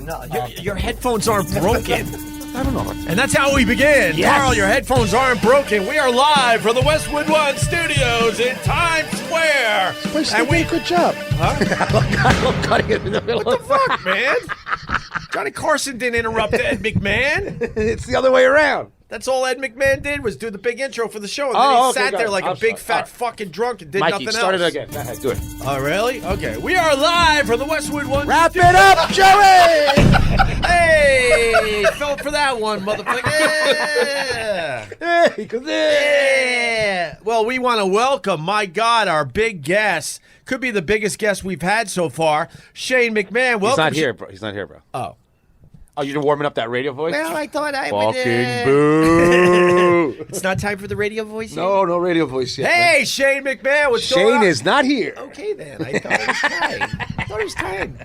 No, your headphones aren't broken. I don't know. And that's how we begin. Yes. Carl, your headphones aren't broken. We are live from the Westwood One Studios in Times Square. And we did a good job. I'm cutting it in the middle. What the fuck, man? Johnny Carson didn't interrupt Ed McMahon. It's the other way around. That's all Ed McMahon did was do the big intro for the show. And then Oh, he okay, sat got there it. like I'm a big sorry. fat fucking drunk and did Mikey, nothing start else. it again. Go ahead, do it. Oh, really? Okay. We are live from the Westwood One. Wrap it up, Joey! Hey! Fell for that one, motherfucker. Yeah. Yeah. Well, we want to welcome, my God, our big guest. Could be the biggest guest we've had so far. Shane McMahon. Welcome. He's not here, bro. He's not here, bro. Oh, you're warming up that radio voice? Well, I thought I would. Fucking boo! It's not time for the radio voice yet? No radio voice yet. Hey, Shane McMahon, what's going on? Shane is not here. Okay, then. I thought it was time. I thought it was time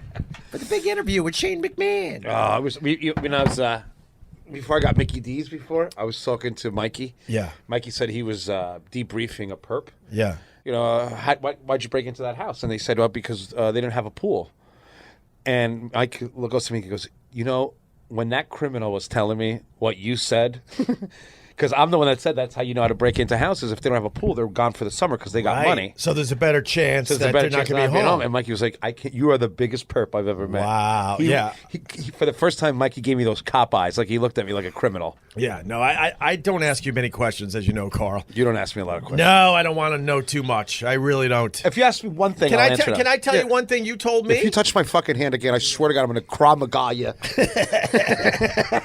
for the big interview with Shane McMahon. I was when I was before I got Mickey D's. Before I was talking to Mikey. Yeah. Mikey said he was debriefing a perp. Yeah. You know, why'd you break into that house? And they said, well, because they didn't have a pool. And Mike goes to me and goes, you know, when that criminal was telling me what you said, because I'm the one that said that's how you know how to break into houses. If they don't have a pool, they're gone for the summer because they got money. So there's a better chance So that they're not going to be home. And Mikey was like, "I can't, you are the biggest perp I've ever met." Wow. He, Yeah. He, for the first time, Mikey gave me those cop eyes. Like he looked at me like a criminal. Yeah. No, I don't ask you many questions, as you know, Carl. You don't ask me a lot of questions. No, I don't want to know too much. I really don't. If you ask me one thing, Can I'll I answer can I tell you one thing you told me? If you touch my fucking hand again, I swear to God, I'm going to Krav Maga you.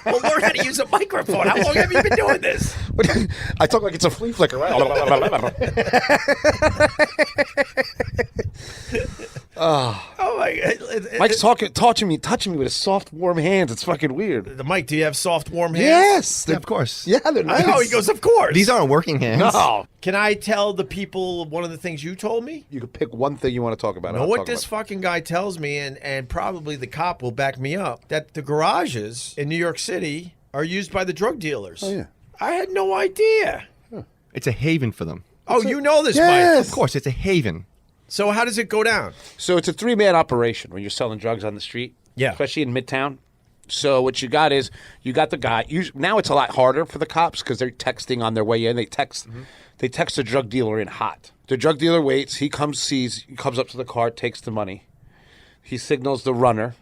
Well, learn how to use a microphone. How long have you been doing this? I talk like it's a flea flicker, right? Oh my God. Mike's touching me with his soft, warm hands. It's fucking weird. The Mike, do you have soft, warm hands? Yes, Yeah, of course. Yeah, they're nice. Oh, he goes, of course. These aren't working hands. No, Can I tell the people one of the things you told me? you can pick one thing you want to talk about. Know I'll what talk this about fucking guy tells me, and probably the cop will back me up, that the garages in New York City are used by the drug dealers. Oh, yeah. I had no idea. It's a haven for them. Oh, you know this, Yes. Of course, it's a haven. Mike. So how does it go down? So it's a 3-man operation when you're selling drugs on the street. Yeah. Especially in Midtown. So what you got is you got the guy. Now it's a lot harder for the cops because they're texting on their way in. They text the drug dealer in hot. The drug dealer waits. He comes up to the car, takes the money. He signals the runner.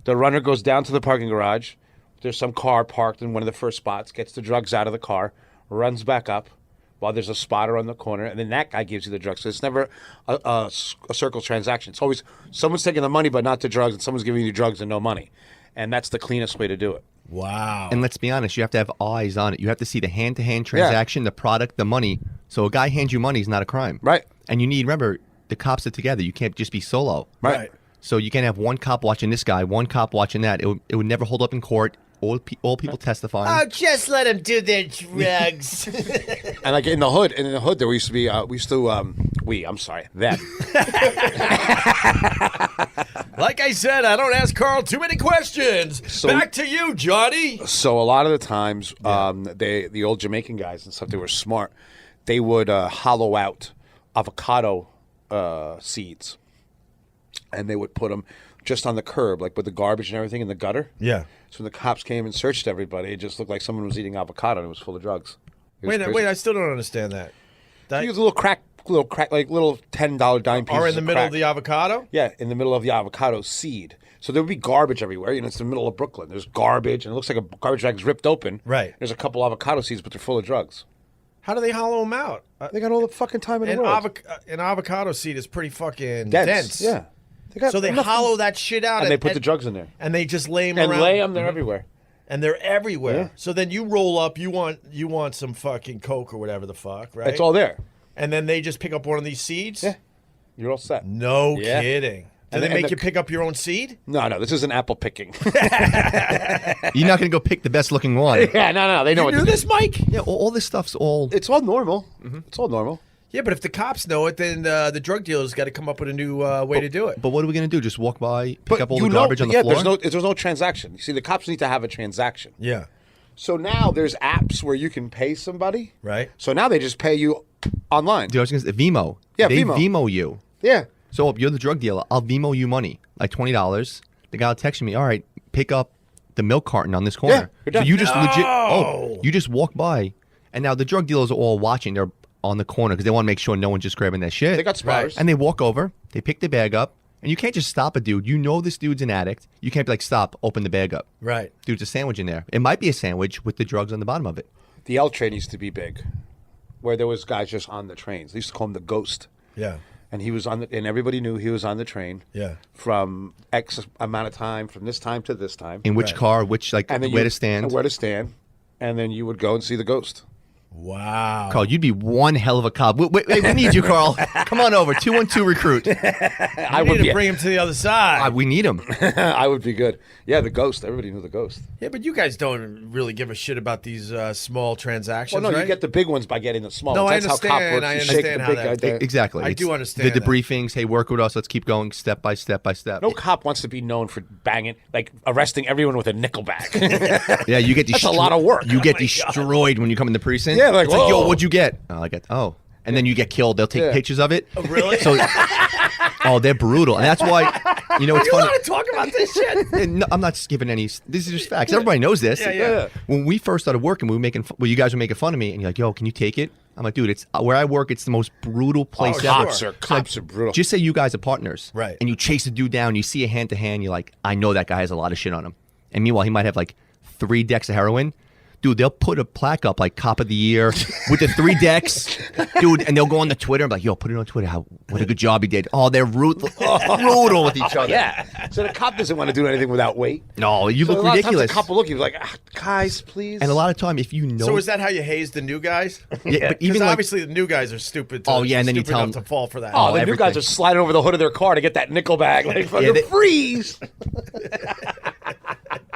The runner goes down to the parking garage. There's some car parked in one of the first spots, gets the drugs out of the car, runs back up while there's a spotter on the corner, and then that guy gives you the drugs. So it's never a circle transaction. It's always someone's taking the money but not the drugs, and someone's giving you drugs and no money. And that's the cleanest way to do it. Wow. And let's be honest, you have to have eyes on it. You have to see the hand-to-hand transaction, the product, the money. So a guy hands you money is not a crime. Right. And you need, remember, the cops are together. You can't just be solo. Right. So you can't have one cop watching this guy, one cop watching that. It would never hold up in court. All people testifying. Oh, just let them do their drugs. And like in the hood, there used to be, them. Like I said, I don't ask Carl too many questions. So- Back to you, Johnny. So a lot of the times, the old Jamaican guys and stuff, they were smart. They would hollow out avocado seeds, and they would put them just on the curb, like with the garbage and everything in the gutter. Yeah. So when the cops came and searched everybody, it just looked like someone was eating avocado and it was full of drugs. It was crazy. Wait, I still don't understand that. You use little crack, like little $10 dime pieces. Are in the middle crack. of the avocado? Yeah, in the middle of the avocado seed. So there would be garbage everywhere. You know, it's the middle of Brooklyn. There's garbage, and it looks like a garbage bag is ripped open. Right. There's a couple avocado seeds, but they're full of drugs. How do they hollow them out? They got all the fucking time in the world. An avocado seed is pretty fucking dense. Yeah. So they hollow that shit out. And they put the drugs in there. And they just lay them And around. lay them there everywhere. And they're everywhere. Yeah. So then you roll up, you want some fucking Coke or whatever the fuck, right? It's all there. And then they just pick up one of these seeds? Yeah. You're all set. No Yeah. kidding. Do And they the- make and you the- pick up your own seed? No, this isn't apple picking. You're not going to go pick the best looking one. Yeah, no. They know You what knew to do. this, Mike? Yeah, all this stuff's all... It's all normal. It's all normal. Yeah, but if the cops know it, then the drug dealers got to come up with a new way to do it. But what are we going to do? Just walk by, pick up all the you garbage on the floor? There's no transaction. You see, the cops need to have a transaction. Yeah. So now there's apps where you can pay somebody. Right. So now they just pay you online. Dude, I was going to say, Vimo. Yeah, they Vimo. Vimo you. Yeah. So if you're the drug dealer, I'll Venmo you money, like $20. The guy will text me, all right, pick up the milk carton on this corner. you're So done. you just you just walk by, and now the drug dealers are all watching. They're on the corner because they want to make sure no one's just grabbing their shit. They got spotters. And they walk over, they pick the bag up, and you can't just stop a dude. You know this dude's an addict. You can't be like, stop, open the bag up. Right. Dude's a sandwich in there. It might be a sandwich with the drugs on the bottom of it. The L train used to be big, where there was guys just on the trains. They used to call him the Ghost. Yeah. And he was on the, and everybody knew he was on the train. Yeah. From X amount of time, from this time to this time. In which car, which, like, And then where to stand. And where to stand. And then you would go and see the Ghost. Wow. Carl, you'd be one hell of a cop. We need you, Carl. Come on over. 212 recruit. I We would need be. to bring him to the other side. We need him. I would be good. Yeah, the Ghost. Everybody knew the Ghost. Yeah, but you guys don't really give a shit about these small transactions, Well, no, right? you get the big ones by getting the small No, ones. I That's how cop understand. works. I You shake understand the how big that- guy down. Exactly. I do understand The that. debriefings. Hey, work with us. Let's keep going step by step by step. No cop wants to be known for banging, like arresting everyone with a nickel bag. Yeah, you get That's a lot of work. You get destroyed when you come in the precinct. Yeah, like, it's like, yo, whoa. what'd you get? Oh, I get. Oh, and then you get killed. They'll take Yeah. pictures of it. Oh, really? So, oh, they're brutal, and that's why. You know, it's you funny. want to talk about this shit? And no, I'm not just giving any. This is just facts. Everybody knows this. Yeah. When we first started working, we were making. Well, you guys were making fun of me, and you're like, "Yo, can you take it?" I'm like, "Dude, it's where I work. It's the most brutal place Oh, ever." sure. Cops are brutal. Just say you guys are partners, Right. And you chase a dude down. You see a hand to hand. You're like, "I know that guy has a lot of shit on him." And meanwhile, he might have like 3 decks of heroin. Dude, they'll put a plaque up like Cop of the Year with the 3 decks, dude, and they'll go on the Twitter and be like, "Yo, put it on Twitter. What a good job he did." Oh, they're brutal with each other. Yeah. So the cop doesn't want to do anything without weight. No, you So look a lot of ridiculous. times the cop will look at you like, guys, please. And a lot of time, if you know, So is that how you haze the new guys? Yeah, but Because even like, obviously the new guys are stupid. Oh, yeah, and then you stupid tell enough them- to fall for that. Oh, the new guys everything. are sliding over the hood of their car to get that nickel bag. Like, fucking they- freeze.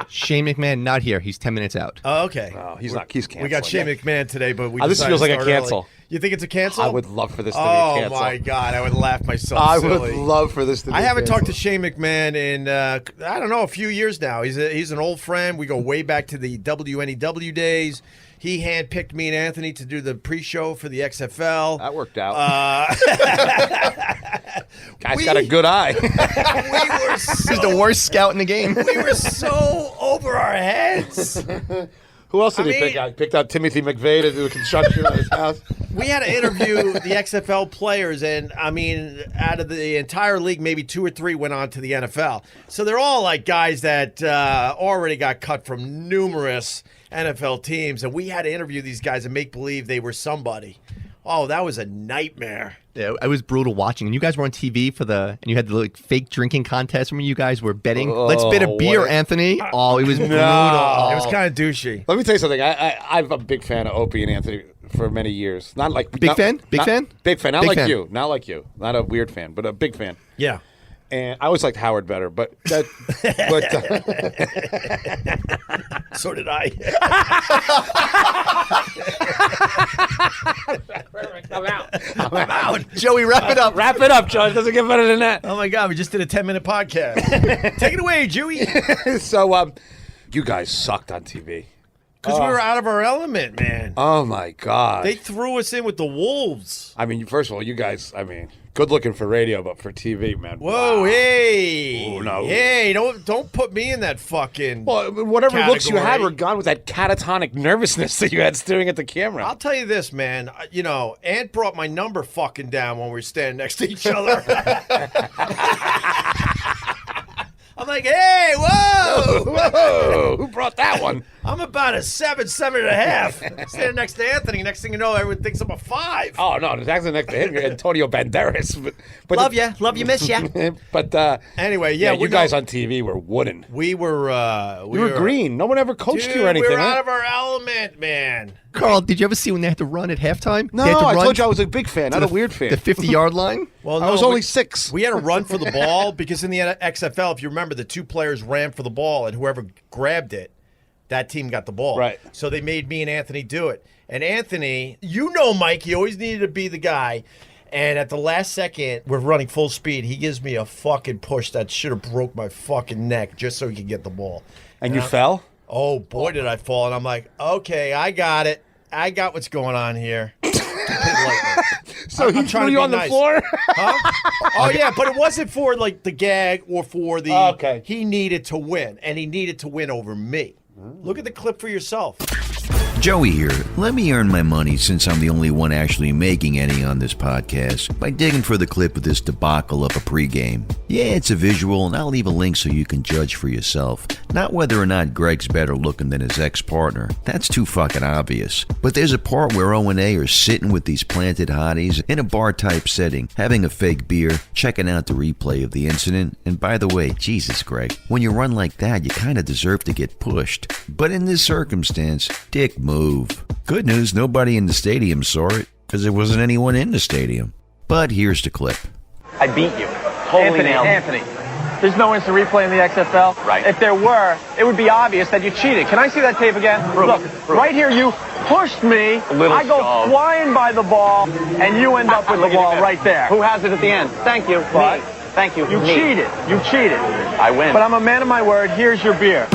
Shane McMahon not here. He's 10 minutes out. Oh, okay. No, he's not. He's canceling. We got Shane McMahon today, but we This decided feels to like a start cancel. early. You think it's a cancel? I would love for this to be a Oh cancel. my god, I would laugh myself I silly. would love for this to be I a haven't talked to cancel. Shane McMahon in I don't know, a few years now. He's an old friend. We go way back to the WNEW days. He handpicked me and Anthony to do the pre-show for the XFL. That worked out. Guy's we- got a good eye. We were He's the worst scout in the game. we were so over our heads. Who else did he I pick mean- out? He picked out Timothy McVeigh to do the construction on his house. We had to interview the XFL players, and I mean, out of the entire league, maybe 2 or 3 went on to the NFL. So they're all like guys that already got cut from numerous NFL teams, and we had to interview these guys and make believe they were somebody. Oh, that was a nightmare. Yeah, it was brutal watching. And you guys were on TV and you had the like fake drinking contest when you guys were betting. Let's bet a beer, what a- Anthony. Oh, it was brutal. It was kind of douchey. Let me tell you something. I'm a big fan of Opie and Anthony for many years. Not like Big fan? Big not- fan? Big fan. Not Big like fan. you. Not like you. Not a weird fan, but a big fan. Yeah. And I always liked Howard better, but that, So did I. I'm out. Joey, wrap it up. Wrap it up, Joe. It doesn't get better than that. Oh my God, we just did a 10-minute podcast. Take it away, Jewy. So, you guys sucked on TV. Because we were out of our element, man. Oh my God. They threw us in with the wolves. I mean, first of all, you guys. I mean, good looking for radio, but for TV, man. Whoa, wow. hey, Oh, no. hey! Don't put me in that fucking. Well, whatever looks you had category. were gone with that catatonic nervousness that you had staring at the camera. I'll tell you this, man. You know, Ant brought my number fucking down when we were standing next to each other. I'm like, hey, whoa! Whoa! Who brought that one? I'm about a 7.5. Standing next to Anthony. Next thing you know, everyone thinks I'm a 5. Oh no, it's actually next to him, Antonio Banderas. But love you, miss ya. But Anyway, yeah, you guys on TV were wooden. We were. You were green. No one ever coached Dude, you or anything. we were huh? out of our element, man. Carl, did you ever see when they had to run at halftime? No, They had to I run told you I was a big fan, not a weird fan. The 50-yard line? Well, I was no, only we- 6. We had to run for the ball because in the XFL, if you remember, the 2 players ran for the ball, and whoever grabbed it, that team got the ball. Right. So they made me and Anthony do it. And Anthony, you know Mike, he always needed to be the guy. And at the last second, we're running full speed. He gives me a fucking push that should have broke my fucking neck just so he could get the ball. And you fell? Oh, boy, did I fall. And I'm like, okay, I got it. I got what's going on here. Completely lightly. So I'm he trying threw to you be on the nice. floor? Oh yeah, but it wasn't for like the gag or for the. Okay. He needed to win, and he needed to win over me. Look at the clip for yourself. Joey here. Let me earn my money, since I'm the only one actually making any on this podcast, by digging for the clip of this debacle of a pregame. Yeah, it's a visual, and I'll leave a link so you can judge for yourself. Not whether or not Greg's better looking than his ex-partner. That's too fucking obvious. But there's a part where O&A are sitting with these planted hotties in a bar-type setting, having a fake beer, checking out the replay of the incident. And by the way, Jesus, Greg, when you run like that, you kind of deserve to get pushed. But in this circumstance, dick move. Good news, nobody in the stadium saw it, because there wasn't anyone in the stadium. But here's the clip. I beat you. Anthony, there's no instant replay in the XFL. Right. If there were, it would be obvious that you cheated. Can I see that tape again? Look, right here, you pushed me. I go flying by the ball, and you end up with the ball right there. Who has it at the end? Thank you. What? Me. Thank you. You Me. cheated. You cheated. I win. But I'm a man of my word. Here's your beer.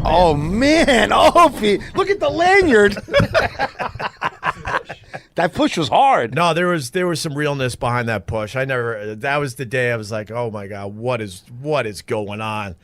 Oh, man. Opie. Look at the lanyard. That push was hard. No, there was some realness behind that push. That was the day I was like, oh my God, what is going on?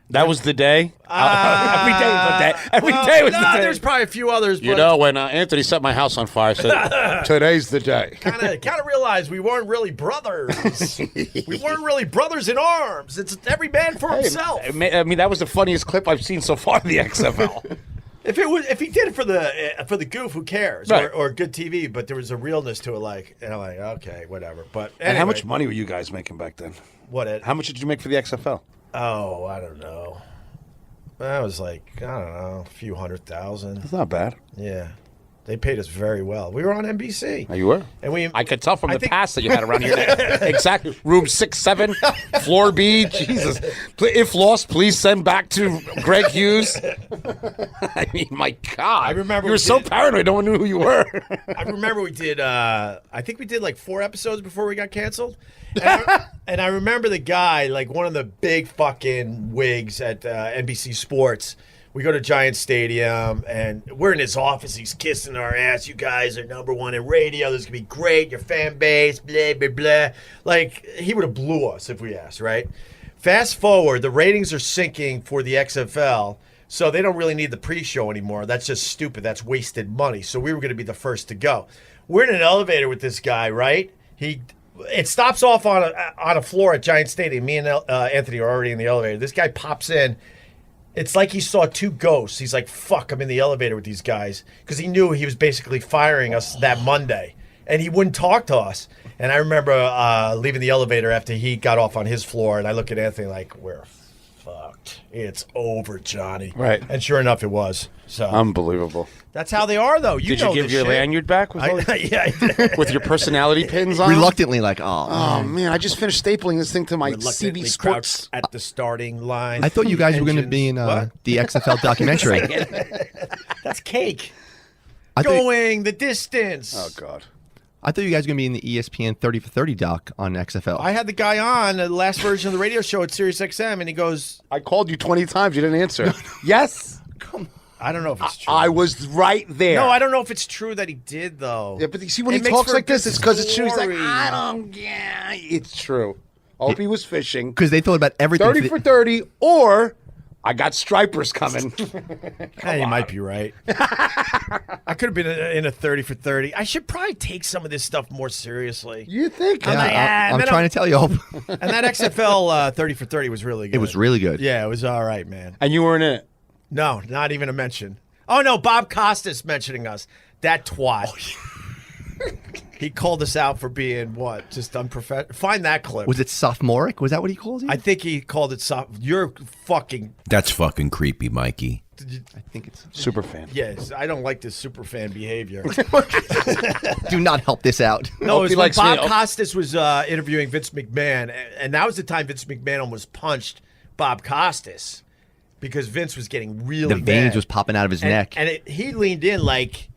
That was the day? Every day was the day. Every day was the day. There's probably a few others. You know, when Anthony set my house on fire, I said, today's the day. Kind of realized we weren't really brothers. We weren't really brothers in arms. It's every man for himself. I mean, that was the funniest clip I've seen so far in the XFL. If he did it for the goof, who cares? Right. Or good TV, but there was a realness to it. And I'm like, okay, whatever. But anyway, And how much money were you guys making back then? How much did you make for the XFL? Oh, I don't know. That was like, I don't know, a few $100,000. That's not bad. Yeah. They paid us very well. We were on NBC. Oh, you were? And I could tell from the pass that you had around your neck. Exactly. Room 6-7, floor B. Jesus. If lost, please send back to Greg Hughes. I mean, my God. I remember you were so paranoid. No one knew who you were. I remember we did, I think we did like 4 episodes before we got canceled. And I remember the guy, like one of the big fucking wigs at NBC Sports. We go to Giant Stadium, and we're in his office. He's kissing our ass. You guys are #1 in radio. This is going to be great. Your fan base, blah, blah, blah. Like, he would have blew us if we asked, right? Fast forward, the ratings are sinking for the XFL, so they don't really need the pre-show anymore. That's just stupid. That's wasted money. So we were going to be the first to go. We're in an elevator with this guy, right? It stops off on a floor at Giant Stadium. Me and Anthony are already in the elevator. This guy pops in. It's like he saw 2 ghosts. He's like, fuck, I'm in the elevator with these guys. Because he knew he was basically firing us that Monday. And he wouldn't talk to us. And I remember leaving the elevator after he got off on his floor. And I look at Anthony like, we're fucked. It's over, Johnny. Right. And sure enough, it was. So Unbelievable. that's how they are, though. Did you give your lanyard back? Yeah, I did. With your personality pins on? Reluctantly, like, Oh, man, I just finished stapling this thing to my Reluctantly CB crouched Sports. at the starting line. I thought you guys were going to be in What? the XFL documentary. That's cake. I thought, Going the distance. Oh, God. I thought you guys were going to be in the ESPN 30 for 30 doc on XFL. I had the guy on the last version of the radio show at SiriusXM, and he goes, I called you 20 times. You didn't answer. Yes? I don't know if it's true. I was right there. No, I don't know if it's true that he did, though. Yeah, but you see, when It he makes talks for a like this, good it's because it's true. He's like, story. I don't, yeah, it's true. Opie was fishing. Because they thought about everything. 30 for 30, or I got stripers coming. Hey, you might be right. I could have been in a 30 for 30. I should probably take some of this stuff more seriously. You think? I'm like, I'm man, trying to tell you. And that XFL 30 for 30 was really good. It was really good. Yeah, it was all right, man. And you weren't in it. No, not even a mention. Oh, no, Bob Costas mentioning us. That twat. He called us out for being what? Just unprofessional. Find that clip. Was it sophomoric? Was that what he called you? I think he called it You're fucking. That's fucking creepy, Mikey. I think it's. Super fan. Yes, I don't like this super fan behavior. Do not help this out. No, it was Opie when likes me. Bob Costas was interviewing Vince McMahon, and that was the time Vince McMahon almost punched Bob Costas because Vince was getting really The veins bad. was popping out of his neck. And he leaned in like,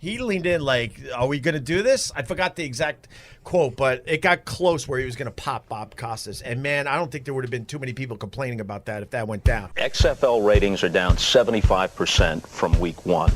are we going to do this? I forgot the exact quote, but it got close where he was going to pop Bob Costas. And man, I don't think there would have been too many people complaining about that if that went down. XFL ratings are down 75% from week 1.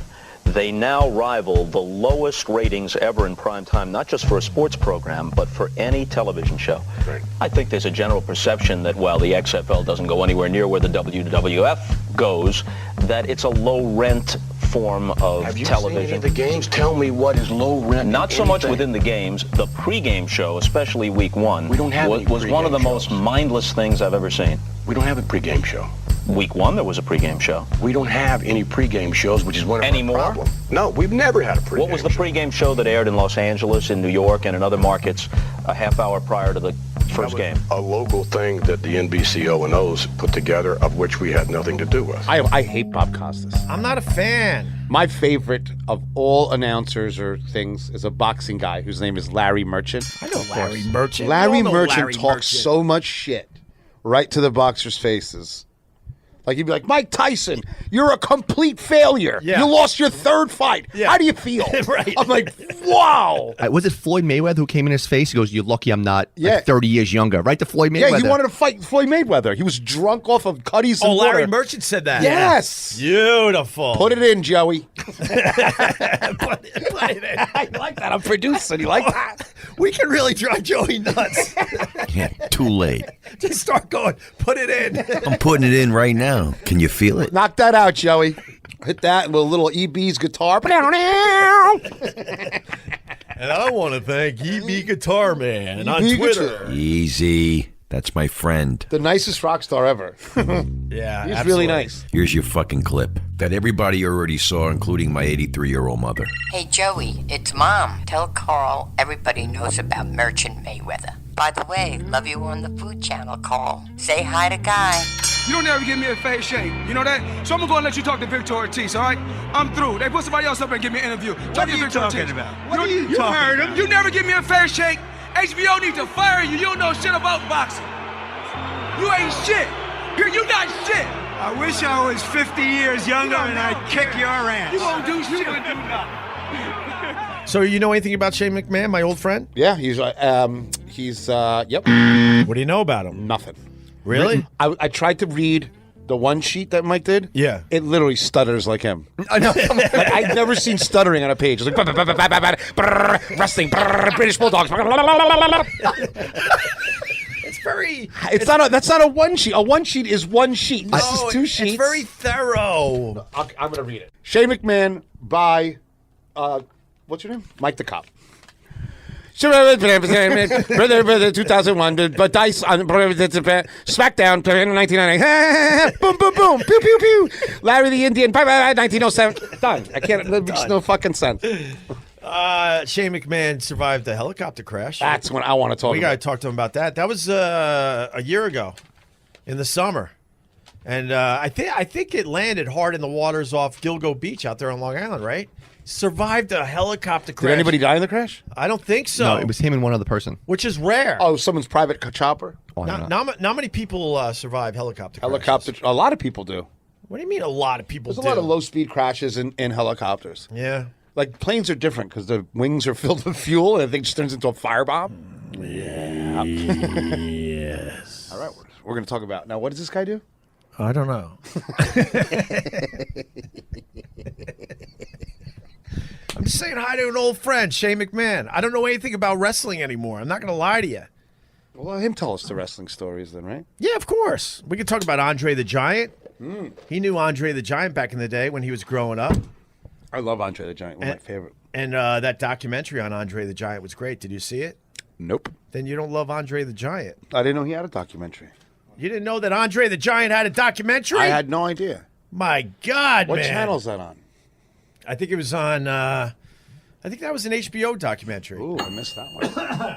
They now rival the lowest ratings ever in prime time, not just for a sports program, but for any television show. Right. I think there's a general perception that while the XFL doesn't go anywhere near where the WWF goes, that it's a low-rent form of Have you television. seen any of the games? Tell me what is low rent. Not so much within the games. The pregame show, especially week one, We don't have was any one of the pregame most shows. mindless things I've ever seen. We don't have a pregame show. Week one, there was a pregame show. We don't have any pregame shows, which is one of Anymore? our problems. No, we've never had a pregame What was the show. pregame show that aired in Los Angeles, in New York, and in other markets a half hour prior to the first That was game? a local thing that the NBCO&Os put together, of which we had nothing to do with. I hate Bob Costas. I'm not a fan. My favorite of all announcers or things is a boxing guy whose name is Larry Merchant. I know Larry Merchant. Larry We all know Merchant Larry talks Merchant. so much shit right to the boxers' faces. Like he'd be like, Mike Tyson, you're a complete failure. Yeah. You lost your third fight. Yeah. How do you feel? Right. I'm like, wow. Was it Floyd Mayweather who came in his face? He goes, "You're lucky I'm not Yeah. 30 years younger." Right to Floyd Mayweather. Yeah, he wanted to fight Floyd Mayweather. He was drunk off of Cuddies and Larry water. Merchant said that. Yes. Beautiful. Put it in, Joey. Put it in. I like that. I'm producing. You like that? We can really drive Joey nuts. Yeah, too late. Just start going. Put it in. I'm putting it in right now. Can you feel it? Knock that out, Joey. Hit that with a little EB's guitar. And I want to thank EB Guitar Man on EB Twitter. Easy. That's my friend. The nicest rock star ever. Yeah, He's absolutely. really nice. Here's your fucking clip that everybody already saw, including my 83-year-old mother. Hey, Joey, it's Mom. Tell Carl everybody knows about Merchant Mayweather. By the way, love you on the Food Channel, Carl. Say hi to Guy. You don't ever give me a face shake. You know that? So I'm gonna go and let you talk to Victor Ortiz, all right? I'm through. They put somebody else up and give me an interview. What are you talking about? What are you You talking heard him. about? You never give me a face shake. HBO needs to fire you. You don't know shit about boxing. You ain't shit. You're not shit. I wish I was 50 years younger and I'd kick your ass. You won't do shit. You won't do nothing. So you know anything about Shane McMahon, my old friend? Yeah, he's yep. What do you know about him? Nothing. Really? I tried to read the one sheet that Mike did. Yeah. It literally stutters like him. I know. Like, I've never seen stuttering on a page. It's like wrestling, British Bulldogs. It's very. It's not a. That's not a one sheet. A one sheet is one sheet. This No, is two sheets. It's very thorough. I'm gonna read it. Shane McMahon by, what's your name? Mike the Cop. 2001, but Dice on SmackDown, 1990. Boom, boom, boom, pew, pew, pew. Larry the Indian, 1907. Done. I can't. That makes no fucking sense. Shane McMahon survived a helicopter crash. That's what I want to talk We got to about. talk to him about that. That was a year ago, in the summer, and I think it landed hard in the waters off Gilgo Beach out there on Long Island. Right? Survived a helicopter crash. Did anybody die in the crash? I don't think so. No, it was him and one other person. which is rare. Oh, someone's private chopper. Oh, I don't know. Not many people survive helicopter crashes. Helicopter. A lot of people do. What do you mean? A lot of people There's do. a lot of low-speed crashes in helicopters. Yeah. Like planes are different because the wings are filled with fuel and the thing just turns into a firebomb. Yeah. Yes. All right, we're going to talk about now. What does this guy do? I don't know. I'm just saying hi to an old friend, Shane McMahon. I don't know anything about wrestling anymore. I'm not going to lie to you. Well, let him tell us the wrestling stories then, right? Yeah, of course. We could talk about André the Giant. He knew André the Giant back in the day when he was growing up. I love André the Giant. One of my favorite. And that documentary on André the Giant was great. Did you see it? Nope. Then you don't love André the Giant. I didn't know he had a documentary. You didn't know that André the Giant had a documentary? I had no idea. My God, What man. channel is that on? I think it was on, I think that was an HBO documentary. Ooh, I missed that one.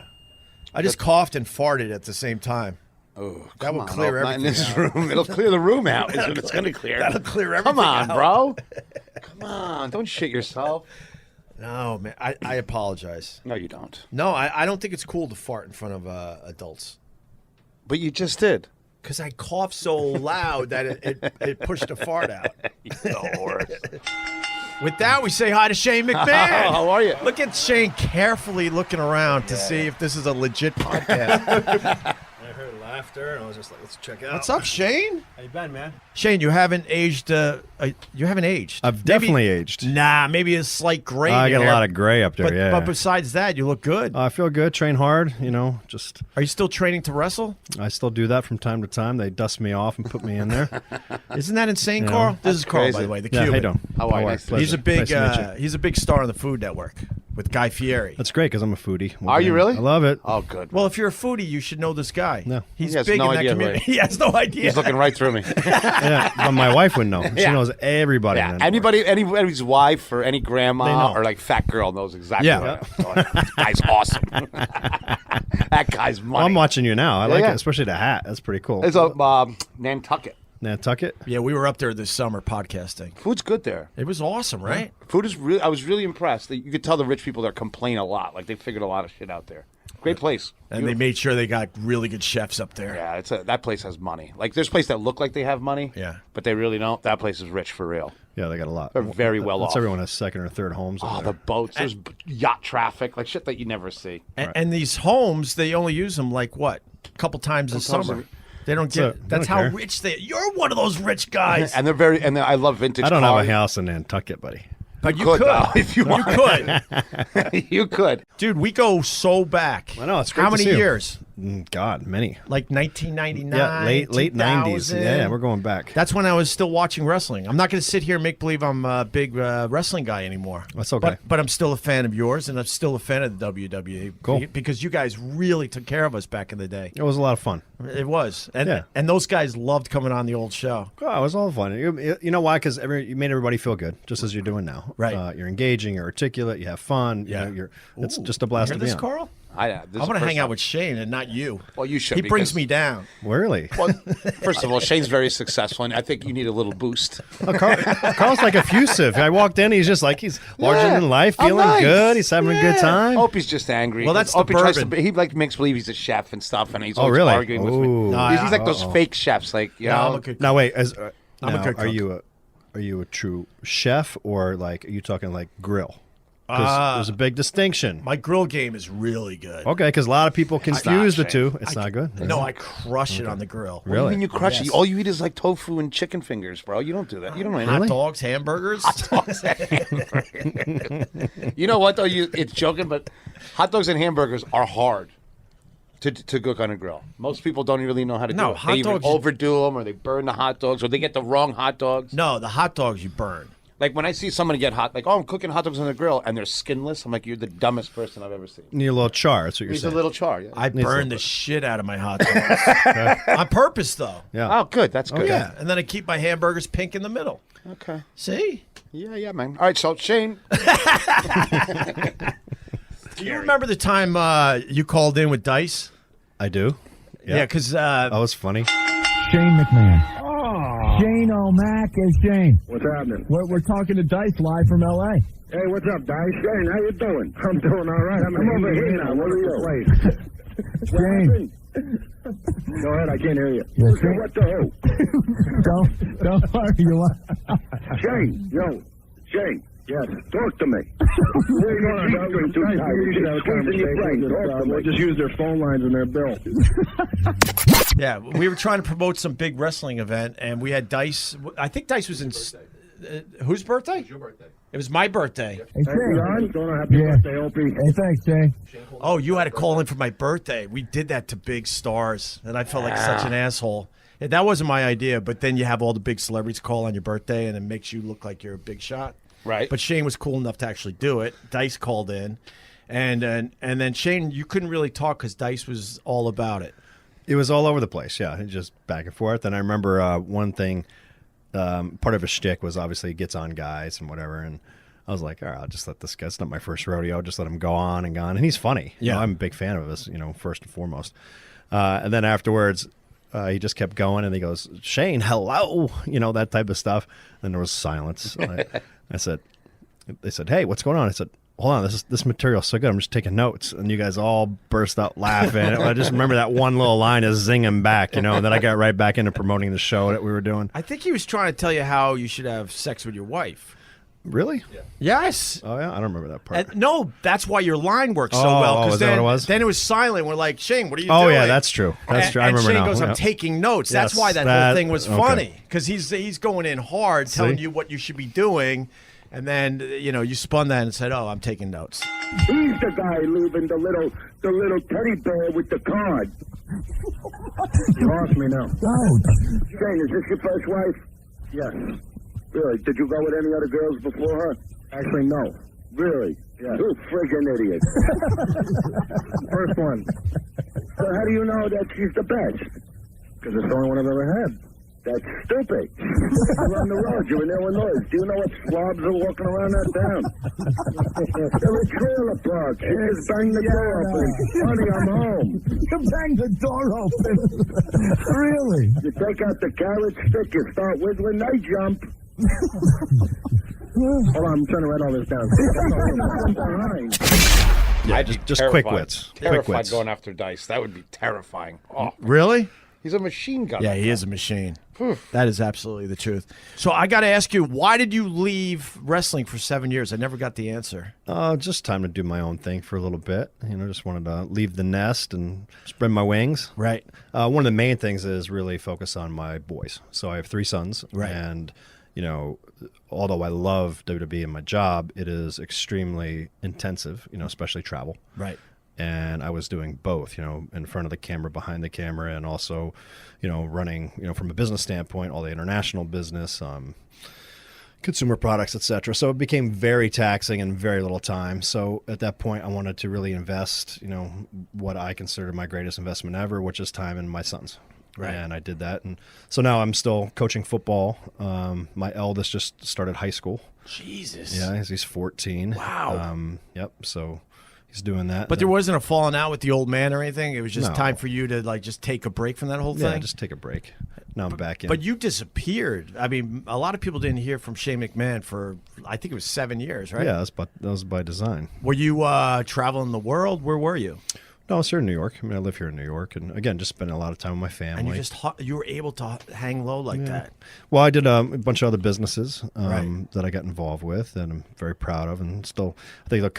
I just coughed and farted at the same time. Oh, That will clear not in everything this out. room. It'll clear the room out. Is what it's going to clear. That'll clear everything Come on, out. bro. Come on. Don't shit yourself. No, man. I apologize. No, you don't. No, I don't think it's cool to fart in front of adults. But you just did. Because I coughed so loud that it pushed a fart out. With that, we say hi to Shane McMahon. How are you? Look at Shane carefully looking around to see if this is a legit podcast. after, and I was just like, let's check it out. What's up, Shane? How you been, man? Shane, you haven't aged. You haven't aged. I've definitely aged. Nah, maybe a slight gray. I got a hair. lot of gray up there, But, yeah. but besides that, you look good. I feel good, train hard, just... Are you still training to wrestle? I still do that from time to time. They dust me off and put me in there. Isn't that insane, Carl? This is Carl, by the way, the Cuban. How you doing? How are you? Nice to He's a big, Nice to meet you. he's a big star on the Food Network with Guy Fieri. That's great, because I'm a foodie. Are you really? I love it. Oh, good. Well, if you're a foodie, you should know this guy. No. He's He has big no in that idea, community. right? He has no idea. He's looking right through me. Yeah, but my wife would know. She Yeah. knows everybody. Yeah, in anybody's wife or any They grandma know. or like fat girl knows exactly Yeah. what I'm doing. That guy's awesome. That guy's money. Well, I'm watching you now. I like yeah. it, especially the hat. That's pretty cool. It's a Nantucket. Nantucket? Yeah, we were up there this summer podcasting. Food's good there. It was awesome, right? Food is really. I was really impressed. You could tell the rich people there complain a lot. Like they figured a lot of shit out there. Great place. And they made sure they got really good chefs up there. Yeah, that place has money. Like there's places that look like they have money. Yeah. But they really don't. That place is rich for real. Yeah, they got a lot. They're very well That's off. everyone has second or third homes. Oh, over the there. boats. There's yacht traffic, like shit that you never see. And these homes, they only use them like what? A couple times a summer. They don't So, get. That's don't how care. rich they. You're one of those rich guys. And I love vintage I don't cars. have a house in Nantucket, buddy. But you could, could. though, if you want. could. You could. Dude, we go so back. I know, it's great How to many see 'em. years? God, many. Like 1999. Yeah, late 90s. 2000. Yeah, we're going back. That's when I was still watching wrestling. I'm not going to sit here and make believe I'm a big wrestling guy anymore. That's okay. But I'm still a fan of yours, and I'm still a fan of the WWE. Cool. Because you guys really took care of us back in the day. It was a lot of fun. It was. And Yeah. and those guys loved coming on the old show. Oh, it was all fun. You know why? Because you made everybody feel good, just as you're doing now. Right. You're engaging, you're articulate, you have fun. Yeah. It's just a blast Hear to be this, on. Carl? I I want to hang out with Shane and not you. Well, you should. He brings because- me down. Really? Well, first of all, Shane's very successful, and I think you need a little boost. Oh, Carl's like effusive. I walked in, he's just like, he's larger than life, Oh, feeling nice. good. He's having a good time. Opie's just angry. Well, that's the Opie tries bourbon. he like makes believe he's a chef and stuff, and he's Oh, always really? arguing with Ooh. me. No, he's like those fake chefs, like you No, I'm know. a good Now wait, I'm a now, good cook. are you a true chef, or like are you talking like grill? Because there's a big distinction. My grill game is really good. Okay, because a lot of people confuse the Shane. two. It's not good. No, I crush it on the grill. What do you mean you crush it? All you eat is like tofu and chicken fingers, bro. You don't do that. You don't eat Hot dogs, hamburgers. You know what though? It's joking, but hot dogs and hamburgers are hard to cook on a grill. Most people don't really know how to No, do it. hot They either dogs- overdo them, or they burn the hot dogs, or they get the wrong hot dogs. No, the hot dogs you burn. Like when I see somebody get hot, like, oh, I'm cooking hot dogs on the grill, and they're skinless. I'm like, you're the dumbest person I've ever seen. Need a little char. That's what you're He's a saying. little char. Yeah. I burn the shit out of my hot dogs. On purpose, though. Yeah. Oh, good. That's good. Yeah, and then I keep my hamburgers pink in the middle. Okay. See? Yeah, man. All right, so Shane. Do you remember the time you called in with Dice? I do. Yeah, because that was funny. Shane McMahon. Oh. Shane O'Mac is Shane. What's happening? We're talking to Dice live from L.A. Hey, what's up, Dice? Shane, how you doing? I'm doing all right. I'm over here now. What are you? Shane. Go ahead, I can't hear you. Yeah, So Shane. what the hell? Don't worry. You want... Shane, yo, Shane. Yes, talk to me. We'll just use their phone lines and their bill. yeah, we were trying to promote some big wrestling event, and we had Dice. I think Dice was in. Whose birthday? It was your birthday. It was my birthday. Hey, Shane. Happy birthday, Opie. Hey, thanks, Shane. Oh, you had to call in for my birthday. We did that to big stars, and I felt like such an asshole. Yeah, that wasn't my idea, but then you have all the big celebrities call on your birthday, and it makes you look like you're a big shot. Right. But Shane was cool enough to actually do it. Dice called in, and then Shane, you couldn't really talk because Dice was all about it. It was all over the place, yeah, just back and forth. And I remember one thing, part of his shtick was obviously he gets on guys and whatever, and I was like, all right, I'll just let this guy, it's not my first rodeo, just let him go on and go on. And he's funny. You know, I'm a big fan of his, first and foremost. And then afterwards, he just kept going, and he goes, Shane, hello, that type of stuff. And there was silence. They said, hey, what's going on? I said, hold on, this material's so good. I'm just taking notes. And you guys all burst out laughing. I just remember that one little line is zinging back, and then I got right back into promoting the show that we were doing. I think he was trying to tell you how you should have sex with your wife. Really? Yes. Oh yeah, I don't remember that part. And, no, that's why your line works so Oh, well. is that what it was? Then it was silent. We're like, Shane, what are you Oh doing? yeah, that's true. That's true. I And remember Shane now. goes, I'm Yeah. taking notes. That's Yes, why that whole thing was okay. funny, because he's going in hard, telling See? you what you should be doing, and then you spun that and said, oh, I'm taking notes. He's the guy leaving the little teddy bear with the card. You lost me now. Shane, is this your first wife? Yes. Really? Did you go with any other girls before her? Actually, no. Really? Yeah. You friggin' idiot. First one. So how do you know that she's the best? Because it's the only one I've ever had. That's stupid. You're on the road. You're in Illinois. Do you know what slobs are walking around that town? They're a trailer park. You just bang the door open. Honey, I'm home. You bang the door open. Really? You take out the carrot stick, you start whittling, they jump. Hold on, I'm trying to write all this down. Yeah, I'd be just quick terrified. wits. Quick Terrified wits. going after Dice. That would be terrifying. Oh, Really? he's a machine gun. Yeah, he is a machine. That is absolutely the truth. So I got to ask you, why did you leave wrestling for 7 years? I never got the answer. Just time to do my own thing for a little bit. Just wanted to leave the nest and spread my wings. Right. One of the main things is really focus on my boys. So I have 3 sons. Right. And, although I love WWE and my job, it is extremely intensive, especially travel. Right. And I was doing both, in front of the camera, behind the camera, and also, running, from a business standpoint, all the international business, consumer products, etc. So it became very taxing and very little time. So at that point, I wanted to really invest, what I consider my greatest investment ever, which is time in my sons. Right. And I did that. And so now I'm still coaching football. My eldest just started high school. Jesus. Yeah, he's 14. Wow. Yep. So he's doing that. But there wasn't a falling out with the old man or anything? It was just No. time for you to, just take a break from that whole Yeah, thing? just take a break. Now I'm back in. But you disappeared. I mean, a lot of people didn't hear from Shane McMahon for, I think it was 7 years, right? Yeah, that was by design. Were you traveling the world? Where were you? No, I was here in New York. I live here in New York. And again, just spending a lot of time with my family. And you were able to hang low like that. Well, I did a bunch of other businesses Right. that I got involved with, and I'm very proud of, and still I think they'll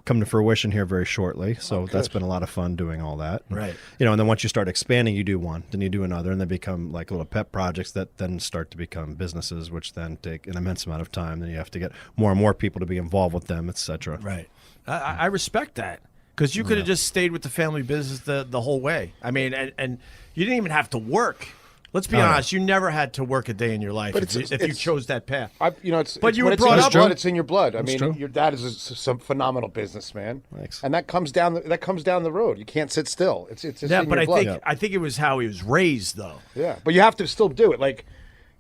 come to fruition here very shortly. So that's been a lot of fun doing all that. Right. And then once you start expanding, you do one, then you do another, and they become like little pet projects that then start to become businesses, which then take an immense amount of time. Then you have to get more and more people to be involved with them, etc. Right. I respect that. Because you could have just stayed with the family business the whole way. I mean, and you didn't even have to work. Let's be honest. You never had to work a day in your life if you chose that path. But you were it's brought in your up. blood. It's in your blood. I true. mean, your dad is some phenomenal businessman. Thanks. And that comes down the road. You can't sit still. It's just Yeah, in but your blood. I think it was how he was raised, though. Yeah, but you have to still do it. Like,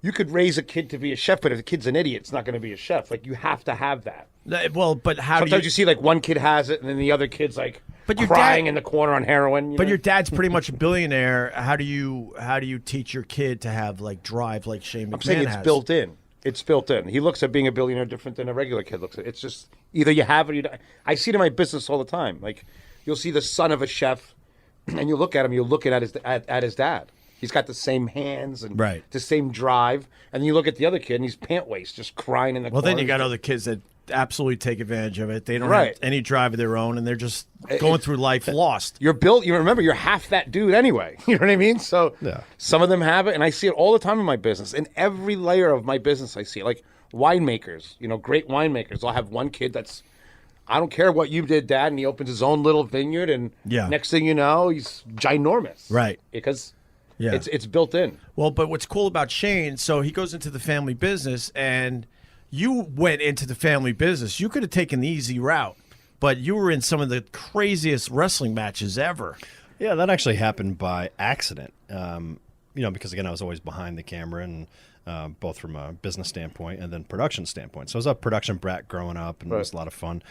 you could raise a kid to be a chef, but if the kid's an idiot, it's not going to be a chef. Like, you have to have that. Well, but how Sometimes do you see like one kid has it, and then the other kid's like your crying dad- in the corner on heroin. But your dad's pretty much a billionaire. How do you teach your kid to have drive like Shane McMahon I'm saying it's has? built in. It's built in. He looks at being a billionaire different than a regular kid looks at it. It's just either you have it or you don't. I see it in my business all the time. Like, you'll see the son of a chef, and you look at him, you're looking at his dad. He's got the same hands and the same drive. And then you look at the other kid, and he's pant waist, just crying in the corner. Well, then you got other kids that absolutely take advantage of it. They don't Right. have any drive of their own, and they're just going through life lost. You're built. You remember, you're half that dude anyway. You know what I mean? So some of them have it, and I see it all the time in my business. In every layer of my business, I see it. Like winemakers, great winemakers. I'll have one kid that's, I don't care what you did, Dad, and he opens his own little vineyard, and next thing you know, he's ginormous. Right. Because it's built in. Well, but what's cool about Shane, so he goes into the family business, and you went into the family business. You could have taken the easy route, but you were in some of the craziest wrestling matches ever. Yeah, that actually happened by accident. Because again, I was always behind the camera, and both from a business standpoint and then production standpoint. So I was a production brat growing up, and it was a lot of fun.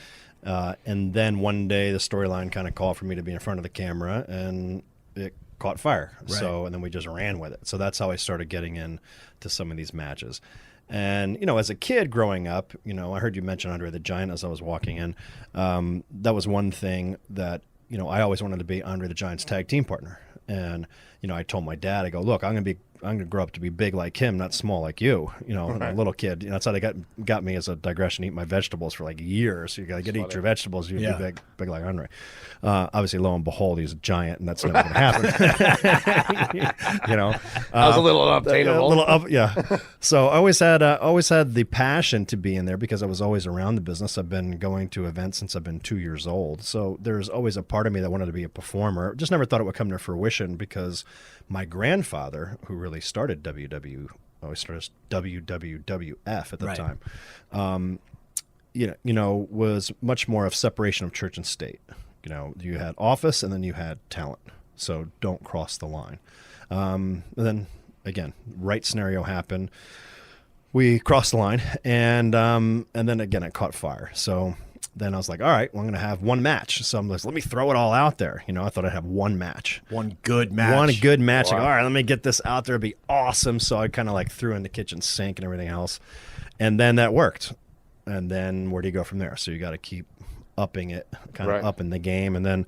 And then one day, the storyline kind of called for me to be in front of the camera, and it caught fire. Right. So, and then we just ran with it. So that's how I started getting into some of these matches. And, as a kid growing up, I heard you mention André the Giant as I was walking in. That was one thing that, I always wanted to be André the Giant's tag team partner. And, I told my dad, I go, look, I'm going to be I'm gonna grow up to be big like him, not small like you. A little kid. That's how they got me as a digression. Eat my vegetables for like years. You gotta eat your vegetables. You'd be big like André. Obviously, lo and behold, he's a giant, and that's never gonna happen. That was a little unobtainable. Yeah. So I always had the passion to be in there because I was always around the business. I've been going to events since I've been 2 years old. So there's always a part of me that wanted to be a performer. Just never thought it would come to fruition because my grandfather, who really started WWF at the time, was much more of separation of church and state. You had office and then you had talent. So don't cross the line. And then again, right scenario happened. We crossed the line, and then again it caught fire. So then I was like, all right, well, I'm going to have one match. So I'm like, let me throw it all out there. I thought I'd have one match. One good match. Wow. Like, all right, let me get this out there. It'd be awesome. So I kind of like threw in the kitchen sink and everything else. And then that worked. And then where do you go from there? So you got to keep upping it, kind of upping the game. And then,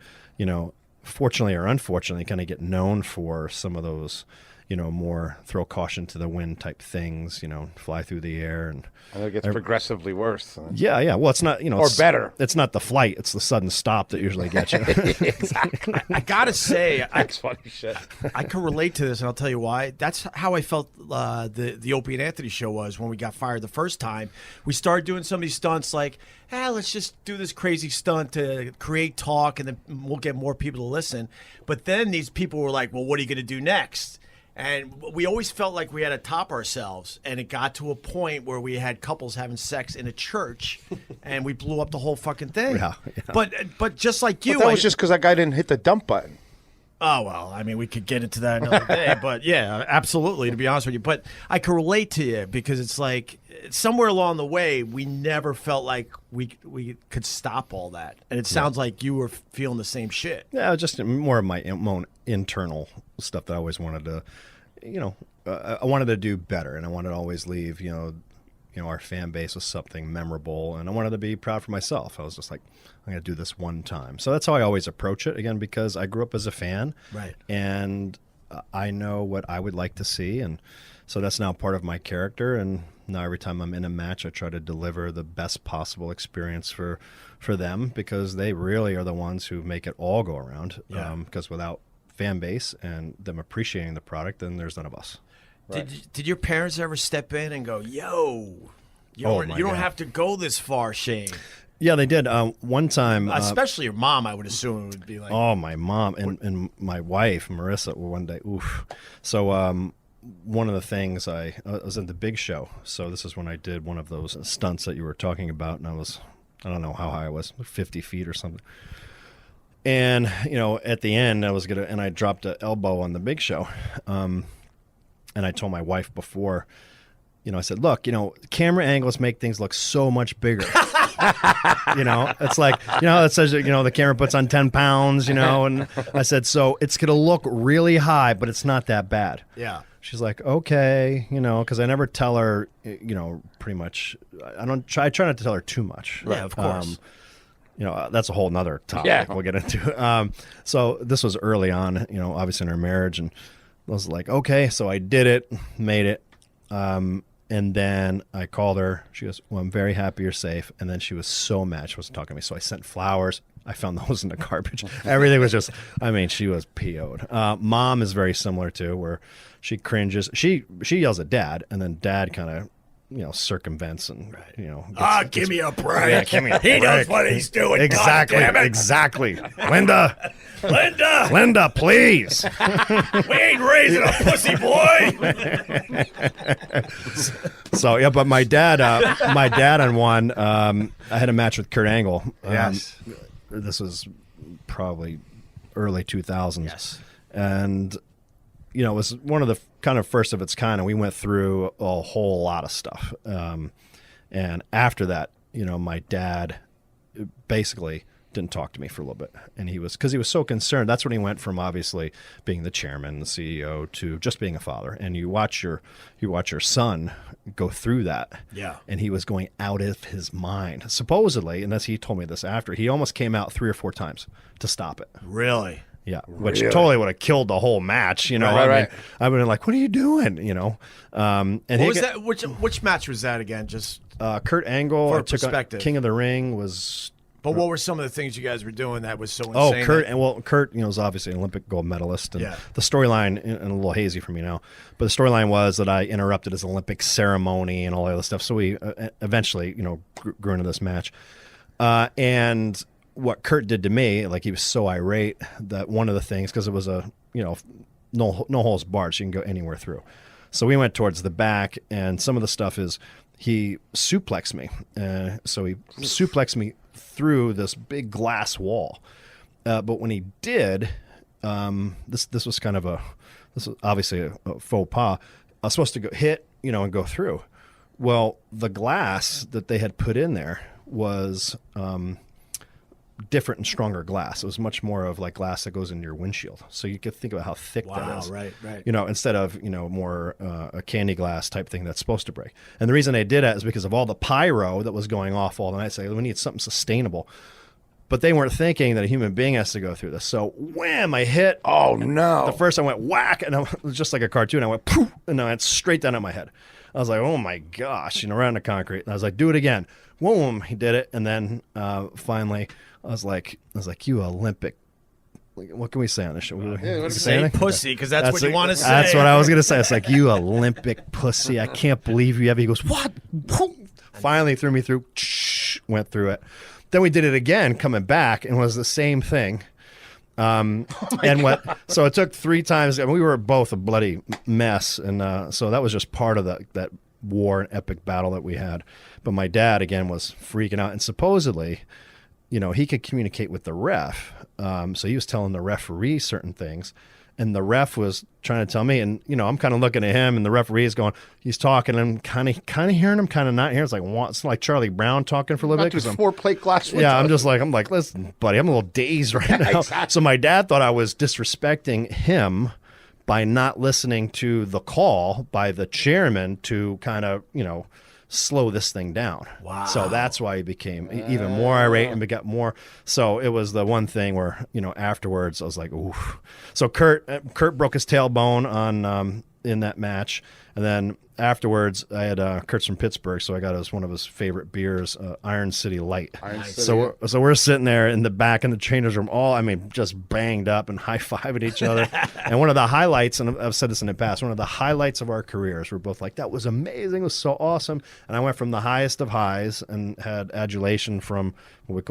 fortunately or unfortunately, kind of get known for some of those, more throw caution to the wind type things, fly through the air. And it gets progressively worse. Yeah. Well, it's not, or better. It's not the flight. It's the sudden stop that usually gets you. Exactly. I got to say, that's funny shit. I can relate to this, and I'll tell you why. That's how I felt the Opie and Anthony show was when we got fired the first time. We started doing some of these stunts like, let's just do this crazy stunt to create talk, and then we'll get more people to listen. But then these people were like, well, what are you going to do next? And we always felt like we had to top ourselves, and it got to a point where we had couples having sex in a church, and we blew up the whole fucking thing. Yeah. But just like you, that was just because that guy didn't hit the dump button. Oh, well, I mean, we could get into that another day, but yeah, absolutely, to be honest with you. But I can relate to you because it's like somewhere along the way, we never felt like we could stop all that. And it sounds like you were feeling the same shit. Yeah, just more of my own internal stuff that I always wanted to, I wanted to do better, and I wanted to always leave, our fan base with something memorable, and I wanted to be proud for myself. I was just like, I'm going to do this one time. So that's how I always approach it, again, because I grew up as a fan. Right. And I know what I would like to see, and so that's now part of my character. And now every time I'm in a match, I try to deliver the best possible experience for them, because they really are the ones who make it all go around. Yeah. Because without fan base and them appreciating the product, then there's none of us. Right. Did your parents ever step in and go, yo, you don't have to go this far, Shane? Yeah, they did. One time, especially your mom, I would assume would be like. Oh, my mom and my wife, Marissa, were one day. Oof. So one of the things I was in the Big Show. So this is when I did one of those stunts that you were talking about, and I don't know how high I was, 50 feet or something. And at the end, I dropped an elbow on the Big Show. And I told my wife before, I said, look, camera angles make things look so much bigger. It's like, it says, the camera puts on 10 pounds, and I said, so it's going to look really high, but it's not that bad. Yeah. She's like, okay, because I never tell her, pretty much, I try not to tell her too much. Yeah, of course. That's a whole nother topic we'll get into. So this was early on, obviously in our marriage, and I was like, okay, so I did it, made it. And then I called her. She goes, well, I'm very happy you're safe. And then she was so mad. She wasn't talking to me. So I sent flowers. I found those in the garbage. Everything was just, she was PO'd. Mom is very similar too, where she cringes. She yells at dad, and then dad kind of, circumvents and, give me a break. Yeah, give me a break. He knows what he's doing. Exactly. Linda, please. We ain't raising a pussy boy. So yeah, but my dad on one, I had a match with Kurt Angle. Yes. This was probably early 2000s. Yes. And it was one of the kind of first of its kind, and we went through a whole lot of stuff. And after that, my dad basically didn't talk to me for a little bit, and because he was so concerned. That's when he went from obviously being the chairman, the CEO, to just being a father. And you watch your son go through that. Yeah. And he was going out of his mind, supposedly, and he told me this after. He almost came out 3 or 4 times to stop it. Really? Yeah, which Really? totally would have killed the whole match. You know, Right. I would have been like, "What are you doing?" You know. And What was that? Which match was that again? Just Kurt Angle for took on perspective. King of the Ring was. But what were some of the things you guys were doing that was so insane? Kurt, is obviously an Olympic gold medalist, and Yeah. the storyline, and a little hazy for me now, but the storyline was that I interrupted his Olympic ceremony and all that other stuff. So we eventually, grew into this match, and what Kurt did to me, like he was so irate that one of the things, because it was a no holes barred, so you can go anywhere through. So we went towards the back, and some of the stuff is he suplexed me. So he suplexed me through this big glass wall. But when he did, this was kind of this was obviously a faux pas. I was supposed to go hit, and go through. Well, the glass that they had put in there was different and stronger glass. It was much more of like glass that goes in your windshield. So you could think about how thick that is. Right. Instead of, more a candy glass type thing that's supposed to break. And the reason they did that is because of all the pyro that was going off all the night. So we need something sustainable. But they weren't thinking that a human being has to go through this. So wham, I hit. Oh, no. The first I went whack, and it was just like a cartoon. I went poof, and I went straight down at my head. I was like, oh my gosh, right in the concrete. And I was like, do it again. Boom, he did it. And then finally, I was like, you Olympic. What can we say on this show? Say pussy, because that's what you want to say. That's what I was going to say. It's like, you Olympic pussy. I can't believe you have. He goes, what? Finally threw me through. Went through it. Then we did it again, coming back, and it was the same thing. So it took 3 times. And we were both a bloody mess, and so that was just part of that war and epic battle that we had. But my dad again was freaking out, and supposedly, he could communicate with the ref. So he was telling the referee certain things, and the ref was trying to tell me, and I'm kind of looking at him, and the referee is going, he's talking, and I'm kind of hearing him, kind of not hearing. It's like Charlie Brown talking for a little bit. Just 4 plate glass window. Yeah, I'm like, listen, buddy, I'm a little dazed right now. Exactly. So my dad thought I was disrespecting him by not listening to the call by the chairman to kind of, slow this thing down. Wow. So that's why he became even more irate and got more. So it was the one thing where, afterwards I was like, ooh. So Kurt broke his tailbone on in that match. And then afterwards I had Kurt's from Pittsburgh, so I got one of his favorite beers, Iron City Light. So we're sitting there in the back in the trainer's room, just banged up and high-fiving each other. And one of the highlights, and I've said this in the past, one of the highlights of our careers, we're both like, that was amazing, it was so awesome. And I went from the highest of highs and had adulation from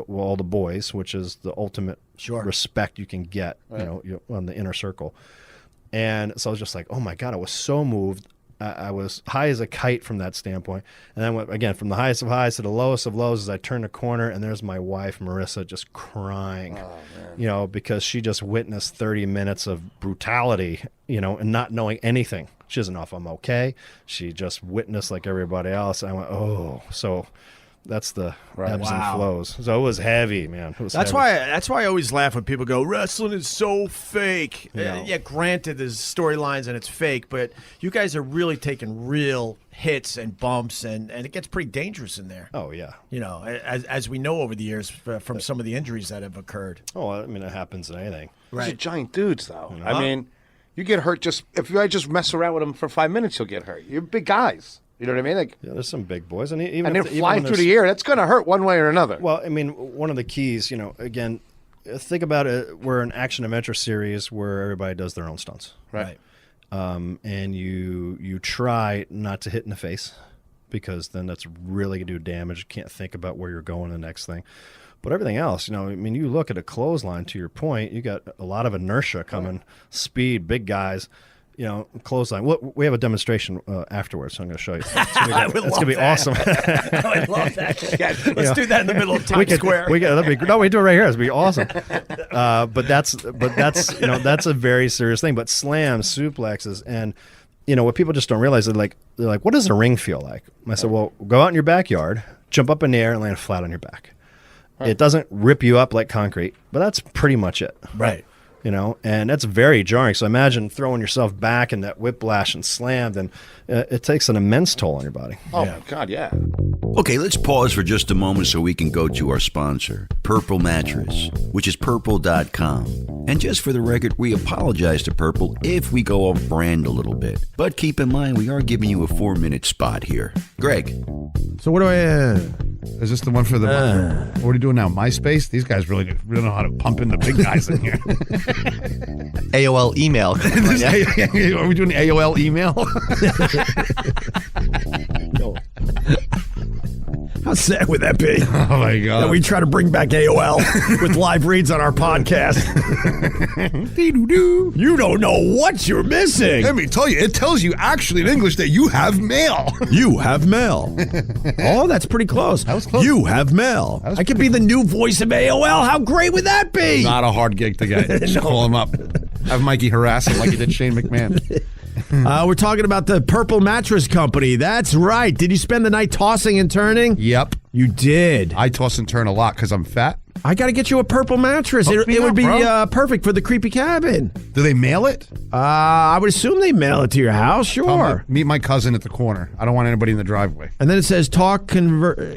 all the boys, which is the ultimate respect you can get, on the inner circle. And so I was just like, oh my God, I was so moved. I was high as a kite from that standpoint. And then went, again, from the highest of highs to the lowest of lows as I turned a corner, and there's my wife, Marissa, just crying, because she just witnessed 30 minutes of brutality, and not knowing anything. She doesn't know if I'm okay. She just witnessed like everybody else. I went, oh, so that's the ebbs and flows. So it was heavy, man. That's why I always laugh when people go, wrestling is so fake. Yeah, granted, there's storylines and it's fake, but you guys are really taking real hits and bumps, and it gets pretty dangerous in there. Oh, yeah. As we know over the years from some of the injuries that have occurred. Oh, I mean, it happens in anything. Right. These are giant dudes, though. I mean, you get hurt if you just mess around with them for 5 minutes, you'll get hurt. You're big guys. You know what I mean? Like, yeah, there's some big boys, and they're flying through the air. That's going to hurt one way or another. Well, I mean, one of the keys, again, think about it. We're an action adventure series where everybody does their own stunts, right? And you try not to hit in the face, because then that's really going to do damage. You can't think about where you're going the next thing. But everything else, you look at a clothesline, to your point, you got a lot of inertia coming, speed, big guys. Clothesline. We have a demonstration afterwards, so I'm going to show you. It's going to be awesome. I would love that. Yeah, let's do that in the middle of Times Square. We do it right here. It'd be awesome. But that's a very serious thing. But slams, suplexes, and what people just don't realize, they're like, what does a ring feel like? I said, well, go out in your backyard, jump up in the air, and land flat on your back. Right. It doesn't rip you up like concrete, but that's pretty much it. Right. And that's very jarring. So imagine throwing yourself back in that whiplash and slammed, and it takes an immense toll on your body. Oh, my God, yeah. Okay, let's pause for just a moment so we can go to our sponsor, Purple Mattress, which is purple.com. And just for the record, we apologize to Purple if we go off brand a little bit. But keep in mind, we are giving you a 4-minute spot here. Greg. So what do I... Is this the one for the... what are we doing now? MySpace? These guys really know how to pump in the big guys in here. AOL email. Are we doing AOL email? How sad would that be? Oh, my God. That we try to bring back AOL with live reads on our podcast. You don't know what you're missing. Let me tell you, it tells you actually in English that you have mail. You have mail. Oh, that's pretty close. That was close. You have mail. I could be the new voice of AOL. How great would that be? Not a hard gig to get. Just call him up. Have Mikey harass him like he did Shane McMahon. We're talking about the Purple Mattress Company. That's right. Did you spend the night tossing and turning? Yep. You did. I toss and turn a lot because I'm fat. I got to get you a purple mattress. It would be perfect for the creepy cabin. Do they mail it? I would assume they mail it to your house. Sure. Meet my cousin at the corner. I don't want anybody in the driveway. And then it says, talk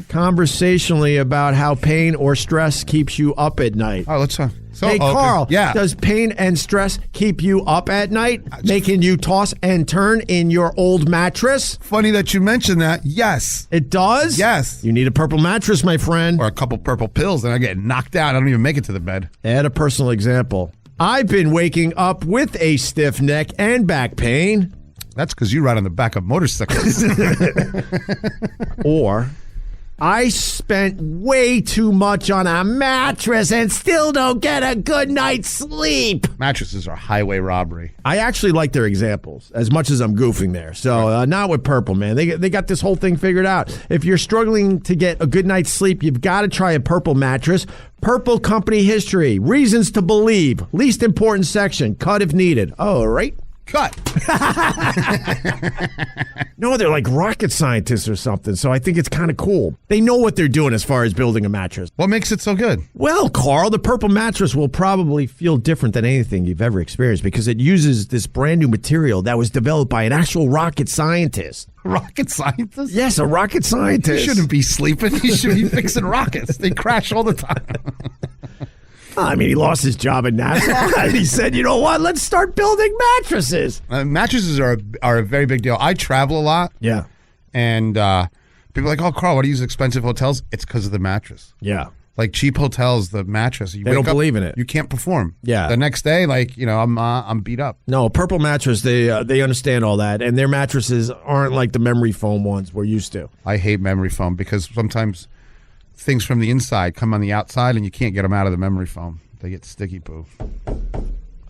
conversationally about how pain or stress keeps you up at night. Oh, let's hey, Carl, does pain and stress keep you up at night, making you toss and turn in your old mattress? Funny that you mentioned that. Yes. It does? Yes. You need a purple mattress, my friend. Or a couple purple pills, then I get knocked out. I don't even make it to the bed. Add a personal example. I've been waking up with a stiff neck and back pain. That's because you ride on the back of motorcycles. Or... I spent way too much on a mattress and still don't get a good night's sleep. Mattresses are highway robbery. I actually like their examples as much as I'm goofing there. So not with Purple, man. They got this whole thing figured out. If you're struggling to get a good night's sleep, you've got to try a Purple mattress. Purple company history, reasons to believe, least important section, cut if needed. Oh, right. Cut. No, they're like rocket scientists or something, so I think it's kind of cool. They know what they're doing as far as building a mattress. What makes it so good? Well, Carl, the Purple mattress will probably feel different than anything you've ever experienced because it uses this brand new material that was developed by an actual rocket scientist. Rocket scientist? Yes, a rocket scientist. He shouldn't be sleeping. He should be fixing rockets. They crash all the time. I mean, he lost his job at NASA. And he said, you know what? Let's start building mattresses. Mattresses are a very big deal. I travel a lot. Yeah. And people are like, oh, Carl, why do you use expensive hotels? It's because of the mattress. Yeah. Like cheap hotels, the mattress. They don't believe in it. You can't perform. Yeah. The next day, I'm beat up. No, Purple mattress, they understand all that. And their mattresses aren't like the memory foam ones we're used to. I hate memory foam because sometimes things from the inside come on the outside and you can't get them out of the memory foam. They get sticky poo.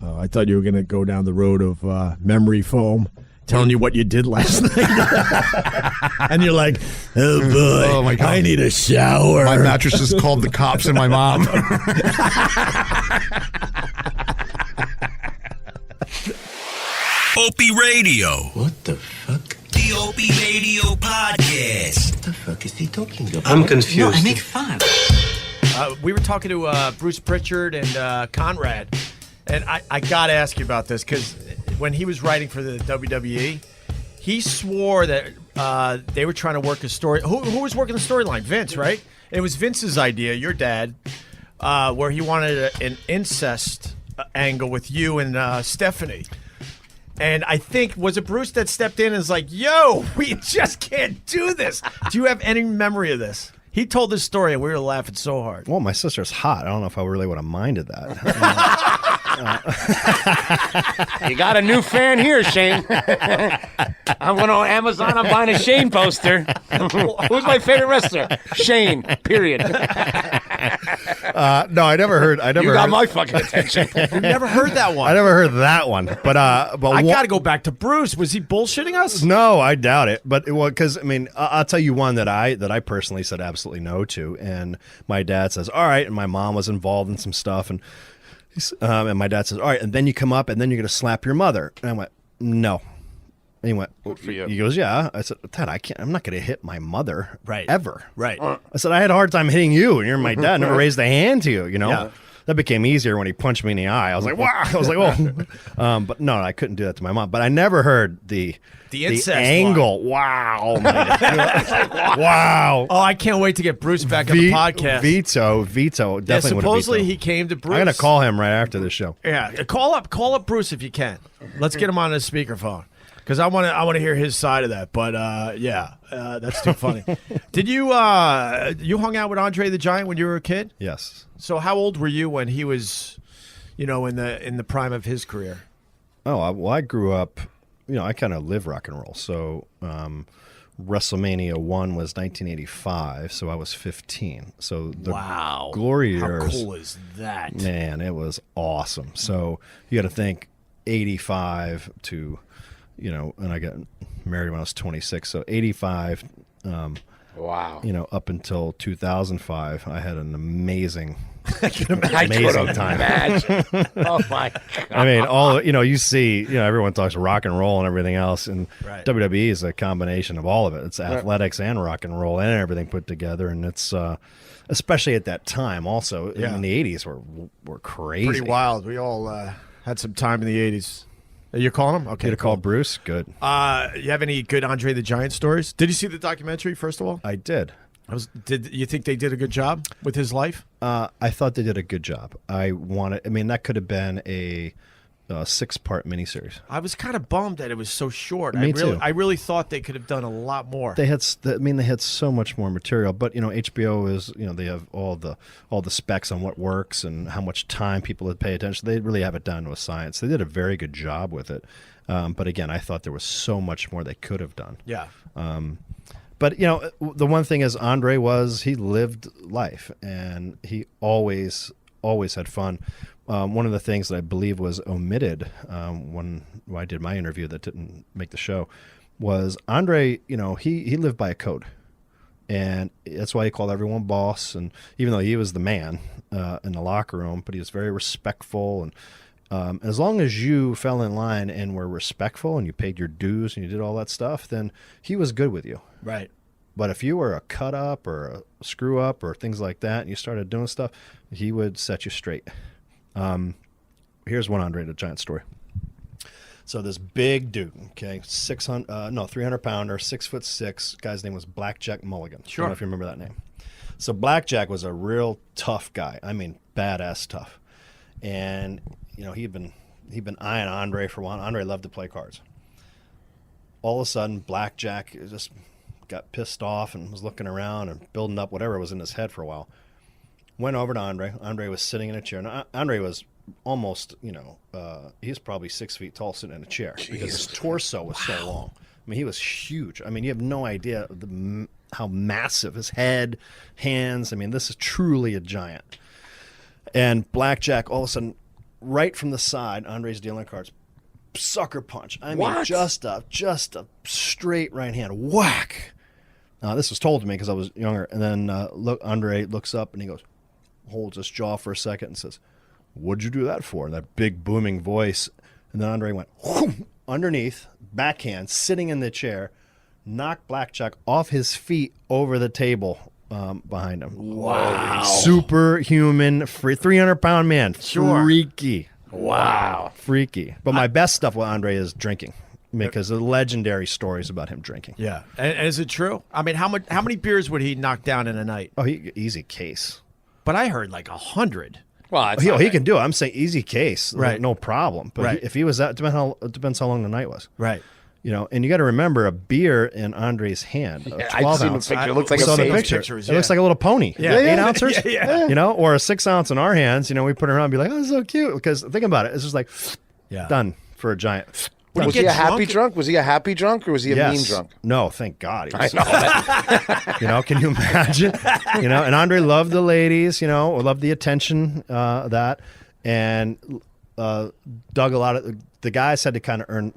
Oh, I thought you were going to go down the road of memory foam, telling you what you did last night. And you're like, oh my God, I need a shower. My mattress is called the cops and my mom. Opie Radio. What the fuck? The Opie Radio podcast. What the fuck is he talking about? I'm confused. No, I make fun. We were talking to Bruce Pritchard and Conrad, and I got to ask you about this because when he was writing for the WWE, he swore that they were trying to work a story. Who was working the storyline? Vince, right? And it was Vince's idea, your dad, where he wanted an incest angle with you and Stephanie. And I think, was it Bruce that stepped in and was like, yo, we just can't do this. Do you have any memory of this? He told this story and we were laughing so hard. Well, my sister's hot. I don't know if I really would have minded that. You got a new fan here, Shane. I'm going on Amazon. I'm buying a Shane poster. Who's my favorite wrestler? Shane, period. No, I never heard. You got my fucking attention. You've never heard that one. I never heard that one. But I got to go back to Bruce. Was he bullshitting us? No, I doubt it. But because I mean, I'll tell you one that I personally said absolutely no to, and my dad says, "All right," and my mom was involved in some stuff, and my dad says, "All right," and then you come up, and then you're going to slap your mother, and I went, "No." And he went, good for you. He goes, yeah. I said, Dad, I'm not going to hit my mother, right? Ever, right? I said, I had a hard time hitting you, and you're my dad. Never raised a hand to you, you know. Yeah. that became easier when he punched me in the eye. I was like, wow. I was like, oh. But no, I couldn't do that to my mom. But I never heard the incest angle. Wow. Wow. Oh, I can't wait to get Bruce back on the podcast. Vito definitely would have supposedly he came to Bruce. I'm going to call him right after the show. Yeah, call up Bruce if you can. Let's get him on his speakerphone because I want to hear his side of that. But that's too funny. Did you you hung out with André the Giant when you were a kid? Yes. So how old were you when he was, in the prime of his career? Oh, I grew up. I kind of live rock and roll. So WrestleMania 1 was 1985, so I was 15. So the glory years. How cool is that? Man, it was awesome. So you got to think 85 to, and I got married when I was 26. So 85, up until 2005, I had an amazing time. Oh my God. I mean, you see, everyone talks rock and roll and everything else, and WWE is a combination of all of it. It's athletics and rock and roll and everything put together, and it's especially at that time. Also, in the '80s were crazy, pretty wild. We all had some time in the '80s. You're calling him? Okay. You call Bruce? Good. You have any good André the Giant stories? Did you see the documentary, first of all? I did. Did you think they did a good job with his life? I thought they did a good job. That could have been a 6-part miniseries. I was kind of bummed that it was so short. Me too. I really thought they could have done a lot more. They had so much more material, but HBO is, they have all the specs on what works and how much time people would pay attention. They really have it down to a science. They did a very good job with it. But again, I thought there was so much more they could have done. Yeah. But, the one thing is André he lived life, and he always had fun. One of the things that I believe was omitted when I did my interview that didn't make the show was André, he lived by a code. And that's why he called everyone boss. And even though he was the man in the locker room, but he was very respectful. And as long as you fell in line and were respectful and you paid your dues and you did all that stuff, then he was good with you. Right. But if you were a cut up or a screw up or things like that and you started doing stuff, he would set you straight. Here's one André the Giant story. So this big dude, 300-pounder, 6'6", guy's name was Blackjack Mulligan. Sure. I don't know if you remember that name. So Blackjack was a real tough guy. I mean, badass tough. And he'd been eyeing André for a while. André loved to play cards. All of a sudden, Blackjack just got pissed off and was looking around and building up whatever was in his head for a while. Went over to André. André was sitting in a chair. Now, André was almost, he's probably 6 feet tall sitting in a chair because his torso was so long. I mean, he was huge. I mean, you have no idea how massive his head, hands. I mean, this is truly a giant. And Blackjack, all of a sudden, right from the side, André's dealing cards, sucker punch. I mean, just a straight right hand, whack. This was told to me because I was younger. And then André looks up and he goes, holds his jaw for a second and says, "What'd you do that for?" And that big booming voice. And then André went whoom, underneath, backhand, sitting in the chair, knocked Blackjack off his feet over the table behind him. Wow. Superhuman, 300-pound man. Sure. Freaky. Wow. Freaky. But my best stuff with André is drinking. Because the legendary stories about him drinking. Yeah. And is it true? I mean, how many beers would he knock down in a night? Oh, easy case. But I heard like 100. Well, he can do it. I'm saying easy case. Right. Like, no problem. But if he was that, it depends how long the night was. Right. And you got to remember a beer in André's hand. Yeah, I've seen the picture. It looks like a picture. It looks like a little pony. Yeah. 8 ounces. Yeah. Or a 6 ounce in our hands. We put it around and be like, oh, this is so cute. Because think about it. It's just like, done for a giant. Was he a happy drunk? Was he a happy drunk or was he a mean drunk? No, thank God. I know that. Can you imagine? And André loved the ladies, loved the attention, and dug a lot of the guys had to kind of earn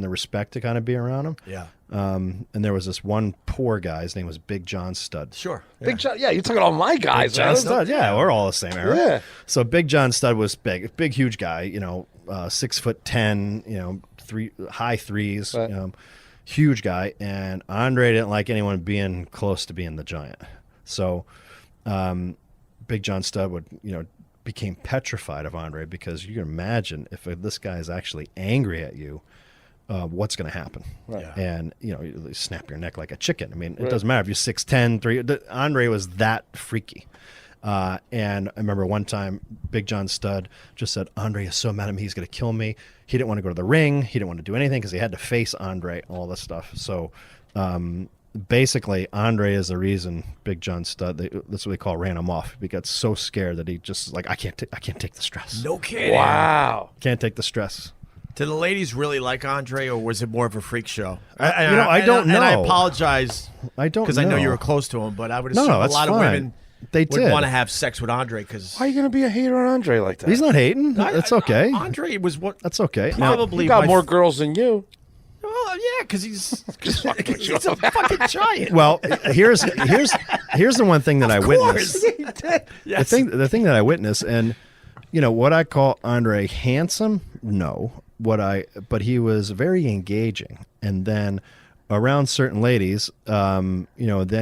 the respect to kind of be around him. Yeah. And there was this one poor guy. His name was Big John Stud. Sure. Yeah. Big John. Yeah, you're talking all my guys. Big John Stud. Yeah, we're all the same era. Yeah. So Big John Stud was big, huge guy. 6'10", high threes, right. Huge guy. And André didn't like anyone being close to being the giant. So Big John Stud would, became petrified of Andre because you can imagine if this guy is actually angry at you, what's going to happen. Right. Yeah. And, you snap your neck like a chicken. I mean, it doesn't matter if you're 6'10", 3. Andre was that freaky. And I remember one time Big John Studd just said, Andre is so mad at me, he's going to kill me. He didn't want to go to the ring. He didn't want to do anything because he had to face Andre, all this stuff. So basically, Andre is the reason Big John Studd, that's what they call ran him off. He got so scared that he just I can't take the stress. No kidding. Wow. Can't take the stress. Did the ladies really like Andre, or was it more of a freak show? I don't know. And I apologize. I don't because I know you were close to him, but I would assume a lot of women would want to have sex with Andre. Because why are you going to be a hater on Andre like that? He's not hating. That's okay. Andre was what? That's okay. Probably he got more girls than you. Oh yeah, because he's a fucking giant. Well, here's the one thing that I witnessed. Yes. The thing that I witnessed, and what I call Andre handsome, no. But he was very engaging, and then around certain ladies, then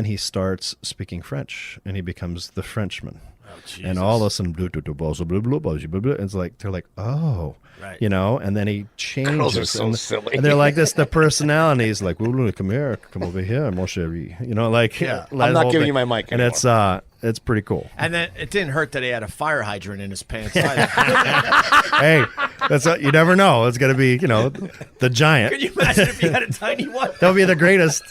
he starts speaking French, and he becomes the Frenchman. Oh, Jesus. And all of a sudden, it's like they're like, oh, right. And then he changes. Girls are so silly. And they're like this. The personalities like, come here, come over here, mon chéri. I'm not giving you my mic anymore. And it's pretty cool. And then it didn't hurt that he had a fire hydrant in his pants either. Hey, you never know. It's gonna be the giant. Can you imagine if he had a tiny one? That'll be the greatest.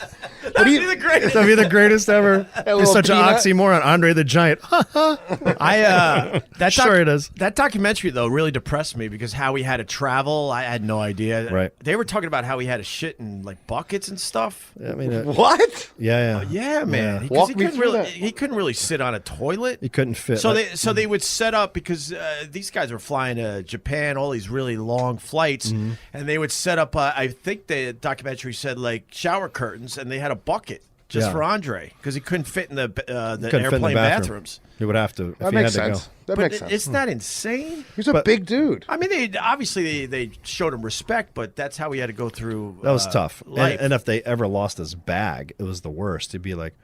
That'd be the greatest. That'd be the greatest ever. It's such an oxymoron. Andre the Giant. Sure it is. That documentary though really depressed me because how he had to travel, I had no idea. Right. They were talking about how he had to shit in like buckets and stuff. I mean, what? Yeah. Yeah, man. Yeah. Because he couldn't really sit on a toilet. He couldn't fit. So they would set up because these guys were flying to Japan, all these really long flights, and they would set up. I think the documentary said like shower curtains, and they had a bucket just for Andre because he couldn't fit in the airplane bathrooms. He would have to. That makes sense. That makes sense. Isn't that insane? He's a big dude. I mean, they showed him respect, but that's how he had to go through. That was tough. Life. And if they ever lost his bag, it was the worst. He'd be like,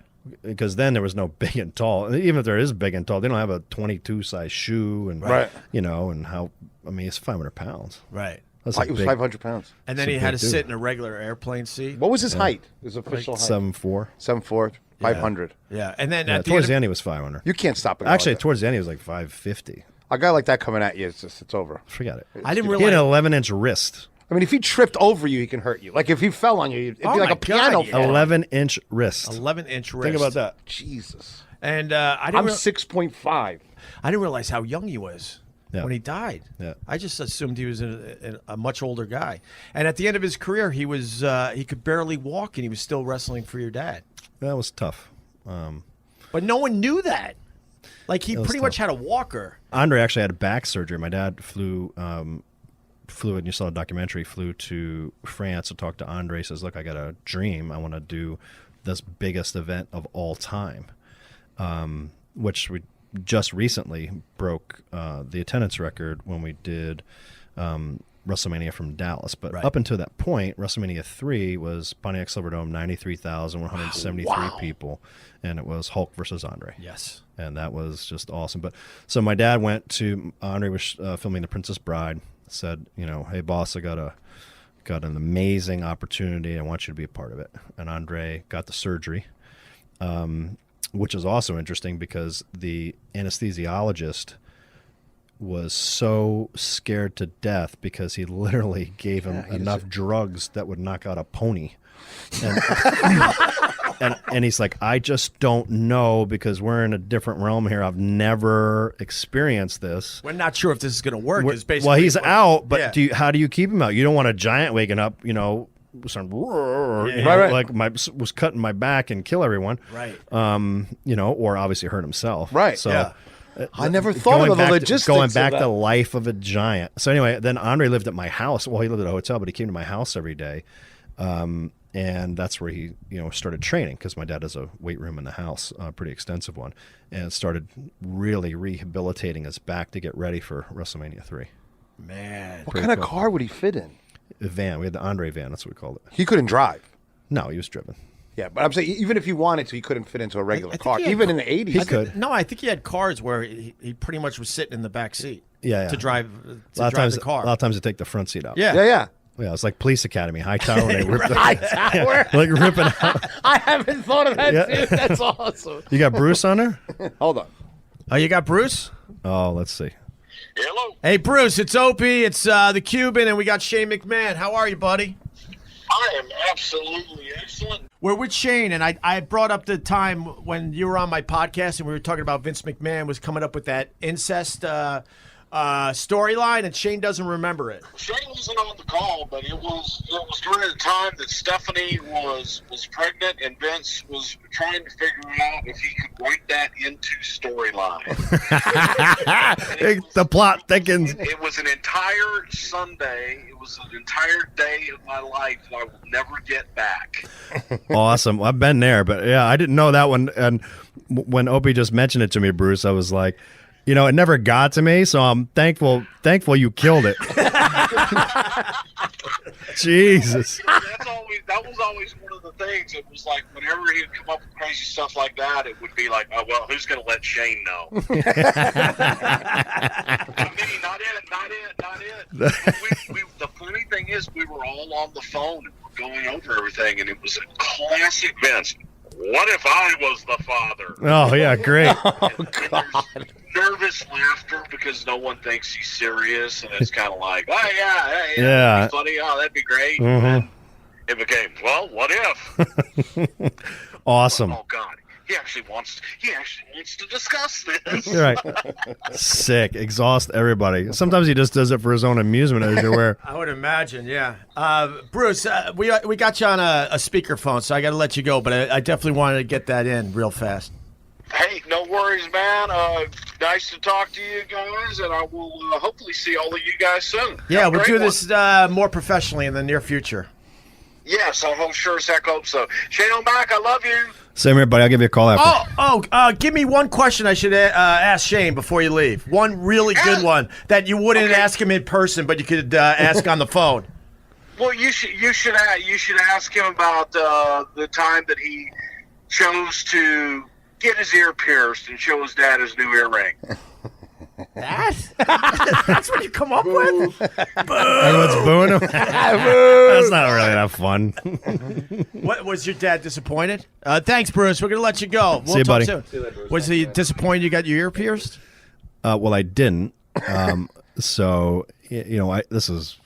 because then there was no big and tall. Even if there is big and tall, they don't have a 22 size shoe, and and how. I mean, it's 500 pounds. Right. He was 500 pounds. And then he had to sit in a regular airplane seat. What was his height? His official height? 7'4". 7'4", 500. Yeah, and then towards the end he was 500. You can't stop it. Actually, towards the end he was like 550. A guy like that coming at you, it's over. Forget it. I didn't He had realize. an 11-inch wrist. I mean, if he tripped over you, he can hurt you. Like if he fell on you, it'd be like a piano fall. 11-inch wrist. 11-inch wrist. Think about that. Jesus. And I'm 6.5. I didn't realize how young he was. Yeah. When he died. Yeah. I just assumed he was a much older guy. And at the end of his career, he could barely walk, and he was still wrestling for your dad. That was tough. But no one knew that. Like, he pretty much had a walker. Andre actually had back surgery. My dad flew, and you saw the documentary, flew to France to talk to Andre. He says, look, I got a dream. I want to do this biggest event of all time, which we just recently broke the attendance record when we did WrestleMania from Dallas. But up until that point, WrestleMania 3 was Pontiac Silverdome, 93,173 people, and it was Hulk versus Andre. Yes. And that was just awesome. But so my dad went to, Andre was filming The Princess Bride, said, hey, boss, I got an amazing opportunity. I want you to be a part of it. And Andre got the surgery. Which is also interesting because the anesthesiologist was so scared to death because he literally gave him enough drugs that would knock out a pony. And he's like, I just don't know because we're in a different realm here. I've never experienced this. We're not sure if this is going to work. Well, he's out, but how do you keep him out? You don't want a giant waking up, like was cutting my back and kill everyone, right? Or obviously hurt himself, right? So I never thought of the logistics. Going back to life of a giant. So anyway, then Andre lived at my house. Well, he lived at a hotel, but he came to my house every day, and that's where he started training because my dad has a weight room in the house, a pretty extensive one, and started really rehabilitating his back to get ready for WrestleMania 3. Man, what kind of car would he fit in? A van. We had the Andre van. That's what we called it. He couldn't drive. No, he was driven. Yeah, but I'm saying even if he wanted to, he couldn't fit into a regular car. Even in the 80s. He could. No, I think he had cars where he pretty much was sitting in the back seat. Yeah. To drive a lot the car. A lot of times they take the front seat out. Yeah. Yeah, it's like Police Academy, High Tower. When they rip the, High Tower? like ripping out. I haven't thought of that, Yeah. too. That's awesome. You got Bruce on there? Hold on. Oh, you got Bruce? Oh, let's see. Hello. Hey, Bruce, it's Opie. It's the Cuban, and we got Shane McMahon. How are you, buddy? I am absolutely excellent. We're with Shane, and I brought up the time when you were on my podcast, and we were talking about Vince McMahon was coming up with that incest storyline, and Shane doesn't remember it. Shane wasn't on the call, but it was during the time that Stephanie was pregnant, and Vince was trying to figure out if he could write that into storyline. The plot thickens. It was an entire Sunday. It was an entire day of my life that I will never get back. Awesome. I've been there, but yeah, I didn't know that one. And when Opie just mentioned it to me, Bruce, I was like, it never got to me, so I'm thankful you killed it. Jesus. That was always one of the things. It was like whenever he'd come up with crazy stuff like that, it would be like, oh, well, who's going to let Shane know? I mean, not it. The funny thing is, we were all on the phone and we're going over everything, and it was a classic Vince. What if I was the father? Oh, yeah, great. Oh, God. Nervous laughter because no one thinks he's serious, and it's kind of like, oh, yeah, hey, Yeah. that'd be funny. Oh, that'd be great. Mhm. And it became, well, what if? Awesome. Oh, God. He actually wants to discuss this. You're right. Sick. Exhaust everybody. Sometimes he just does it for his own amusement, as you're aware. I would imagine, yeah. Bruce, we got you on a speakerphone, so I got to let you go, but I definitely wanted to get that in real fast. Hey, no worries, man. Nice to talk to you guys, and I will hopefully see all of you guys soon. Yeah, Have a we'll great do one. this more professionally in the near future. Yes, I sure as heck hope so. Shane, I'm back. I love you. Same here, buddy. I'll give you a call after. Give me one question I should ask Shane before you leave. One really good one that you wouldn't ask him in person, but you could ask on the phone. Well, you should ask him about the time that he chose to get his ear pierced and show his dad his new earring. That's what you come up with? Everyone's booing him. That's not really that fun. What was your dad disappointed? Thanks, Bruce. We're gonna let you go. We'll See you, talk buddy. soon. Was he disappointed you got your ear pierced? Well, I didn't. So, this is,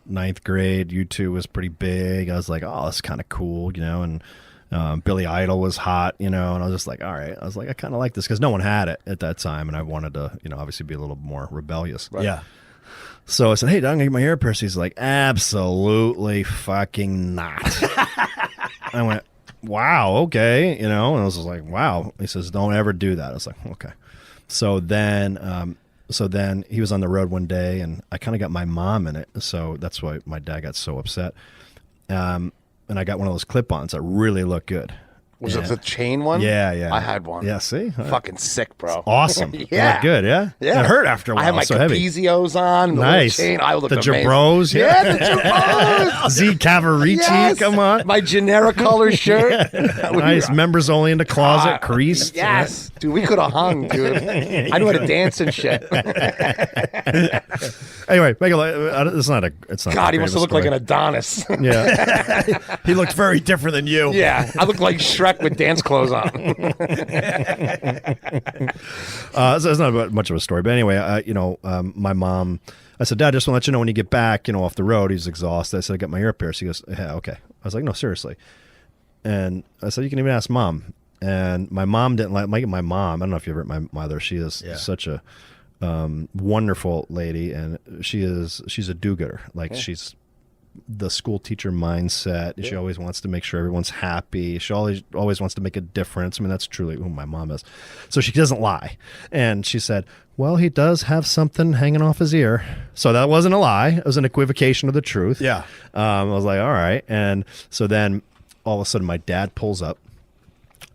ninth grade. U2 was pretty big. I was like, oh, that's kind of cool, and Billy Idol was hot, and I was just like, all right. I was like, I kind of like this because no one had it at that time, and I wanted to, obviously be a little more rebellious. Right. Yeah. So I said, hey, I'm going to get my ear pierced. He's like, absolutely fucking not. I went, wow, okay, and I was just like, wow. He says, don't ever do that. I was like, okay. So then he was on the road one day, and I kind of got my mom in it, so that's why my dad got so upset. And I got one of those clip-ons that really look good. Was it the chain one? Yeah. I had one. Yeah, see? Fucking sick, bro. Awesome. Yeah. Look good, yeah? Yeah. It hurt after a while. I had my so heavy. Capizios on. The Nice. little chain. I looked the amazing. Jabros. Yeah, the Jabros. Z Cavarici, Yes. come on. My generic color shirt. Nice. Members only in the closet, creased. Yes. Dude, we could have hung, dude. I knew how to dance and shit. Anyway, it's not a. God, he must have looked like an Adonis. Yeah. He looked very different than you. Yeah, I look like Shrek with dance clothes on. So it's not much of a story, but anyway, my mom. I said, Dad, just want to let you know when you get back, off the road. He's exhausted. I said, I got my ear pierced. He goes, yeah, okay. I was like, no, seriously. And I said, you can even ask Mom. And my mom didn't like my mom. I don't know if you ever met my mother. She is such a wonderful lady, and she's a do-gooder. Like she's the school teacher mindset. Yeah. She always wants to make sure everyone's happy. She always wants to make a difference. I mean, that's truly who my mom is. So she doesn't lie. And she said, well, he does have something hanging off his ear. So that wasn't a lie. It was an equivocation of the truth. Yeah. I was like, all right. And so then all of a sudden my dad pulls up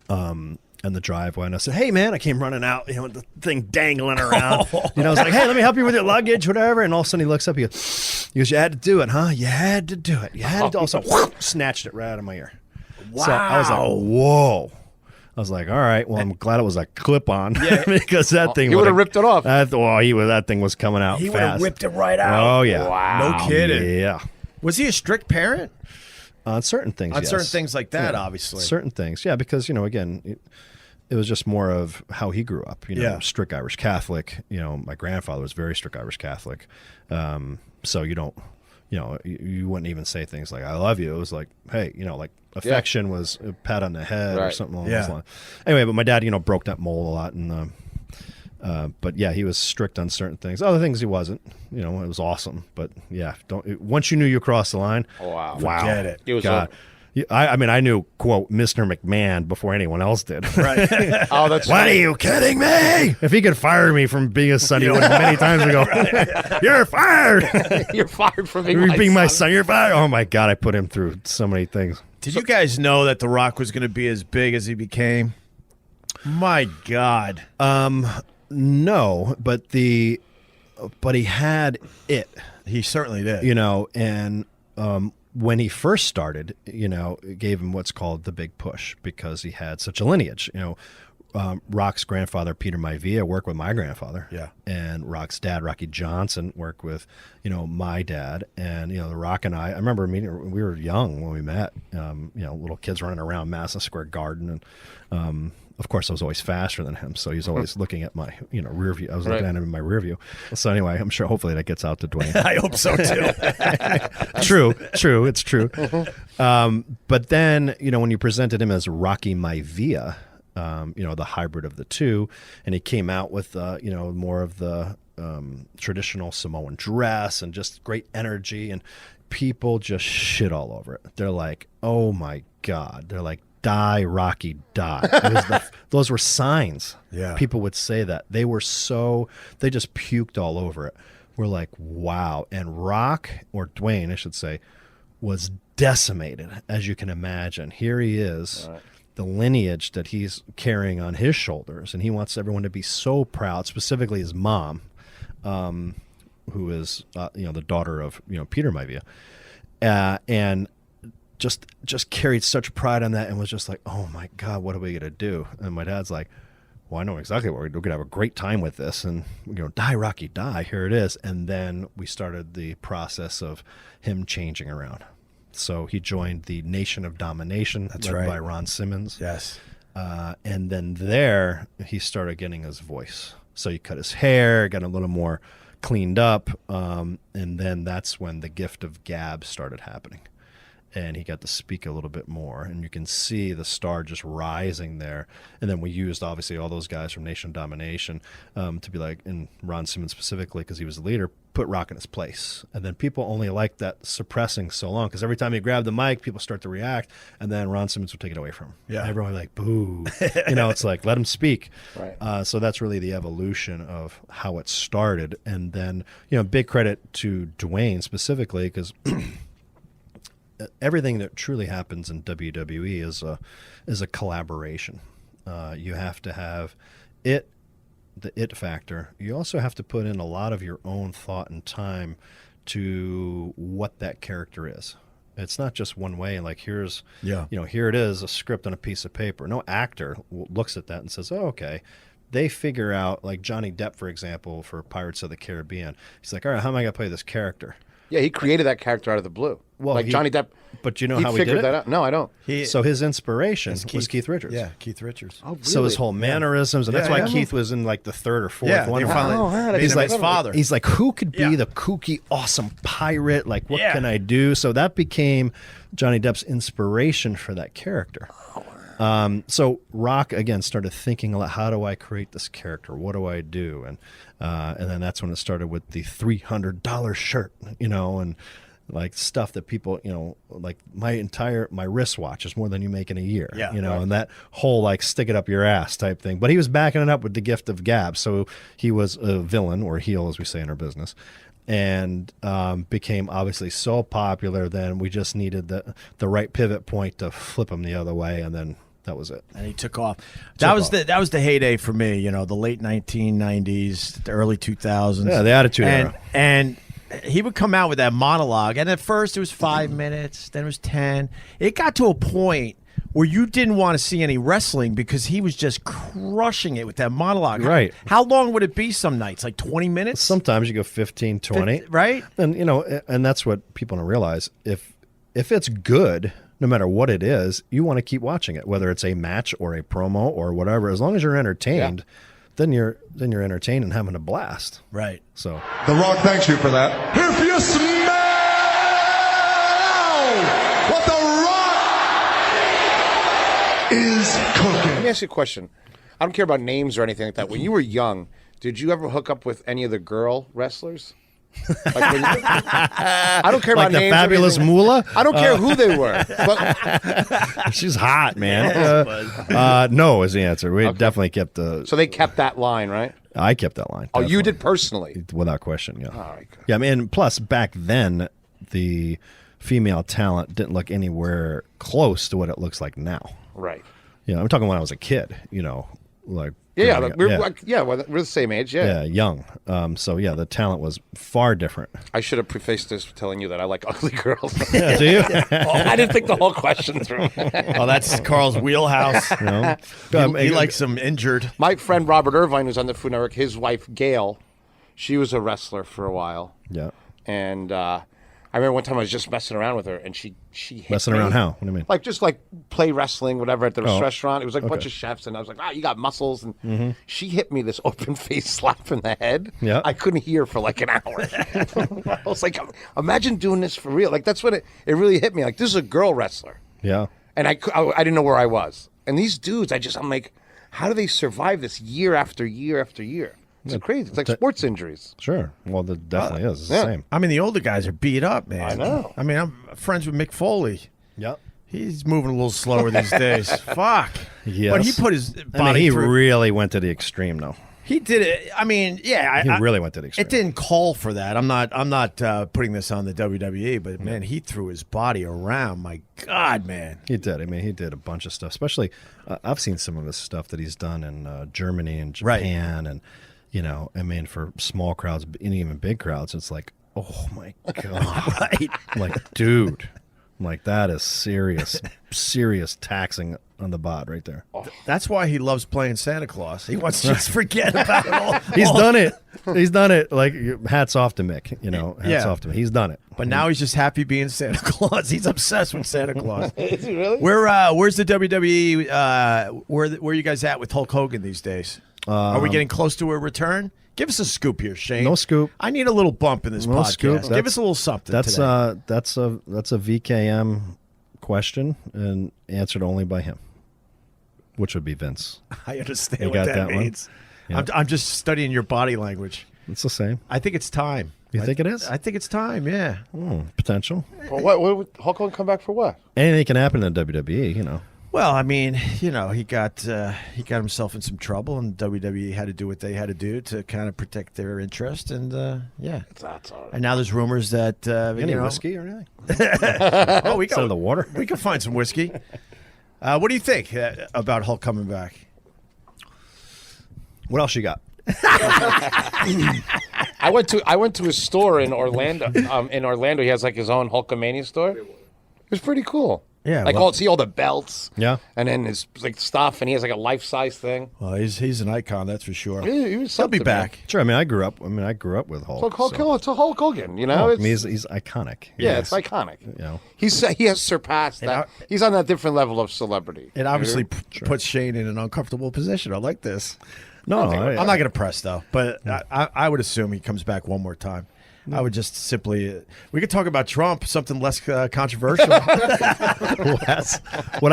in the driveway, and I said, hey, man, I came running out, with the thing dangling around. I was like, hey, let me help you with your luggage, whatever. And all of a sudden he looks up, he goes, you had to do it, huh? You had to do it. You had to also snatched it right out of my ear. So I was like, whoa. I was like, all right, well, I'm glad it was a clip-on because that thing he would have ripped it off. That thing was coming out He fast. would have ripped it right out. Oh, yeah. Wow. No kidding. Yeah. Was he a strict parent? On certain things, On yes. certain things like that, Yeah. obviously. Certain things, yeah, because, again, it was just more of how he grew up. Strict Irish Catholic. My grandfather was very strict Irish Catholic. So you don't, you wouldn't even say things like, I love you. It was like, hey, like affection was a pat on the head or something along those lines. Anyway, but my dad, broke that mold a lot. And, but yeah, he was strict on certain things. Other things he wasn't. It was awesome. But yeah, once you knew you crossed the line, wow. Forget it. It was God. I knew, quote, Mr. McMahon before anyone else did. Right. Oh, that's What are you kidding me? If he could fire me from being a son, he would have many times ago. You're fired. You're fired from being my son. You're fired. Oh, my God. I put him through so many things. Did you guys know that The Rock was going to be as big as he became? My God. No, but he had it. He certainly did. And when he first started, it gave him what's called the big push because he had such a lineage. Rock's grandfather, Peter Maivia, worked with my grandfather. Yeah. And Rock's dad, Rocky Johnson, worked with, my dad. And, The Rock and I remember meeting, we were young when we met, little kids running around Madison Square Garden. And, of course, I was always faster than him, so he's always looking at my, rear view. I was looking at him in my rear view. So anyway, I'm sure, hopefully, that gets out to Dwayne. I hope so too. True, it's true. But then, when you presented him as Rocky Maivia, the hybrid of the two, and he came out with, more of the traditional Samoan dress and just great energy, and people just shit all over it. They're like, oh my God. They're like, die, Rocky, die. Those were signs. Yeah. People would say that. They just puked all over it. We're like, wow. And Rock, or Dwayne, I should say, was decimated, as you can imagine. Here he is, the lineage that he's carrying on his shoulders, and he wants everyone to be so proud, specifically his mom, who is, the daughter of, Peter Maivia. And just carried such pride on that and was just like, oh my God, what are we going to do? And my dad's like, well, I know exactly what we're going to have a great time with this. And, die, Rocky, die. Here it is. And then we started the process of him changing around. So he joined the Nation of Domination, led by Ron Simmons. Yes. And then there he started getting his voice. So he cut his hair, got a little more cleaned up. And then that's when the gift of gab started happening. And he got to speak a little bit more, and you can see the star just rising there. And then we used, obviously, all those guys from Nation Domination to be like, and Ron Simmons specifically, because he was the leader, put Rock in his place. And then people only liked that suppressing so long, because every time he grabbed the mic, people start to react, and then Ron Simmons would take it away from him. Yeah. And everyone would be like, boo. It's like, let him speak. Right. So that's really the evolution of how it started. And then, big credit to Dwayne specifically, because everything that truly happens in WWE is a collaboration. You have to have the it factor. You also have to put in a lot of your own thought and time to what that character is. It's not just one way, and like here it is, a script on a piece of paper. No actor looks at that and says, oh, okay. They figure out, like Johnny Depp, for example, for Pirates of the Caribbean. He's like, all right, how am I going to play this character? Yeah, he created that character out of the blue. Well, Johnny Depp. But you know he how he figured did it? that out? No, I don't. So his inspiration was Keith Richards. Yeah, Keith Richards. Oh, really? So his whole mannerisms, and that's why Keith was in like the third or fourth one. He's like his father. He's like, who could be the kooky, awesome pirate? Like, what can I do? So that became Johnny Depp's inspiration for that character. So Rock again started thinking a lot. How do I create this character? What do I do? And then that's when it started with the $300 shirt, and like stuff that people, like my wristwatch is more than you make in a year, and that whole like stick it up your ass type thing. But he was backing it up with the gift of gab. So he was a villain, or heel, as we say in our business. And became obviously so popular. Then we just needed the right pivot point to flip him the other way, and then that was it. And he took off. That was the heyday for me. The late 1990s, the early 2000s. Yeah, the Attitude Era. And he would come out with that monologue, and at first it was 5 minutes, then it was 10. It got to a point where you didn't want to see any wrestling because he was just crushing it with that monologue. Right. How long would it be some nights? Like 20 minutes? Sometimes you go 15, 20. Right? And, and that's what people don't realize. If it's good, no matter what it is, you want to keep watching it, whether it's a match or a promo or whatever. As long as you're entertained, then you're entertained and having a blast. Right. So The Rock thanks you for that. Here for you smell what The Rock is cooking. Let me ask you a question. I don't care about names or anything like that. When you were young, did you ever hook up with any of the girl wrestlers? Like I don't care like about the names. Fabulous Moolah? I don't care who they were. But she's hot, man. No is the answer. We definitely kept the. So they kept that line, right? I kept that line. Oh, definitely. you did personally? Without question, yeah. All right, good. Yeah, I mean, plus back then, the female talent didn't look anywhere close to what it looks like now. Right. I'm talking when I was a kid, like. Yeah, growing we're up. we're the same age. Yeah, young. So the talent was far different. I should have prefaced this telling you that I like ugly girls. Yeah, do you? I didn't think the whole question through. Oh, that's Carl's wheelhouse. He likes them injured. My friend Robert Irvine, who's on the Food Network, his wife Gail, she was a wrestler for a while. Yeah. And I remember one time I was just messing around with her, and she hit Messing me. around how? What do you mean? Like just like play wrestling, whatever, at the Oh, restaurant. It was like a bunch okay. of chefs, and I was like, you got muscles. And Mhm. she hit me this open face slap in the head. Yeah. I couldn't hear for like an hour. I was like, imagine doing this for real. Like that's what it really hit me. Like this is a girl wrestler. Yeah. And I didn't know where I was. And these dudes, I'm like, how do they survive this year after year after year? It's crazy. It's like sports injuries. Sure. Well, that definitely is. It's yeah. the same. I mean, the older guys are beat up, man. I know. I mean, I'm friends with Mick Foley. Yep. He's moving a little slower these days. Fuck. Yes. But he put his body he through. really went to the extreme, though. He did it. I mean, yeah. He really went to the extreme. It didn't call for that. I'm not putting this on the WWE, but man, he threw his body around. My God, man. He did. I mean, he did a bunch of stuff. Especially, I've seen some of his stuff that he's done in Germany and Japan, and I mean, for small crowds and even big crowds, it's like, oh my God, Right. I'm like, dude, I'm like that is serious taxing on the bod right there. That's why he loves playing Santa Claus. He wants to just forget about it all. He's done it. He's done it. Like, hats off to Mick. Hats Yeah. off to him. He's done it. But now he's just happy being Santa Claus. He's obsessed with Santa Claus. Is he really? Where's the WWE? Where are you guys at with Hulk Hogan these days? Are we getting close to a return? Give us a scoop here, Shane. No scoop. I need a little bump in this No podcast. scoop. Give us a little something. That's today. that's a VKM question and answered only by him, which would be Vince. I understand You what got that that one? means. Yeah. I'm just studying your body language. It's the same. I think it's time. You think it is? I think it's time. Yeah. Potential. Well, what would Hulk Hogan come back for? What? Anything can happen in the WWE. Well, I mean, he got himself in some trouble, and WWE had to do what they had to do to kind of protect their interest, and yeah. That's all right. And now there's rumors that Any whiskey or anything? Oh, we Instead of the water? We can find some whiskey. What do you think about Hulk coming back? What else you got? I went to his store in Orlando. He has like his own Hulkamania store. It was pretty cool. Yeah, like well- all the belts. Yeah, and then his like stuff, and he has like a life size thing. Well, he's an icon, that's for sure. He was He'll be something, back. Sure. I mean, I grew up with Hulk. It's a Hulk Hogan. You know, I it's, mean, he's iconic. yeah, it's iconic. You know, He has surpassed that. He's on that different level of celebrity. It obviously puts Shane in an uncomfortable position. I like this. No, I'm not going to press though, but I would assume he comes back one more time. I would just simply. We could talk about Trump, something less controversial. Well, that's what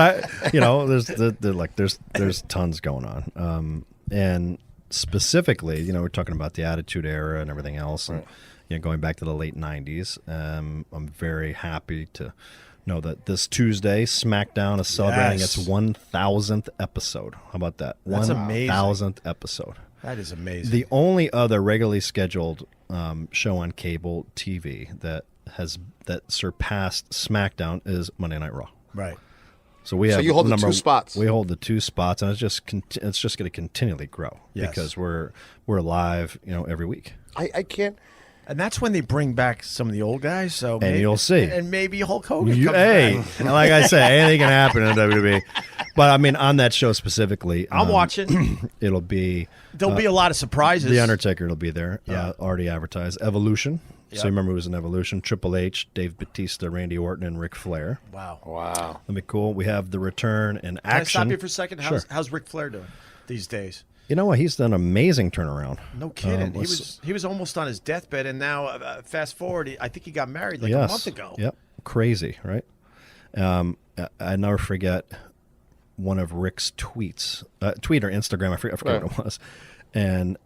there's tons going on, and specifically, we're talking about the Attitude Era and everything else, and going back to the late '90s. I'm very happy to know that this Tuesday, SmackDown is celebrating its 1,000th episode. How about that? That's amazing. 1,000th episode. That is amazing. The only other regularly scheduled show on cable TV that surpassed SmackDown is Monday Night Raw. Right. So we have you hold the two spots. We hold the two spots, and it's just going to continually grow because we're live, every week. I can't. And that's when they bring back some of the old guys. So And you'll see. And maybe Hulk Hogan comes Hey, back. and like I say, anything can happen in WWE. But I mean, on that show specifically, I'm watching. It'll be There'll be a lot of surprises. The Undertaker will be there. Already advertised. Evolution. Yep. So remember, it was an Evolution. Triple H, Dave Bautista, Randy Orton, and Ric Flair. Wow. That'll be cool. We have the return and Can I action. stop you for a second? Sure. How's Ric Flair doing these days? You know what? He's done an amazing turnaround. No kidding. He was almost on his deathbed, and now fast forward, I think he got married a month ago. Yep. Crazy, right? I never forget one of Rick's tweets, tweet or Instagram. I forget what it was, and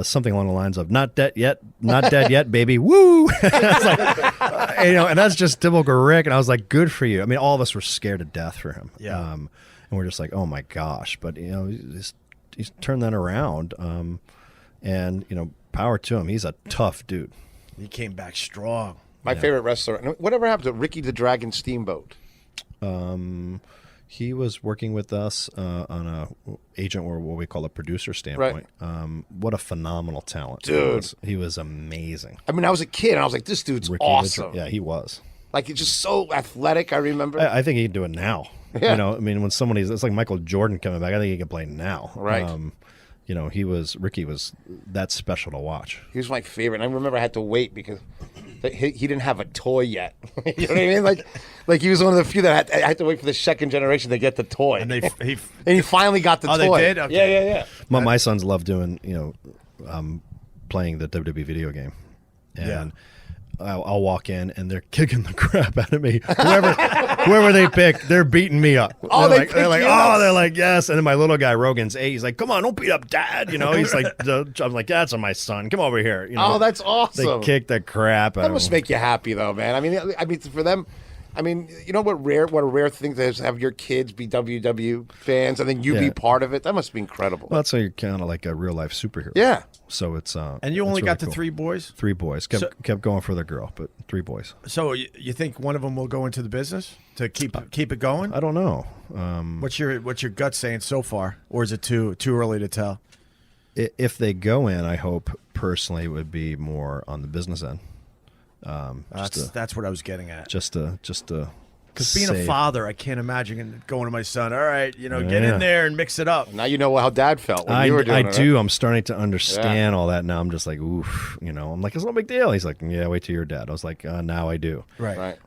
something along the lines of "Not dead yet, baby, woo!" I was like, and that's just typical Rick. And I was like, "Good for you." I mean, all of us were scared to death for him. Yeah. And we're just like, "Oh my gosh!" But he's turned that around. And power to him. He's a tough dude. He came back strong. My favorite wrestler. Whatever happened to Ricky the Dragon Steamboat? He was working with us on a agent or what we call a producer standpoint. What a phenomenal talent, dude! He was amazing. I mean, I was a kid and I was like, "This dude's awesome." Yeah, he was. Like, he's just so athletic. I remember. I think he'd do it now. Yeah. I mean, when it's like Michael Jordan coming back. I think he can play now. Right. Ricky was that special to watch. He was my favorite. And I remember I had to wait because he didn't have a toy yet. You know what I mean? Like he was one of the few that I had to wait for the second generation to get the toy. And he finally got the toy. They did? Okay. Yeah. My sons love doing, playing the WWE video game. And I'll walk in and they're kicking the crap out of me. Whoever they pick, they're beating me up. Oh, they're like, yes. And then my little guy Rogan's 8. He's like, come on, don't beat up Dad. He's like, I'm like, that's on my son. Come over here. Oh, that's awesome. They kick the crap out That of must him. make you happy though, man. I mean, for them. I mean, you know what a rare thing to have your kids be WW fans and then you be part of it. That must be incredible. Well, that's how you're kind of like a real life superhero. Yeah. So it's and you only got the 3 boys? 3 boys. Kept going for the girl, but 3 boys. So you think one of them will go into the business to keep it going? I don't know. What's your gut saying so far, or is it too early to tell? If they go in, I hope personally it would be more on the business end. That's what I was getting at. Just to because being a father, I can't imagine going to my son. All right, get in there and mix it up. Now you know how Dad felt when you were doing it. I do. I'm starting to understand all that now. I'm just like, oof. I'm like, it's no big deal. He's like, yeah, wait till you're dad. I was like, now I do. Right.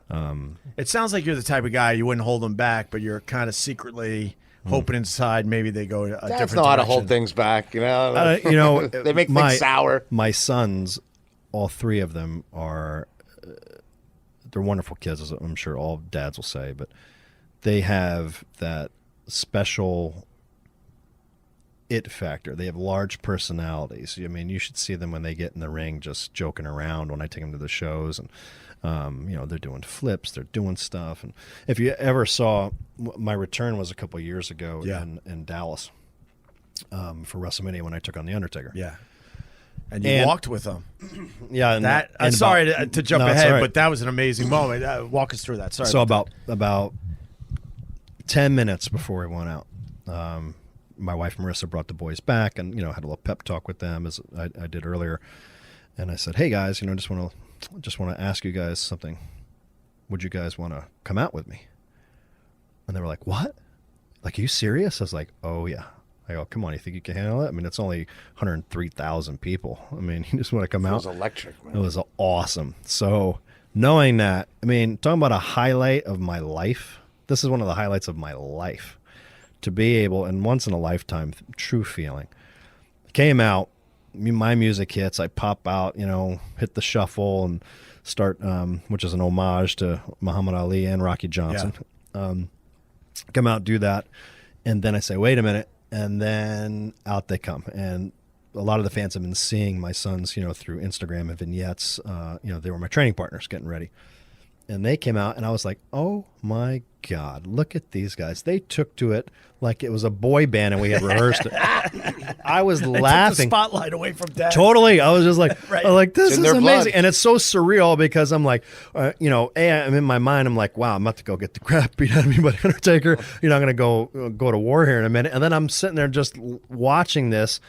It sounds like you're the type of guy you wouldn't hold them back, but you're kind of secretly hoping inside maybe they go a different direction. Dads know how to hold things back. They make things sour. My sons, all 3 of them are. They're wonderful kids, as I'm sure all dads will say, but they have that special it factor. They have large personalities. I mean, you should see them when they get in the ring just joking around when I take them to the shows. And, they're doing flips. They're doing stuff. And if you ever saw, my return was a couple years ago in Dallas for WrestleMania when I took on The Undertaker. Yeah. And you walked with them. Yeah. I'm sorry to jump ahead, right. but that was an amazing moment. Walk us through that. Sorry. So about 10 minutes before we went out, my wife Marissa brought the boys back and, had a little pep talk with them as I did earlier. And I said, hey guys, just want to ask you guys something. Would you guys want to come out with me? And they were like, what? Like, are you serious? I was like, oh yeah. I go, come on, you think you can handle it? I mean, it's only 103,000 people. I mean, you just want to come out? It was electric, man. It was awesome. So knowing that, I mean, talking about a highlight of my life, this is one of the highlights of my life. To be able, and once in a lifetime, true feeling. Came out, my music hits, I pop out, hit the shuffle and start, which is an homage to Muhammad Ali and Rocky Johnson. Yeah. Come out, do that, and then I say, wait a minute. And then out they come. And a lot of the fans have been seeing my sons, through Instagram and vignettes. They were my training partners getting ready. And they came out, and I was like, oh, my God, look at these guys. They took to it like it was a boy band, and we had rehearsed it. I was laughing. Took the spotlight away from Dad. Totally. I was just like, right. This is amazing. Blood. And it's so surreal because I'm like, I'm in my mind, I'm like, wow, I'm about to go get the crap beat out of me by the Undertaker. I'm going to go to war here in a minute. And then I'm sitting there just watching this.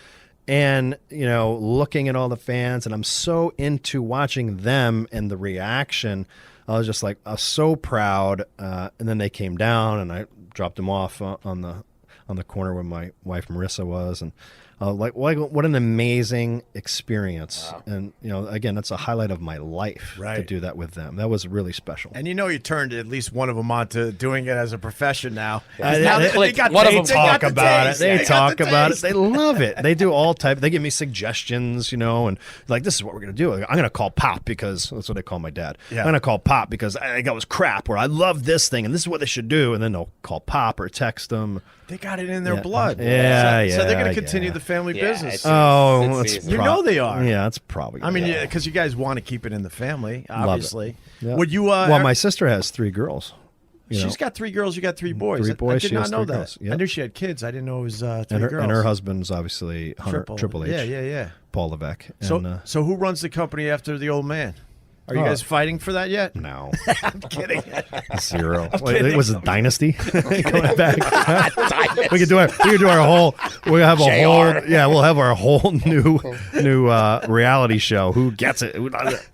And, looking at all the fans, and I'm so into watching them and the reaction. I was just like, I was so proud. And then they came down, and I dropped them off on the corner where my wife Marissa was, and what an amazing experience. Wow. And again, that's a highlight of my life to do that with them. That was really special. And you turned at least one of them on to doing it as a profession now. They talk about it. They talk about it. They love it. They do all type. They give me suggestions, and like, this is what we're gonna do. I'm gonna call Pop because that's what they call my dad. Yeah. I'm gonna call Pop because I think that was crap, or I love this thing and this is what they should do. And then they'll call Pop or text them. They got it in their blood. So they're going to continue the family business. They are. Yeah, that's probably. I mean, because you guys want to keep it in the family, obviously. Yeah. Would you? Well, my sister has 3 girls. She's got 3 girls. You got 3 boys. 3 boys. I did not know that. Girls. Yep. I knew she had kids. I didn't know it was 3 girls. And her husband's obviously Triple H. Yeah. Paul Levesque. So who runs the company after the old man? Are you guys fighting for that yet? No. I'm kidding. 0. It was a dynasty going back. We could do our whole. We'll have a whole. Yeah, we'll have our whole new reality show. Who gets it?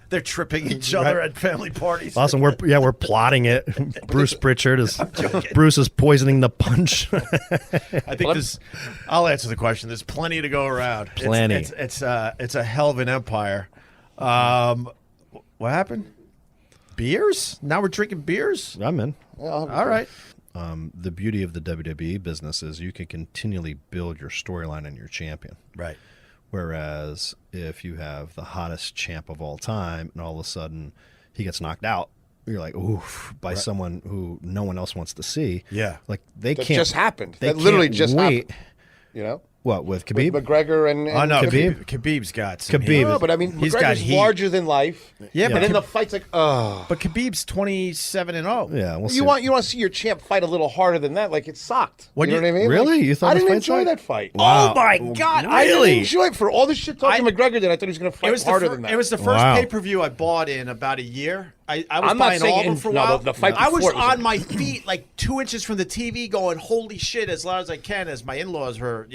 They're tripping each other at family parties. Awesome. We're plotting it. Bruce Pritchard is. Bruce is poisoning the punch. I think I'll answer the question. There's plenty to go around. Plenty. It's a hell of an empire. What happened? Beers? Now we're drinking beers? I'm in. All right. The beauty of the WWE business is you can continually build your storyline and your champion. Right. Whereas if you have the hottest champ of all time and all of a sudden he gets knocked out, you're like, oof, by someone who no one else wants to see. Yeah. Like that can't. Just happened. That literally just happened. What, with Khabib? With McGregor and Khabib? Khabib's got some Khabib. No, but I mean, he's got McGregor's larger than life. Yeah, but then the fight's like, oh. But Khabib's 27-0. Yeah, we'll see. You want to see your champ fight a little harder than that? Like, it sucked. You know what I mean? Really? Like, You thought I the didn't fight enjoy sucked? that fight. Wow. Oh my God! I didn't enjoy it for all the shit talking McGregor did. I thought he was going to fight harder than that. It was the first pay-per-view I bought in about a year. I was buying all of them for a while. The fight I was before on my feet like 2 inches from the TV going, holy shit, as loud as I can, as my in-laws were,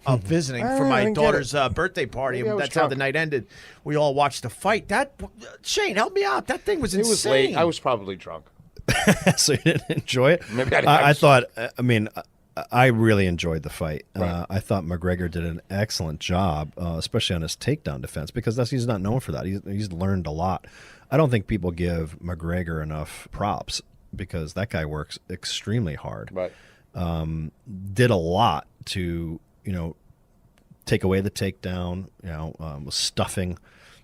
up visiting for my daughter's birthday party. Maybe I was That's how drunk. the night ended. We all watched the fight. Shane, help me out. That thing was insane. It was late. I was probably drunk. So you didn't enjoy it? Maybe I thought, I really enjoyed the fight. Right. I thought McGregor did an excellent job, especially on his takedown defense, because he's not known for that. He's learned a lot. I don't think people give McGregor enough props because that guy works extremely hard. Right. Did a lot to, take away the takedown, was stuffing.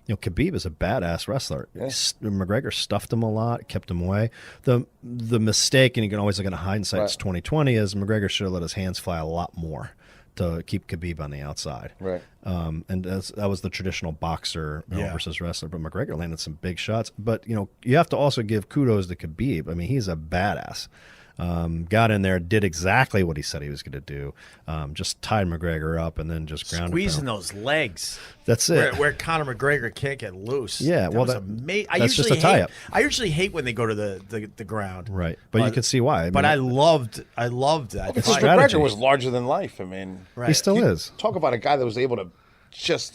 Khabib is a badass wrestler. Yeah. McGregor stuffed him a lot, kept him away. The mistake, and you can always look in hindsight, it's 2020, is McGregor should have let his hands fly a lot more to keep Khabib on the outside. Right. And that was the traditional boxer versus wrestler. But McGregor landed some big shots. But, you have to also give kudos to Khabib. I mean, he's a badass. Got in there, did exactly what he said he was going to do. Just tied McGregor up and then just ground squeezing those legs. That's it. Where Conor McGregor can't get loose. Yeah, that's just a tie-up. I usually hate when they go to the ground. Right, but you can see why. I loved that. Because McGregor was larger than life. I mean, he still is. Talk about a guy that was able to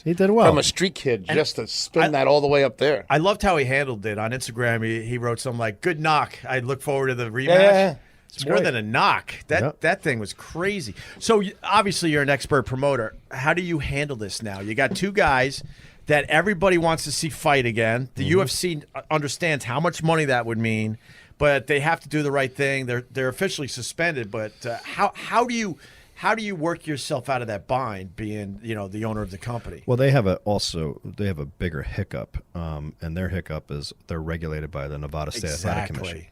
he did well from a street kid to spin that all the way up there. I loved how he handled it on Instagram. He wrote something like, "Good knock. I look forward to the rematch." Yeah. It's more than a knock. That thing was crazy. So obviously you're an expert promoter. How do you handle this now? You got 2 guys that everybody wants to see fight again. The UFC understands how much money that would mean, but they have to do the right thing. They're officially suspended. But how do you work yourself out of that bind, being the owner of the company? Well, they have a bigger hiccup, and their hiccup is they're regulated by the Nevada State Athletic Commission.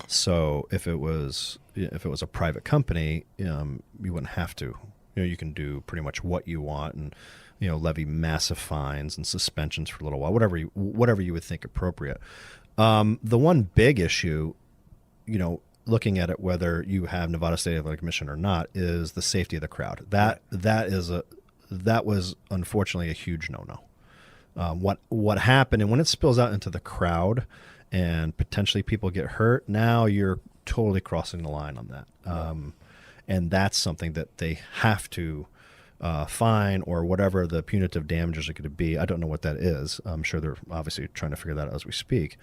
So if it was a private company, you wouldn't have to. You can do pretty much what you want and levy massive fines and suspensions for a little while, whatever you would think appropriate. The one big issue, looking at it, whether you have Nevada State Athletic Commission or not, is the safety of the crowd. That was unfortunately a huge no-no. What happened, and when it spills out into the crowd and potentially people get hurt, now you're totally crossing the line on that. And that's something that they have to fine or whatever the punitive damages are going to be. I don't know what that is. I'm sure they're obviously trying to figure that out as we speak.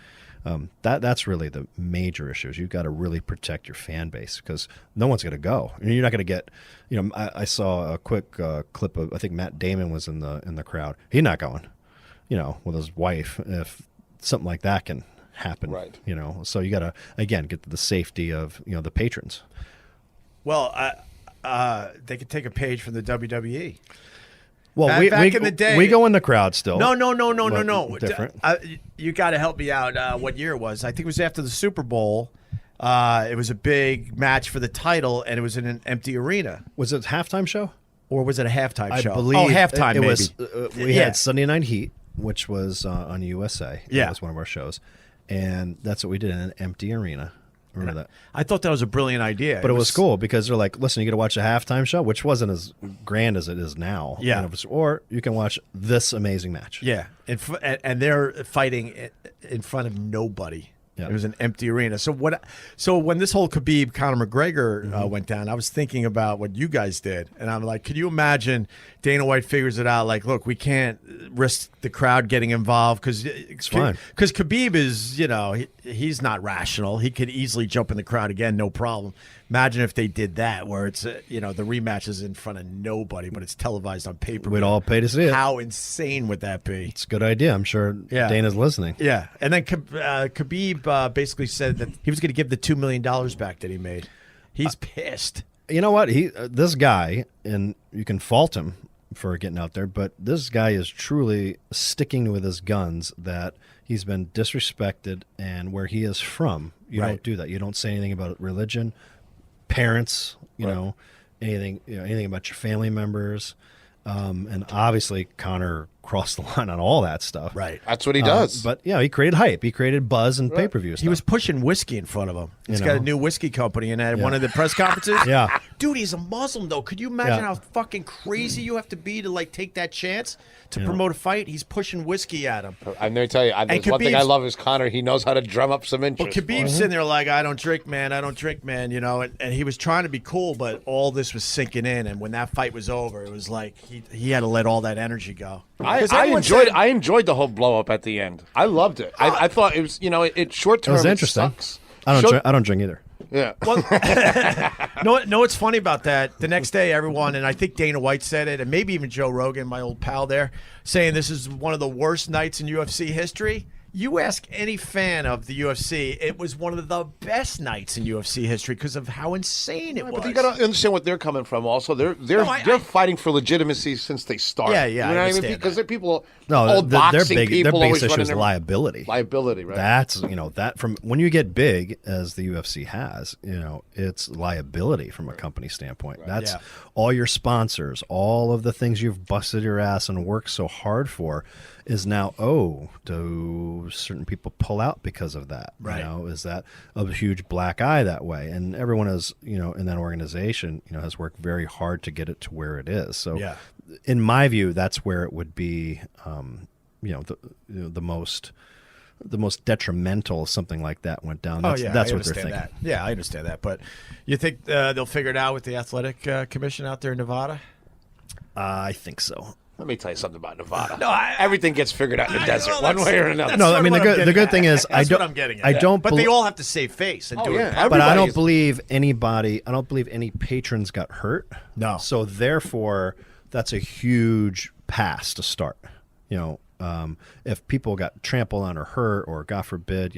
That's really the major issues. You've got to really protect your fan base because no one's going to go. You're not going to get. I saw a quick clip of, I think Matt Damon was in the crowd. He's not going. With his wife, if something like that can happen. Right. So you got to again get to the safety of the patrons. Well, they could take a page from the WWE. Well, back in the day, we go in the crowd still. No. Different. You got to help me out. What year it was? I think it was after the Super Bowl. It was a big match for the title, and it was in an empty arena. Was it a halftime show? Or was it a halftime show? I believe halftime. It maybe. Was. We had Sunday Night Heat, which was on USA. Yeah, that was one of our shows, and that's what we did in an empty arena. Remember that? I thought that was a brilliant idea. But it was cool because they're like, listen, you got to watch a halftime show, which wasn't as grand as it is now. Yeah. Or you can watch this amazing match. Yeah. And they're fighting in front of nobody. Yeah. It was an empty arena. So when this whole Khabib Conor McGregor went down, I was thinking about what you guys did, and I'm like, could you imagine Dana White figures it out? Like, look, we can't risk the crowd getting involved because Khabib is, he's not rational. He could easily jump in the crowd again, no problem. Imagine if they did that, where it's the rematch is in front of nobody, but it's televised on pay-per-view. We'd all pay to see it. How insane would that be? It's a good idea. I'm sure Dana's listening. Yeah, and then Khabib basically said that he was going to give the $2 million back that he made. He's pissed. You know what? This guy, and you can fault him for getting out there, but this guy is truly sticking with his guns that he's been disrespected, and where he is from, you don't do that. You don't say anything about religion, parents, anything about your family members. And obviously Conor crossed the line on all that stuff. Right. That's what he does. But he created hype. He created buzz and pay-per-view stuff. He was pushing whiskey in front of him. He's got a new whiskey company, and at one of the press conferences, dude, he's a Muslim though. Could you imagine how fucking crazy you have to be to take that chance to promote a fight? He's pushing whiskey at him. I'm going to tell you, there's one thing I love is Conor. He knows how to drum up some interest. Well, Khabib's sitting there like, I don't drink, man, and he was trying to be cool, but all this was sinking in, and when that fight was over, it was like he had to let all that energy go. I enjoyed the whole blow up at the end. I loved it. I thought it was, it short term. It was interesting. Sucks. I don't drink either. Yeah. Well, no, what's funny about that? The next day, everyone, and I think Dana White said it, and maybe even Joe Rogan, my old pal there, saying this is one of the worst nights in UFC history. You ask any fan of the UFC, it was one of the best nights in UFC history because of how insane it was. But you got to understand what they're coming from. Also, they're fighting for legitimacy since they started. Yeah, you know what I mean? Because they're people. No, their biggest issue is liability. Liability, right? That's that from when you get big, as the UFC has, it's liability from a company standpoint. Right. That's all your sponsors, all of the things you've busted your ass and worked so hard for. Is now, do certain people pull out because of that? Right. Is that a huge black eye that way? And everyone is, in that organization, has worked very hard to get it to where it is. So, in my view, that's where it would be, the most detrimental if something like that went down. That's what they're thinking. That. Yeah, I understand that. But you think they'll figure it out with the athletic commission out there in Nevada? I think so. Let me tell you something about Nevada. Everything gets figured out in the desert, one way or another. No, I mean the good thing is that's what I'm getting at. But they all have to save face and do it. But I don't believe any patrons got hurt. No. So therefore, that's a huge pass to start. If people got trampled on or hurt, or God forbid,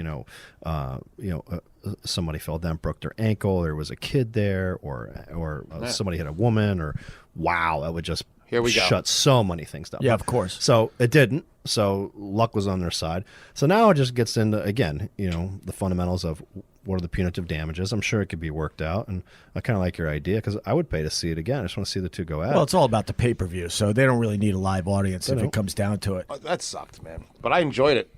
somebody fell down, broke their ankle, there was a kid there, or somebody hit a woman, or that would just shut so many things down. Yeah, of course. So it didn't. So luck was on their side. So now it just gets into, again, the fundamentals of what are the punitive damages. I'm sure it could be worked out, and I kind of like your idea because I would pay to see it again. I just want to see the two go at it. Well, it's all about the pay-per-view, so they don't really need a live audience if it comes down to it. That sucked, man. But I enjoyed it.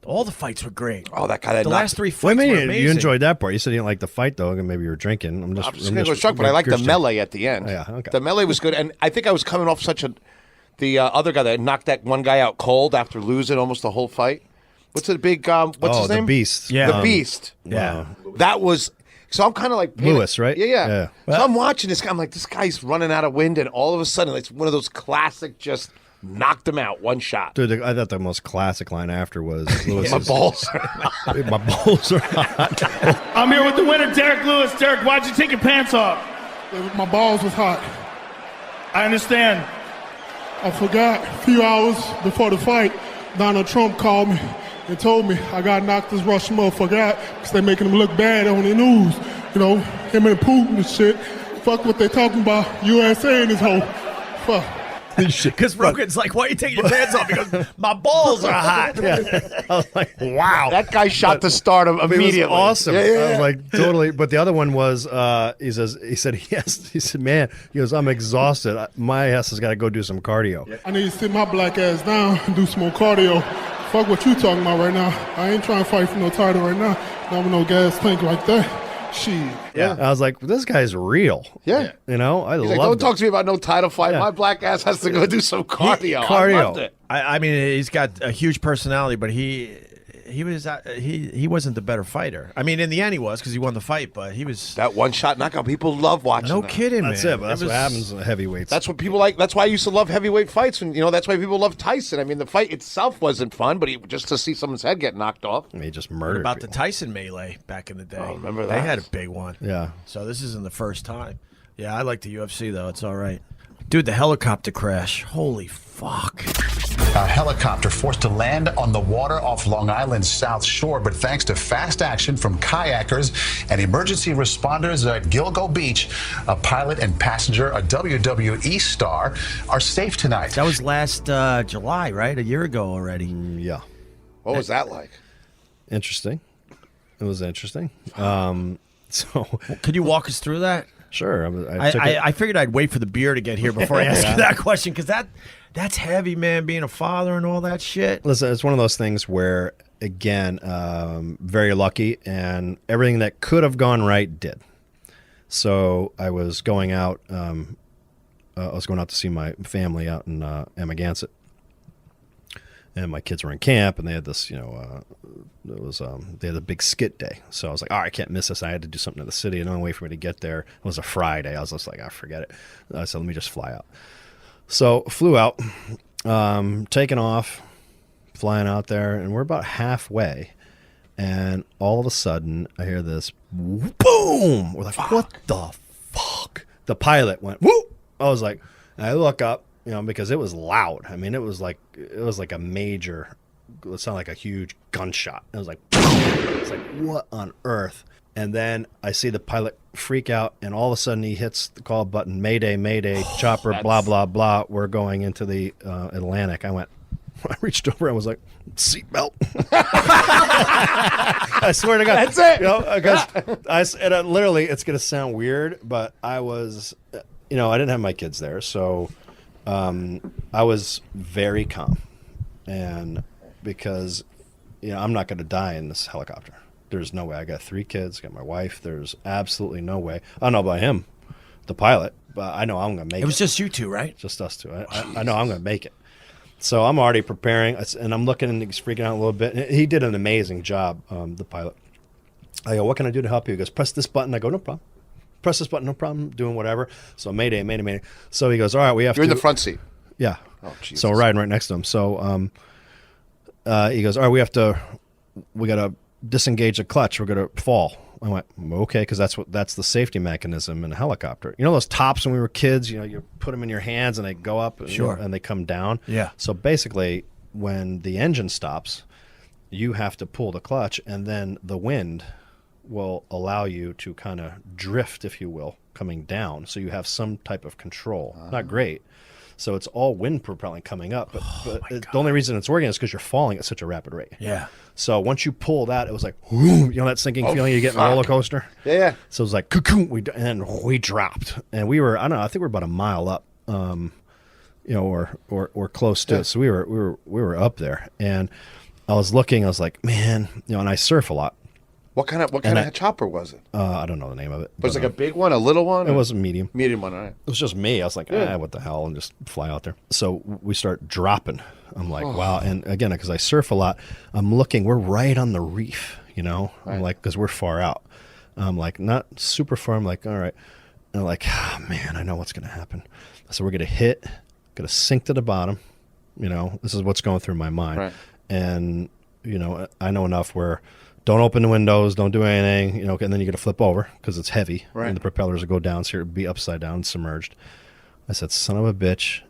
All the fights were great. Oh, that guy! The last three fights were amazing. You enjoyed that part. You said you didn't like the fight, though, and maybe you were drinking. I'm just going to go shock, but I liked the melee at the end. Yeah, okay. The melee was good, and I think I was coming off the other guy that knocked that one guy out cold after losing almost the whole fight. What's the big? What's his name? The Beast. Yeah, the Beast. Yeah, that was So I'm kind of like Lewis, right? Yeah. Yeah. So I'm watching this guy. I'm like, this guy's running out of wind, and all of a sudden, it's one of those classic, just knocked him out, one shot. Dude, I thought the most classic line after was Lewis. My balls are My balls are hot. I'm here with the winner, Derek Lewis. Derek, why'd you take your pants off? My balls was hot. I understand. I forgot a few hours before the fight, Donald Trump called me and told me I got knocked this Russian motherfucker out because they're making him look bad on the news. You know, him and Putin and shit. Fuck what they talking about. USA and this whole fuck. Because Rogan's like, why are you taking your pants off? He goes, my balls are hot. Yeah. I was like, wow. That guy shot the stardom immediately. It was awesome. Yeah. I was like, totally. But the other one was, he said, yes. He said, man, he goes, I'm exhausted. My ass has got to go do some cardio. I need to sit my black ass down and do some more cardio. Fuck what you talking about right now. I ain't trying to fight for no title right now. Not with no gas tank like that. Shit. Yeah. I was like, this guy's real. Yeah. You know, I He's like, love don't talk to me about no title fight. My black ass has to go do some cardio. I loved it. I mean, he's got a huge personality, but he wasn't the better fighter. I mean, in the end, he was because he won the fight, but he was that one shot knockout. People love watching. No that. kidding, That's man. it. But that's what happens in heavyweights. That's what people like. That's why I used to love heavyweight fights, and that's why people love Tyson. I mean, the fight itself wasn't fun, but just to see someone's head get knocked off. He just What murdered. about the Tyson melee back in the day? Oh, remember They that? had a big one. Yeah. So this isn't the first time. Yeah, I like the UFC though. It's all right. Dude, the helicopter crash. Holy fuck. A helicopter forced to land on the water off Long Island's South Shore, but thanks to fast action from kayakers and emergency responders at Gilgo Beach, a pilot and passenger, a WWE star, are safe tonight. That was last July, right? A year ago already. Yeah. What was that like? Interesting. It was interesting. So, could you walk us through that? Sure. I figured I'd wait for the beer to get here before I ask you that question because that's heavy, man. Being a father and all that shit. Listen, it's one of those things where, again, very lucky, and everything that could have gone right did. So I was going out. I was going out to see my family out in Amagansett, and my kids were in camp, and they had this, they had a big skit day. So I was like, all right, I can't miss this. I had to do something in the city, and the only way for me to get there was a Friday. I was just like, forget it. I said, let me just fly out. So flew out, taking off, flying out there, and we're about halfway, and all of a sudden I hear this boom. We're like, what the fuck? The pilot went whoop. I was like, and I look up, because it was loud. I mean, it was like a major. It sounded like a huge gunshot. It was like, it's like, what on earth? And then I see the pilot freak out, and all of a sudden he hits the call button, Mayday, Mayday, chopper, blah, blah, blah. We're going into the Atlantic. I reached over and was like, seatbelt. I swear to God. That's it. Because literally, it's going to sound weird, but I was, I didn't have my kids there. So I was very calm. And because, I'm not going to die in this helicopter. There's no way. I got 3 kids, got my wife. There's absolutely no way. I don't know about him, the pilot, but I know I'm going to make it. It was just you two, right? Just us two. I know I'm going to make it. So I'm already preparing, and I'm looking, and he's freaking out a little bit. He did an amazing job, the pilot. I go, what can I do to help you? He goes, press this button. I go, no problem. Press this button, no problem. Doing whatever. So Mayday, Mayday, Mayday. So he goes, all right, we have to. You're in the front seat. Yeah. Oh, Jesus. So we're riding right next to him. So he goes, all right, we got to disengage the clutch. We're going to fall. I went, okay, because that's the safety mechanism in a helicopter. Those tops when we were kids, you put them in your hands and they go up and they come down. Yeah. So basically, when the engine stops, you have to pull the clutch, and then the wind will allow you to kind of drift, if you will, coming down. So you have some type of control. Not great. So it's all wind propelling coming up. But the only reason it's working is because you're falling at such a rapid rate. Yeah. So once you pull that, it was like, whoo, that sinking feeling you get in a roller coaster? Yeah. So it was like, cocoon, and we dropped. And we were, I don't know, I think we were about a mile up, or close to it. So we were up there. And I was looking, I was like, man, and I surf a lot. What kind of chopper was it? I don't know the name of it. Was it like a big one, a little one? It was a medium. Medium one, all right. It was just me. I was like, what the hell, and just fly out there. So we start dropping. I'm like, wow. And again, because I surf a lot, I'm looking, we're right on the reef, I'm like, because we're far out. I'm like, not super far. I'm like, all right. And they're like, oh, man, I know what's going to happen. So we're going to hit, going to sink to the bottom. You know, this is what's going through my mind. Right. And, you know, I know enough where don't open the windows, don't do anything, you know, and then you got to flip over because it's heavy. Right. And the propellers will go down, so it'll be upside down, submerged. I said, son of a bitch,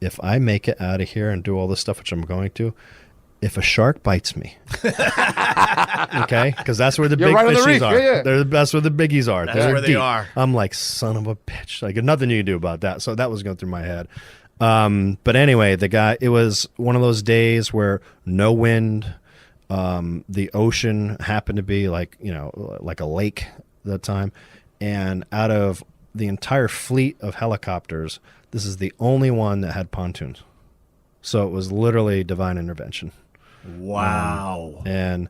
if I make it out of here and do all this stuff, which I'm going to, if a shark bites me, okay, because that's where the You're big right on the fishies reef. are. Yeah, yeah. That's where the biggies are. That's They're where they deep. are. I'm like, son of a bitch. Like, nothing you can do about that. So that was going through my head. But anyway, it was one of those days where no wind. The ocean happened to be like a lake at that time. And out of the entire fleet of helicopters, this is the only one that had pontoons. So it was literally divine intervention. Wow. And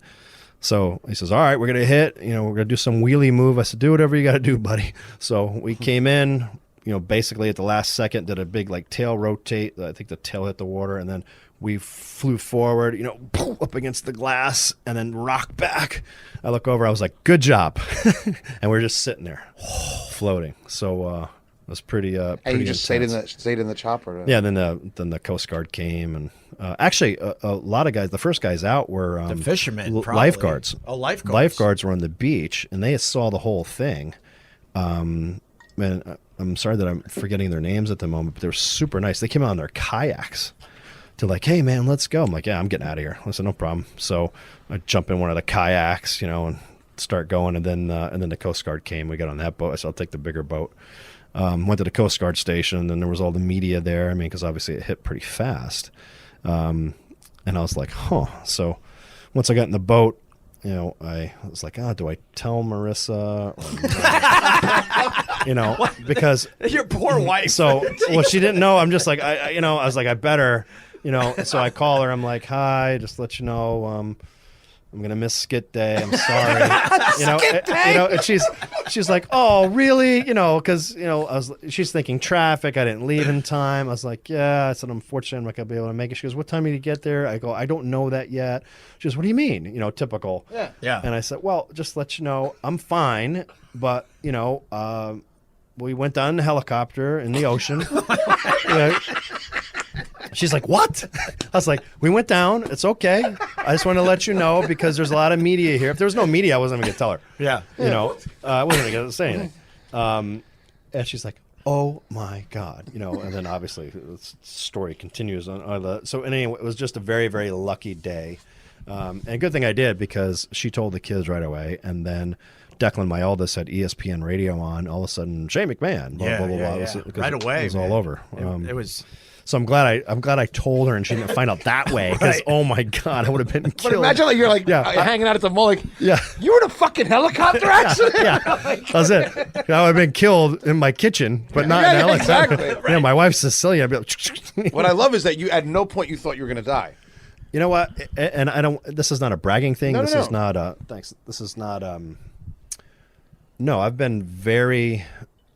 so he says, all right, we're going to hit, we're going to do some wheelie move. I said, do whatever you got to do, buddy. So we came in, basically at the last second, did a big tail rotate. I think the tail hit the water, and then we flew forward, up against the glass and then rocked back. I look over, I was like, good job. And we're just sitting there floating. So it was pretty And you just intense. stayed in the chopper. Yeah, then the Coast Guard came, and actually a lot of guys. The first guys out were The fishermen, probably. lifeguards. Oh, lifeguards. Lifeguards were on the beach, and they saw the whole thing. And I'm sorry that I'm forgetting their names at the moment, but they were super nice. They came out on their kayaks to hey man, let's go. I'm like, yeah, I'm getting out of here. I said, no problem. So I jump in one of the kayaks, and start going, and then the Coast Guard came. We got on that boat. I said, I'll take the bigger boat. Went to the Coast Guard station, and there was all the media there. I mean, because obviously it hit pretty fast. And I was like, huh. So once I got in the boat, I was like, do I tell Marissa? Or because Your poor wife. So, well, she didn't know. I'm just like, I was like, I better, So I call her. I'm like, hi, just to let you know, I'm gonna miss skit day. I'm sorry. Skit day? And she's like, oh, really? Because she's thinking traffic. I didn't leave in time. I was like, yeah. I said, unfortunately, I'm not gonna be able to make it. She goes, what time did you get there? I go, I don't know that yet. She goes, what do you mean? Typical. Yeah. Yeah. And I said, well, just to let you know, I'm fine, but we went down in the helicopter in the ocean. She's like, what? I was like, we went down. It's okay. I just want to let you know because there's a lot of media here. If there was no media, I wasn't going to tell her. Yeah. I wasn't going to say anything. And she's like, oh my God. And then obviously the story continues on. So anyway, it was just a very, very lucky day. And a good thing I did because she told the kids right away. And then Declan, my eldest, had ESPN radio on. All of a sudden, Shane McMahon. Blah, blah, blah, blah. Yeah. It was, Right away. It was man. all over. It was. So I'm glad I told her and she didn't find out that way because Right. oh my God, I would have been killed. But imagine you're hanging out at the mall yeah. You were in a fucking helicopter accident? Yeah. That was it. I would have been killed in my kitchen, but not in a helicopter. Exactly. My wife's Sicilian. I'd be like, What I love is that you at no point you thought you were going to die. You know what? And I don't. This is not a bragging thing. No, this no. is not. Thanks. This is not. No, I've been very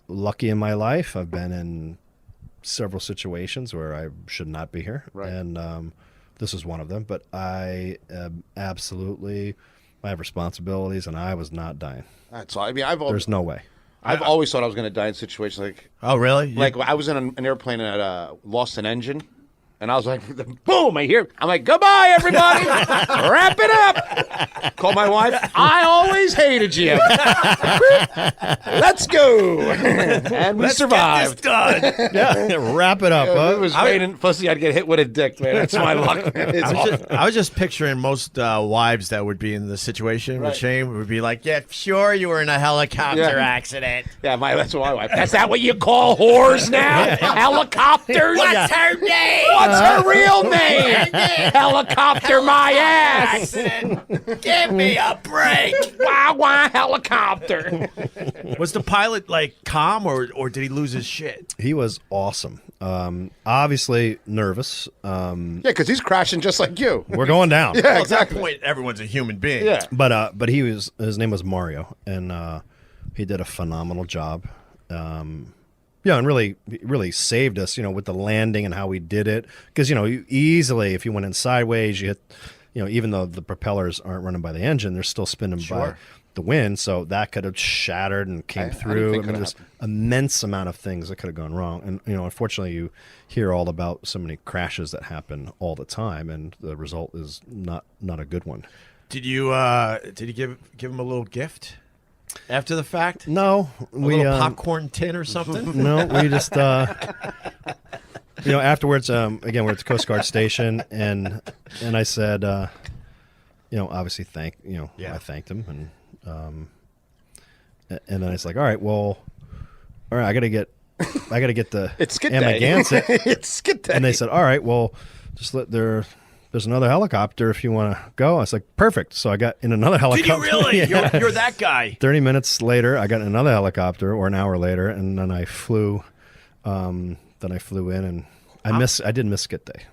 lucky in my life. I've been in several situations where I should not be here, Right. and this is one of them. But I am absolutely. I have responsibilities, and I was not dying. That's all. I mean, There's no way. I've always thought I was going to die in situations like. Oh, really? Like I was in an airplane and lost an engine, and I was like, boom! I'm like, goodbye, everybody. Wrap it up. Call my wife. I always hated you. Let's go. And we survived. Get this done. Yeah, wrap it up. If Huh? it was raining pussy, I'd get hit with a dick, man. That's my luck, man. It's I was just picturing most wives that would be in the situation with Right. Shane would be like, yeah, sure, you were in a helicopter Yeah. accident. Yeah, that's what my wife. That's that what you call whores now? Helicopters? What's her name? What's her real name? Helicopter my ass. Accident. Give me a break. Wah helicopter. Was the pilot calm or did he lose his shit? He was awesome. Obviously nervous. Yeah, because he's crashing just like you. We're going down. Yeah, Well, exactly. At that point, everyone's a human being. Yeah. But his name was Mario, and he did a phenomenal job. Yeah, and really saved us, with the landing and how we did it. Because you easily, if you went in sideways, you hit, even though the propellers aren't running by the engine, they're still spinning Sure. the wind, so that could have shattered and came through. I mean, there's immense amount of things that could have gone wrong, and unfortunately, you hear all about so many crashes that happen all the time, and the result is not a good one. Did you give him a little gift after the fact? No, a little popcorn tin or something. No, we just afterwards. Again, we're at the Coast Guard station, and I said, obviously I thanked him, and then it's like, all right, I gotta get the it's skid day. Amagansett. It's skid day. And they said, all right, well, just there's another helicopter if you want to go. I was like, perfect. So I got in another helicopter. Did you really? Yeah. You're that guy. 30 minutes later, I got in another helicopter, or an hour later, and then I flew. In, and I did miss skid day.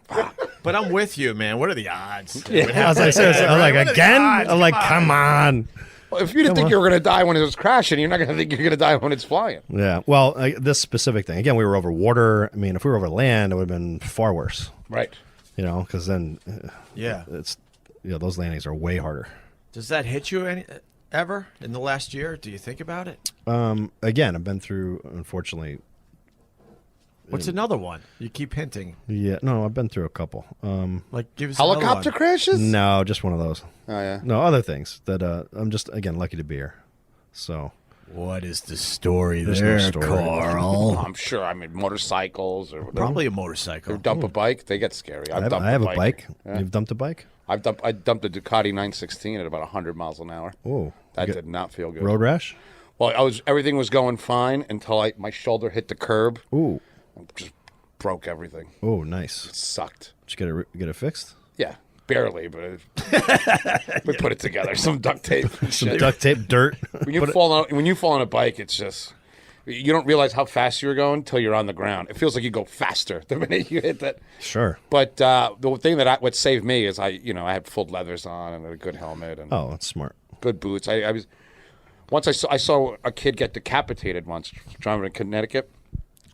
But I'm with you, man. What are the odds? Yeah. I was like, seriously, I was like, again? I'm like, come on. Well, if you didn't think you were going to die when it was crashing, you're not going to think you're going to die when it's flying. Yeah. Well, this specific thing, again, we were over water. I mean, if we were over land, it would have been far worse. Right. Because then, it's those landings are way harder. Does that hit you ever in the last year? Do you think about it? Again, I've been through, unfortunately. What's another one? You keep hinting. Yeah, no, I've been through a couple. Give us helicopter crashes? No, just one of those. Oh yeah. No, other things that I'm just lucky to be here. So. What is the story There's there, no story. Carl? I'm sure. I mean, motorcycles or probably a motorcycle. Or dump a bike. They get scary. I have a bike. Yeah. You've dumped a bike? I dumped a Ducati 916 at about 100 miles an hour. Oh, that did not feel good. Road rash? Well, everything was going fine until my shoulder hit the curb. Ooh, just broke everything. Oh, nice. It sucked. Did you get it fixed? Yeah. Barely, but we put it together. Some duct tape. Some duct tape, dirt. When you fall on a bike, it's just you don't realize how fast you're going until you're on the ground. It feels like you go faster the minute you hit that. Sure. But the thing that what saved me is I had full leathers on and a good helmet and that's smart. Good boots. I saw a kid get decapitated once driving in Connecticut.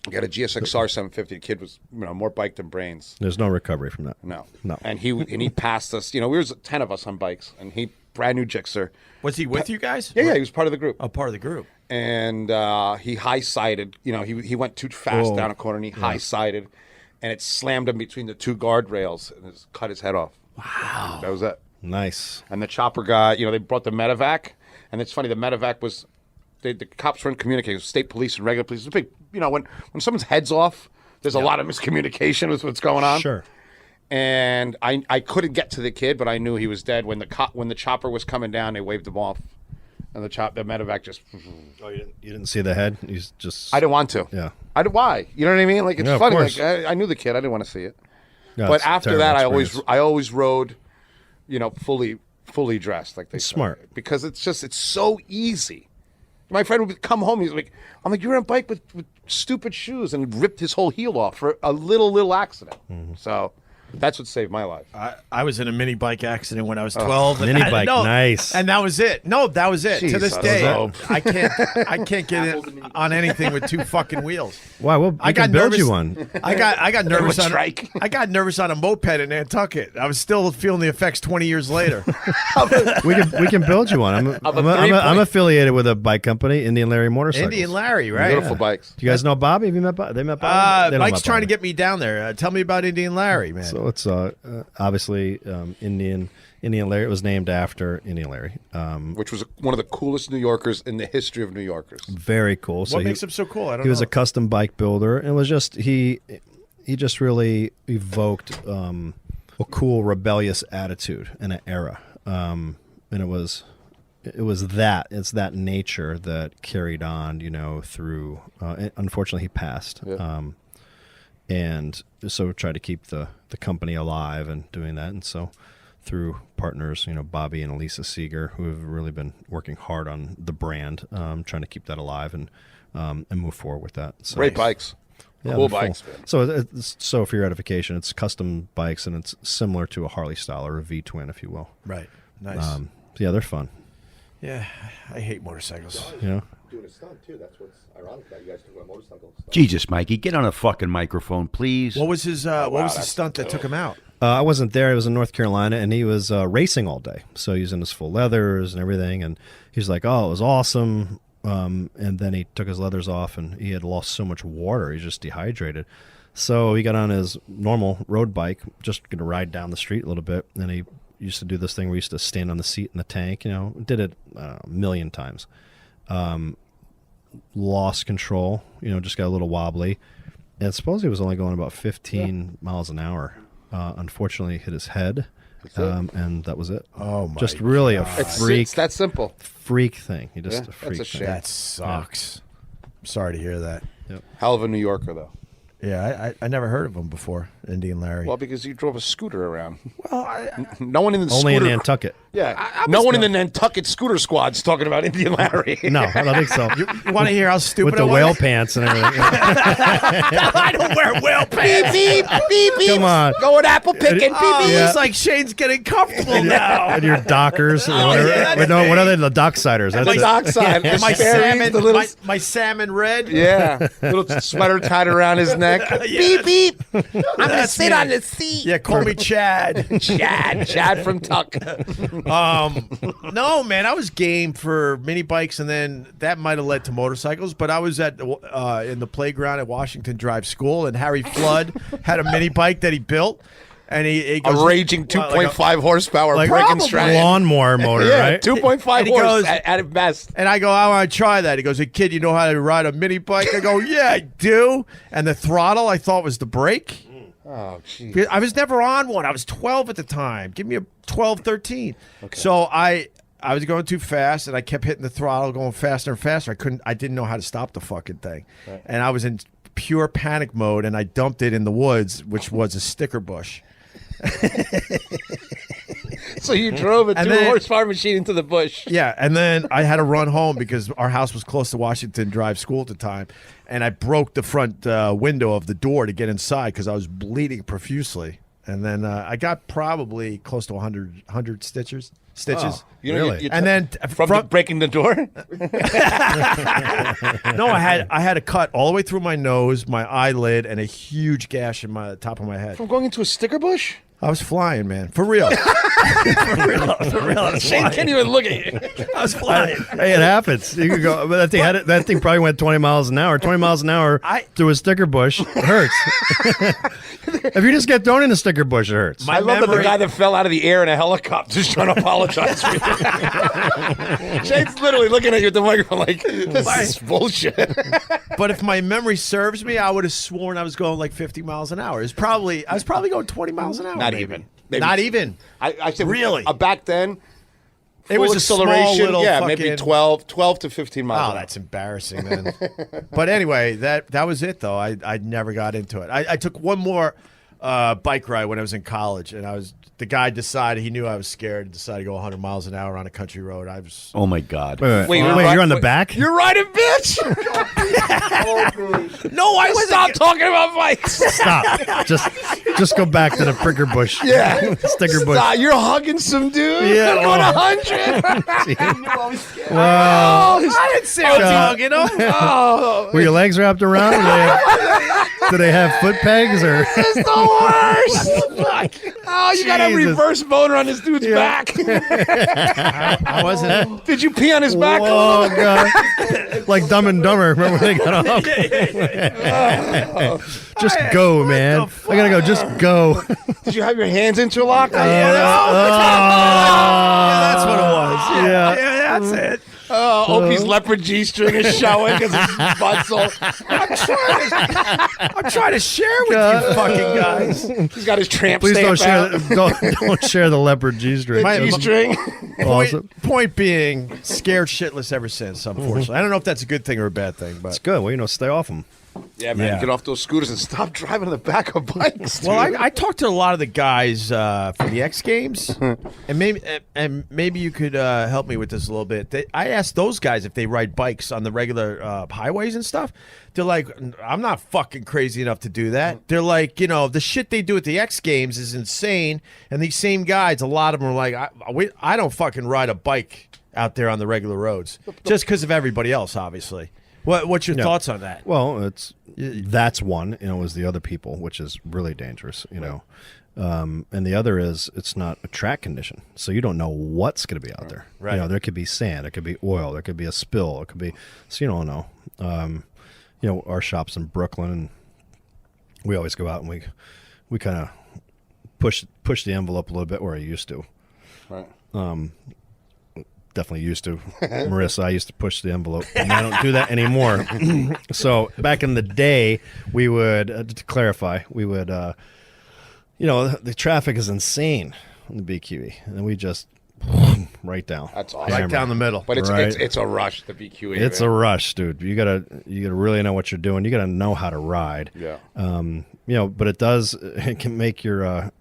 He got a GSXR 750. The kid was more bike than brains. There's no recovery from that. No. And he passed us. We were 10 of us on bikes, and he brand new Gixxer. Was he with you guys? Yeah, he was part of the group. Oh, part of the group. And he high-sided. He went too fast down a corner, and he high-sided, and it slammed him between the two guardrails and cut his head off. Wow. That was it. Nice. And the chopper guy, they brought the medevac, and it's funny, the medevac was. The cops weren't communicating. State police and regular police. It's big, when someone's head's off, there's a lot of miscommunication with what's going on. Sure. And I couldn't get to the kid, but I knew he was dead. When the chopper was coming down, they waved him off, and the medevac just. Oh, you didn't see the head? You just. I didn't want to. Yeah. Why? You know what I mean? Like it's Yeah, of funny. course. Like I knew the kid. I didn't want to see it. No, but it's a after terrible that, experience. I always rode, fully dressed, like they say. Smart. Because it's so easy. My friend would come home. I'm like, you're on a bike with stupid shoes, and ripped his whole heel off for a little accident. Mm-hmm. So that's what saved my life. I was in a mini bike accident when I was 12. Mini bike, nice. And that was it. No, that was it. To this Jesus. day, I can't get it on anything with two fucking wheels. Wow, well, I can build you one. I got nervous on strike. I got nervous on a moped in Nantucket. I was still feeling the effects 20 years later. we can build you one. I'm affiliated with a bike company, Indian Larry Motorcycles. Indian Larry, right? Beautiful bikes. Do you guys know Bobby? Have you met Bobby? They met Bobby? They don't Mike's met trying to Bobby. get me down there. Tell me about Indian Larry, man. So it's obviously Indian Larry. It was named after Indian Larry, Which was one of the coolest New Yorkers in the history of New Yorkers. very cool. So What makes him so cool? I don't know. He was a custom bike builder, and it was just he just really evoked a cool rebellious attitude in an era, and it's that nature that carried on, through. Unfortunately, he passed. Yeah. And so tried to keep the company alive and doing that. And so through partners, Bobby and Elisa Seeger, who have really been working hard on the brand, trying to keep that alive and move forward with that. So, Great bikes. Yeah, Cool they're bikes, full. man. So for your edification, it's custom bikes, and it's similar to a Harley style or a V-twin, if you will. Right. Nice. Yeah, they're fun. Yeah, I hate motorcycles. Yeah. Doing a stunt too. That's what's ironic about you guys doing a motorcycle stunt. Jesus, Mikey, get on a fucking microphone, please. What was his stunt that took him out? I wasn't there. I was in North Carolina, and he was racing all day. So he was in his full leathers and everything, and he's like, "Oh, it was awesome." And then he took his leathers off, and he had lost so much water. He's just dehydrated. So he got on his normal road bike, just going to ride down the street a little bit, and he used to do this thing where he used to stand on the seat in the tank. Did it a million times. Lost control, just got a little wobbly. And suppose he was only going about 15 miles an hour. Unfortunately, hit his head, and that was it. Oh, my Just really God. a freak. It's that simple. Freak thing. He just a freak that's a thing. shame. That sucks. I'm sorry to hear that. Yep. Hell of a New Yorker, though. Yeah, I never heard of him before, Indian Larry. Well, because you drove a scooter around. Well, no one in the Only scooter in Nantucket. Yeah, no one in the Nantucket scooter squad's talking about Indian Larry. No, I don't think so. You want to hear how stupid With the I was? whale pants and everything. I don't wear whale pants. Beep, beep, beep, beep. Come on. Going apple picking. Beep, Oh, beep. Yeah. it's like Shane's getting comfortable now. And your Dockers. Oh, whatever. yeah, Wait, no, what are they? The Docksiders. That's The it. dockside. The my Sperry's, salmon, the little, my salmon red. yeah, little sweater tied around his neck. Yeah, Beep, beep. I'm going to sit me. on the seat. Yeah, call me Chad. Chad from Tuck. No, man, I was game for mini bikes, and then that might have led to motorcycles. But I was at in the playground at Washington Drive School, and Harry Flood had a mini bike that he built, and he goes, A raging 2.5 horsepower Like breaking a strand. lawnmower motor, Yeah, right? 2.5 And he horse goes- at its best. And I go, I want to try that. He goes, hey, kid, you know how to ride a mini bike? I go, yeah, I do. And the throttle I thought was the brake. Oh, jeez. I was never on one. I was 12 at the time. Give me a 12, 13. So I was going too fast, and I kept hitting the throttle, going faster and faster. I didn't know how to stop the fucking thing. Right. And I was in pure panic mode, and I dumped it in the woods, which was a sticker bush. So you drove a And 2 then- horsepower machine into the bush. Yeah, and then I had to run home because our house was close to Washington Drive School at the time, and I broke the front window of the door to get inside because I was bleeding profusely. And then I got probably close to 100 stitches. Oh, you know, Really? And then from breaking the door. no, I had a cut all the way through my nose, my eyelid, and a huge gash in my top of my head. From going into a sticker bush. I was flying, man, for real. for real. I was Shane flying. can't even look at you. I was flying. Hey, it happens. You could go, but that thing probably went 20 miles an hour. 20 miles an hour through a sticker bush. It hurts. If you just get thrown in a sticker bush, it hurts. I love that the guy that fell out of the air in a helicopter is trying to apologize for you. Shane's literally looking at you with the microphone like, this is bullshit. But if my memory serves me, I would have sworn I was going like 50 miles an hour. I was probably going 20 miles an hour. Not maybe. even. Not even. I said Really? Back then. It was full a small acceleration. little yeah, fucking- maybe 12 to 15 miles. Oh, an hour. that's embarrassing then. But anyway, that was it though. I never got into it. I took one more bike ride when I was in college, and the guy decided he knew I was scared and decided to go 100 miles an hour on a country road. I was. Oh my God! Wait, you're on the back? You're riding, bitch. No, I was Stop talking about bikes. Stop. Just go back to the pricker bush. Yeah. Sticker bush. Stop. You're hugging some dude. Yeah, You're going oh. 100. Wow. I didn't say I was hugging him. Oh, Were your legs wrapped around? Do they have foot pegs or? this is the worst. Oh, you got a Jesus. reverse boner on this dude's back. I wasn't. Did you pee on his back? Oh God! Like Dumb and Dumber. Remember when they got off? Just go, man. I gotta go. Just go. Did you have your hands interlocked? That's what it was. Yeah, that's it. Oh, Opie's leopard G-string is showing because his butt's all... I'm trying to share with you fucking guys. He's got his tramp Please don't stamp share. out. Don't share the leopard G-string. G-string. Awesome. Point being, scared shitless ever since, unfortunately. I don't know if that's a good thing or a bad thing, but It's good. Well, stay off them. Yeah, man, Yeah. get off those scooters and stop driving on the back of bikes. Well, dude. I talked to a lot of the guys for the X Games, and maybe you could help me with this a little bit. I asked those guys if they ride bikes on the regular highways and stuff. They're like, I'm not fucking crazy enough to do that. They're like, the shit they do at the X Games is insane. And these same guys, a lot of them are like, I don't fucking ride a bike out there on the regular roads just because of everybody else, obviously. What's your thoughts on that? Well, that's one. Is the other people, which is really dangerous. And the other is it's not a track condition, so you don't know what's going to be out there. Right. There could be sand, there could be oil, there could be a spill, it could be. So you don't know. Our shop's in Brooklyn, and we always go out and we kind of push the envelope a little bit, where I used to. Right. Definitely used to. Marissa, I used to push the envelope, and I don't do that anymore. So back in the day, we would, to clarify, we would, the traffic is insane on the BQE, and we just right down. That's awesome. Right down the middle. But it's a rush, the BQE. It's a rush, dude. You gotta really know what you're doing. You gotta know how to ride. Yeah. But it can make your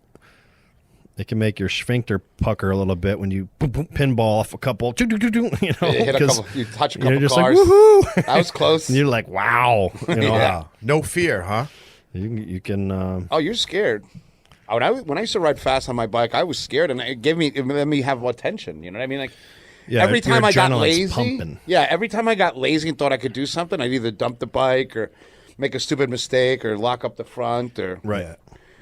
sphincter pucker a little bit when you pinball off a couple. You hit a couple. You touch a couple you're just cars. like, woohoo! That was close. And you're like, wow. Yeah. No fear, huh? You can. Oh, you're scared. When I used to ride fast on my bike, I was scared, and it let me have attention. You know what I mean? Like, every time I got lazy, pumping. every time I got lazy and thought I could do something, I'd either dump the bike or make a stupid mistake or lock up the front or right.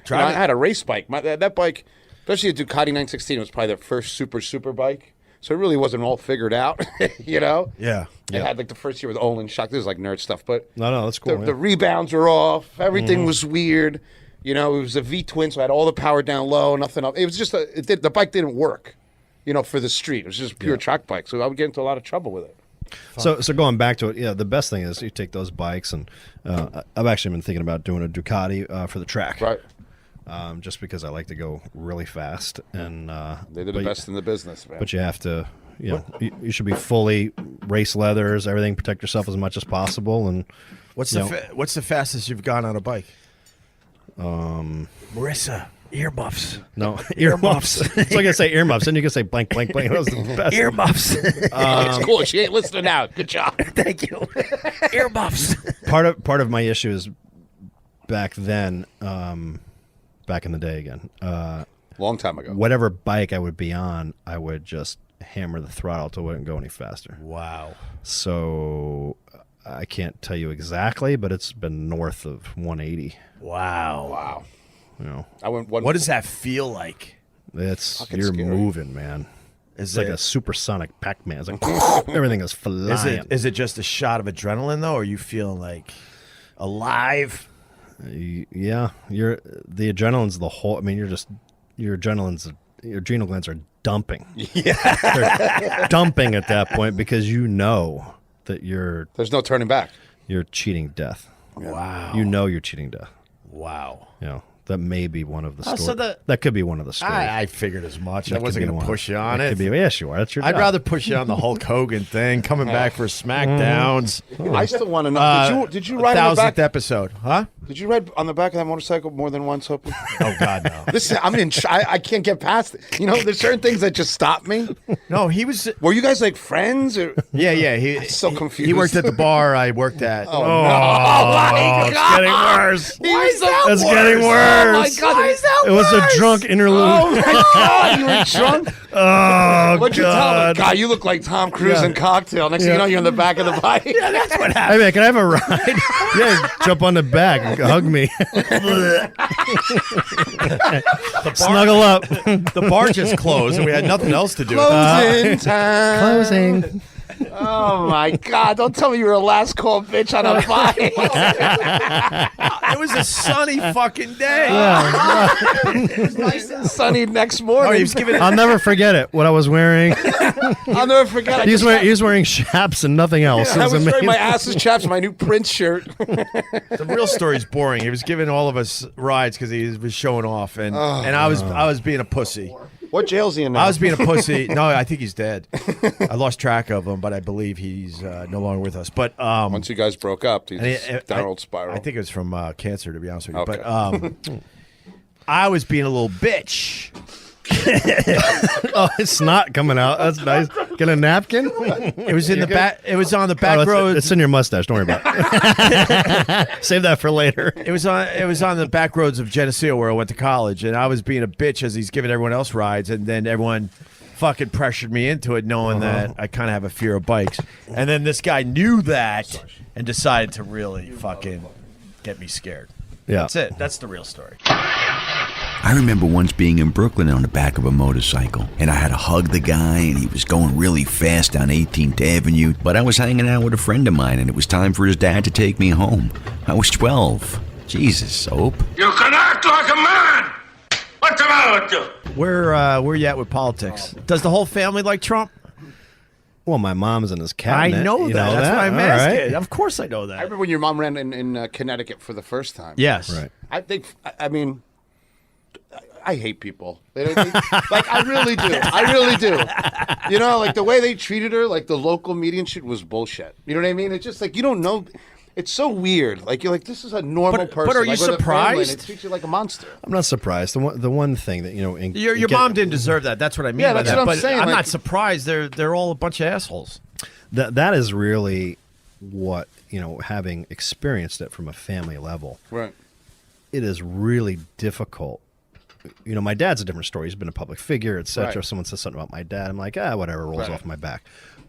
I had a race bike. That bike, especially a Ducati 916, was probably the first super bike. So it really wasn't all figured out, Yeah. It had like the first year with Olin shock. This is like nerd stuff, but no, that's cool. The rebounds were off. Everything was weird. It was a V-twin, so I had all the power down low, nothing up. It was just the bike didn't work, for the street. It was just pure track bike, so I would get into a lot of trouble with it. So going back to it, the best thing is you take those bikes, and I've actually been thinking about doing a Ducati for the track. Right. Just because I like to go really fast, and they're the best in the business, man. But you have to, you should be fully race leathers, everything, protect yourself as much as possible. And what's the fastest you've gone on a bike? Marissa, earmuffs. No, earmuffs. So I can say earmuffs, and you can say blank. That was the best. Earmuffs. It's cool. She ain't listening now. Good job. Thank you. Earmuffs. Part of my issue is back then, back in the day again. Long time ago. Whatever bike I would be on, I would just hammer the throttle till it wouldn't go any faster. Wow. So I can't tell you exactly, but it's been north of 180. Wow. I went what does that feel like? You're scary. moving, man. It's like a supersonic Pac-Man. It's like everything is flying. Is it just a shot of adrenaline though, or are you feeling like alive? Yeah, the adrenaline's the whole. I mean, your adrenal glands are dumping. Yeah, they're dumping at that point because that there's no turning back. You're cheating death. Wow. You're cheating death. Wow. That may be one of the stories. So that could be one of the stories. I figured as much. I wasn't going to push you on it. Could be, yes, you are. That's your I'd job. rather push you on the Hulk Hogan thing, coming back for SmackDowns. I still want to know. Did you ride on the back? 1000th episode, huh? Did you ride on the back of that motorcycle more than once, Opie? Oh, God, no. Listen, I can't get past it. There's certain things that just stop me. No, he was. Were you guys like friends? Or? Yeah. I'm so confused. He worked at the bar I worked at. Oh my God. It's getting worse. Why is that It's getting worse. Oh, my God. Why is that It was a drunk interlude. Oh, my God. You were drunk? Oh, What'd you tell him? God. God, you look like Tom Cruise in Cocktail. Next thing you know, you're in the back of the bike. Yeah, that's what Hey, happened. man, can I have a ride? Yeah, jump on the back and hug me. Snuggle up. The bar just closed, and we had nothing else to do. Closing time. Closing. Oh, my God. Don't tell me you were a last call bitch on a bike. It was a sunny fucking day. It was nice and sunny next morning. Oh, he was giving. I'll never forget it. What I was wearing. I'll never forget. He was wearing chaps and nothing else. I It was was wearing amazing. my ass's chaps and my new Prince shirt. The real story's boring. He was giving all of us rides because he was showing off, and I was being a pussy. What jail's he in now? I was being a pussy. No, I think he's dead. I lost track of him, but I believe he's no longer with us. But once you guys broke up, he's and downward spiral. I think it was from cancer, to be honest with you. Okay. But I was being a little bitch. Oh, it's not coming out. That's nice. Get a napkin. It was in the back. It was on the back road. It's in your mustache. Don't worry about it. Save that for later. It was on the back roads of Geneseo where I went to college, and I was being a bitch as he's giving everyone else rides, and then everyone fucking pressured me into it, knowing that I kind of have a fear of bikes. And then this guy knew that, and decided to really fucking get me scared. Yeah. That's it. That's the real story. I remember once being in Brooklyn on the back of a motorcycle, and I had to hug the guy, and he was going really fast down 18th Avenue, but I was hanging out with a friend of mine, and it was time for his dad to take me home. I was 12. Jesus, Hope. You can act like a man! What's the matter with you? Where you at with politics? Does the whole family like Trump? Well, my mom's in his cabinet. I know You that. That's why I'm All asking. right. Of course I know that. I remember when your mom ran in Connecticut for the first time. Yes. Right. I think, I mean, I hate people. They don't like, I really do. I really do. You know, like the way they treated her, like the local media and shit was bullshit. You know what I mean? It's just like, you don't know. It's so weird. Like, you're like, this is a normal person. But are you like, with a family, surprised? and it treats you like a monster. I'm not surprised. The one thing that, Your mom didn't deserve that. That's what I mean. Yeah, by that's that. what I'm But saying, I'm like- not surprised. They're all a bunch of assholes. That is really what, having experienced it from a family level. Right. It is really difficult. My dad's a different story. He's been a public figure, etc. Right. If someone says something about my dad, I'm like, whatever, rolls Right. off my back.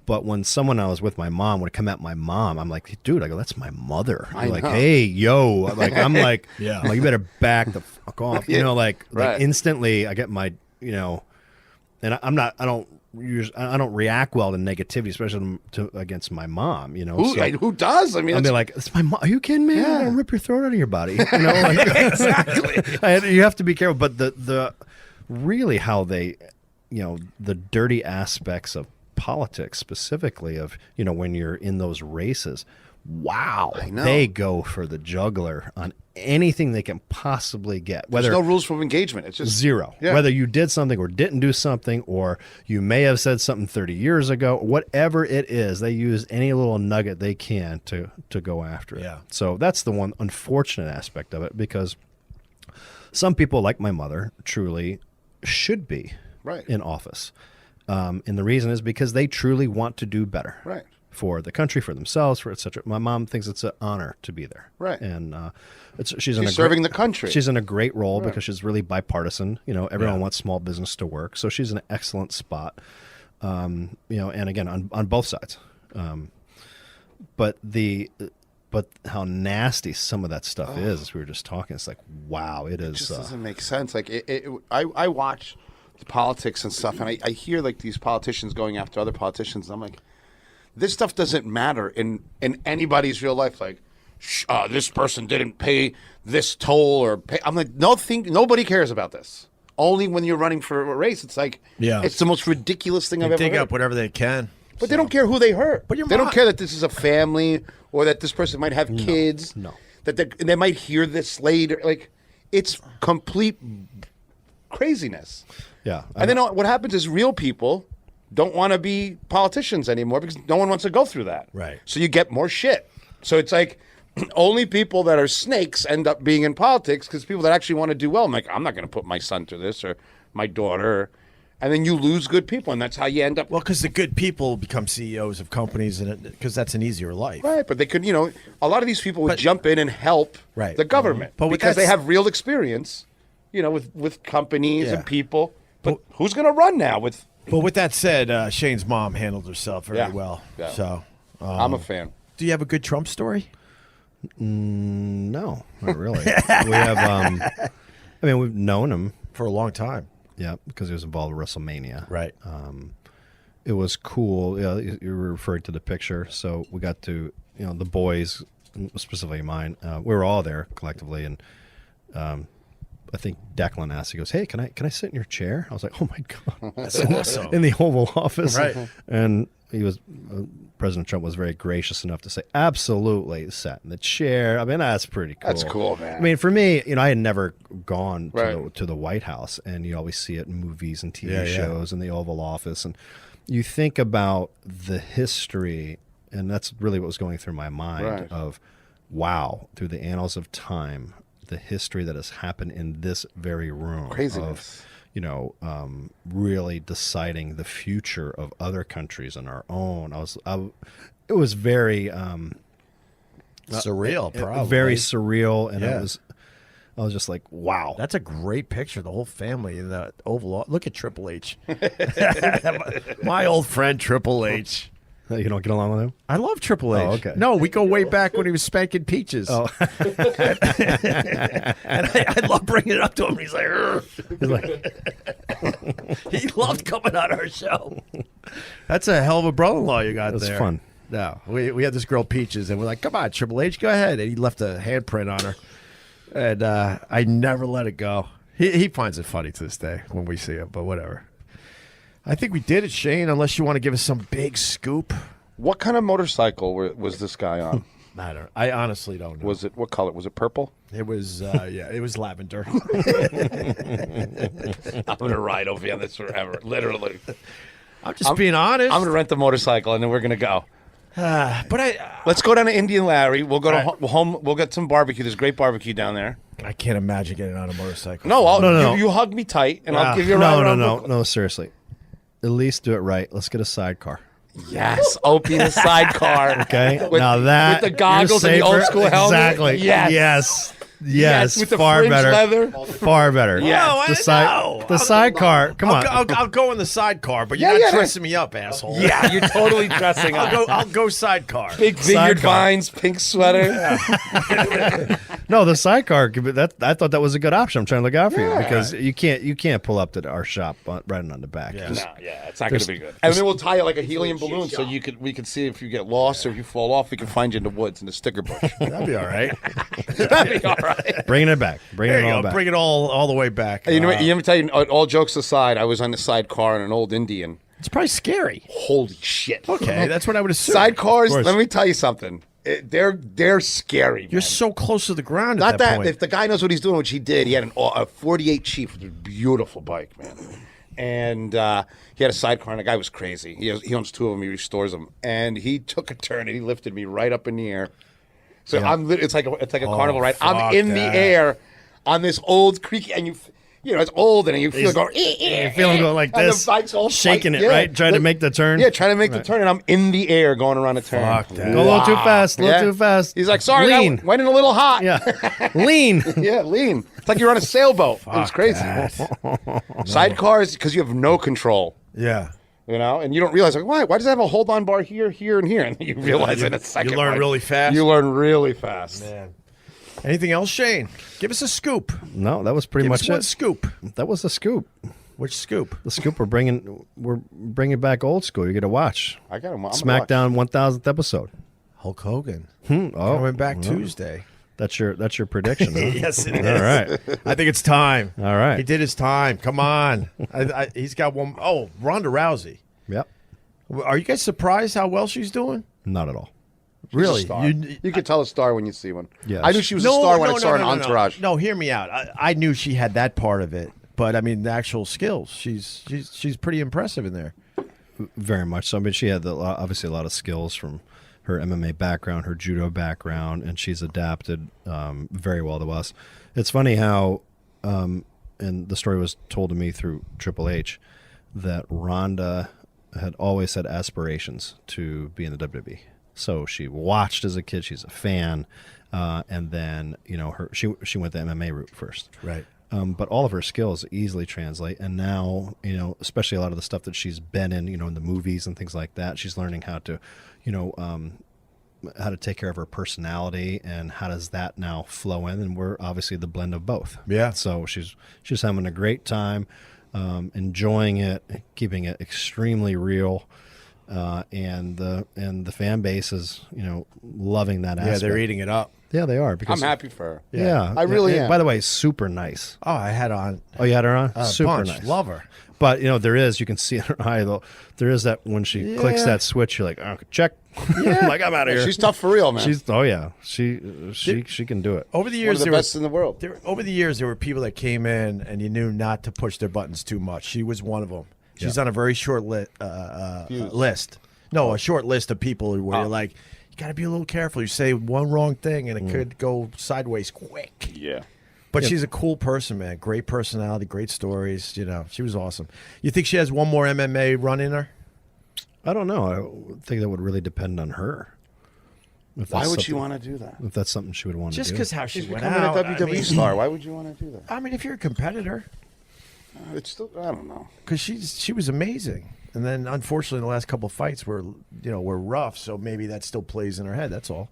But when someone I was with my mom would come at my mom, I'm like, dude, I go, that's my mother. I I'm like, know. hey, yo. Like, I'm like, Yeah. I'm like, you better back the fuck off. Yeah. Like Right. instantly I get my, and I don't react well to negativity, especially against my mom. Who does? I mean, I'll be it's- like, "It's my mom. Are you kidding me? Yeah. I'm gonna rip your throat out of your body." Exactly. You have to be careful. But the really how they, the dirty aspects of politics, specifically of when you're in those races. Wow, I know. they go for the jugular on anything they can possibly get. There's no rules for engagement. It's just Zero. Yeah. Whether you did something or didn't do something, or you may have said something 30 years ago, whatever it is, they use any little nugget they can to go after it. Yeah. So that's the one unfortunate aspect of it, because some people, like my mother, truly should be Right. in office. And the reason is because they truly want to do better. Right. For the country, for themselves, for etc. My mom thinks it's an honor to be there. Right. And she's serving the country. She's in a great role Right. because she's really bipartisan. Everyone wants small business to work, so she's in an excellent spot. And again on both sides. But how nasty some of that stuff is, as we were just talking, it's like, wow, it is. It just doesn't make sense. Like I watch the politics and stuff, and I hear like these politicians going after other politicians, and I'm like, this stuff doesn't matter in anybody's real life. Like, this person didn't pay this toll or pay. I'm like, nobody cares about this. Only when you're running for a race, it's like, it's the most ridiculous thing I've ever Dig heard. up whatever they can. But they don't care who they hurt. But they don't care that this is a family or that this person might have kids. No. That they might hear this later. Like, it's complete craziness. Yeah. And then what happens is real people don't want to be politicians anymore because no one wants to go through that. Right. So you get more shit. So it's like only people that are snakes end up being in politics because people that actually want to do well, I'm like, I'm not going to put my son through this or my daughter. And then you lose good people, and that's how you end up. Well, because the good people become CEOs of companies, and because that's an easier life. Right, but they could, a lot of these people would jump in and help Right. the government But with because that they s- have real experience, with companies Yeah. and people. But who's going to run now with? But with that said, Shane's mom handled herself very Yeah. well. Yeah. So I'm a fan. Do you have a good Trump story? No, not really. We have. We've known him for a long time. Yeah, because he was involved with WrestleMania. Right. It was cool. Yeah, you were referring to the picture. So we got to, the boys, specifically mine. We were all there collectively, and I think Declan asked. He goes, "Hey, can I sit in your chair?" I was like, "Oh my god, That's awesome." In the Oval Office, Right. And he was. President Trump was very gracious enough to say, "Absolutely, sat in the chair." I mean, that's pretty cool. That's cool, man. I mean, for me, I had never gone Right. to the White House, and you always see it in movies and TV Yeah, yeah. shows and the Oval Office, and you think about the history, and that's really what was going through my mind Right. of, wow, through the annals of time, the history that has happened in this very room. Craziness. Of, really deciding the future of other countries and our own. It was very Surreal, probably. very surreal, and Yeah. I was just like, wow. That's a great picture. The whole family in the Oval. Look at Triple H. My old friend Triple H. You don't get along with him? I love Triple H. Oh, okay. No, we go way back when he was spanking Peaches. Oh. And I love bringing it up to him. He's like, "Urgh." He's like, He loved coming on our show. That's a hell of a brother-in-law you got That's there. fun. No, we had this girl Peaches, and we're like, "Come on, Triple H, go ahead." And he left a handprint on her, and I never let it go. He finds it funny to this day when we see him, but whatever. I think we did it, Shane. Unless you want to give us some big scoop. What kind of motorcycle was this guy on? I honestly don't know. Was it what color? Was it purple? It was it was lavender. I'm gonna ride Opie on this forever, literally. I'm just being honest. I'm gonna rent the motorcycle and then we're gonna go. But let's go down to Indian Larry. We'll go to home. We'll get some barbecue. There's great barbecue down there. I can't imagine getting on a motorcycle. No, No. You hug me tight and I'll give you a ride around Brooklyn. No, seriously. At least do it right. Let's get a sidecar. Yes, Opie in a sidecar. Okay, With- now that with the goggles and the old school helmet. Exactly. Yes. With the far fringe better. leather. Far better. Yes. The sidecar. Come on. I'll go in the sidecar, but you're not dressing me up, asshole. Yeah, you're totally dressing up. I'll go sidecar. Big vineyard vines, pink sweater. No, the sidecar. I thought that was a good option. I'm trying to look out for you because you can't pull up to our shop riding on the back. Yeah, it's not going to be good. And then we'll tie you like a helium balloon so we can see if you get lost or if you fall off. We can find you in the woods in the sticker bush. That'd be all right. That'd be all right. Bringing it back. There you all go. back. Bring it all the way back. You know what? Let me tell you, all jokes aside, I was on the sidecar in an old Indian. It's probably scary. Holy shit. Okay, that's what I would assume. Sidecars, let me tell you something. They're scary. You're so close to the ground Not at that point. If the guy knows what he's doing, which he did, he had a 48 Chief, which was a beautiful bike, man. And he had a sidecar, and the guy was crazy. He owns two of them. He restores them. And he took a turn, and he lifted me right up in the air. So it's like a carnival ride. I'm in the air on this old creaky, and it's old, and you feel it going. You feel him going like and this, the bike's all shaking tight. it, right? Trying to make the turn. Yeah, trying to make the turn, and I'm in the air going around a turn. Fuck that. Go a little too fast. Too fast. He's like, sorry, Lean. that went in a little hot. Yeah. Lean. Yeah, lean. It's like you're on a sailboat. It was crazy. Sidecars, because you have no control. Yeah. And you don't realize, like, why does it have a hold-on bar here, here, and here? And then you realize in a second. You learn really fast. You learn really fast. Man. Anything else, Shane? Give us a scoop. No, that was pretty Give much us one it. scoop. That was the scoop. Which scoop? The scoop. We're bringing back old school. You got to watch. I got him. SmackDown 1000th episode. Hulk Hogan. Coming back Tuesday. That's your prediction. Huh? Yes, it is. All right. I think it's time. All right. He did his time. Come on. He's got one. Oh, Ronda Rousey. Yep. Are you guys surprised how well she's doing? Not at all. Really? She's a star. You can tell a star when you see one. Yes. I knew she was a star when I saw her in Entourage. No, hear me out. I knew she had that part of it, but I mean the actual skills. She's pretty impressive in there. Very much so. I mean, she had obviously a lot of skills from her MMA background, her judo background, and she's adapted very well to us. It's funny how, and the story was told to me through Triple H, that Ronda had always had aspirations to be in the WWE. So she watched as a kid. She's a fan, and then she went the MMA route first. Right. But all of her skills easily translate, and now especially a lot of the stuff that she's been in, in the movies and things like that, she's learning how to, how to take care of her personality, and how does that now flow in? And we're obviously the blend of both. Yeah. So she's having a great time, enjoying it, keeping it extremely real. And the fan base is loving that aspect. Yeah, they're eating it up. Yeah, they are. I'm happy for her. Yeah, I really am. By the way, super nice. Oh, I had on. Oh, you had her on? Super bunch. nice. Love her. But you can see in her eye though. There is that when she clicks that switch, you're like, oh, check. Yeah. Like, I'm out of here. She's tough for real, man. She can do it. Over the years, one of the best in the world. Over the years, there were people that came in and you knew not to push their buttons too much. She was one of them. She's on a very short list. No, a short list of people where you're like, you got to be a little careful. You say one wrong thing and it could go sideways quick. Yeah. But she's a cool person, man. Great personality, great stories. She was awesome. You think she has one more MMA run in her? I don't know. I think that would really depend on her. Why would she want to do that? If that's something she would want to do. Just because how she She's went becoming out. a WWE star. Why would you want to do that? I mean, if you're a competitor. It's still, I don't know. Because she was amazing. And then, unfortunately, the last couple of fights were rough. So maybe that still plays in her head. That's all.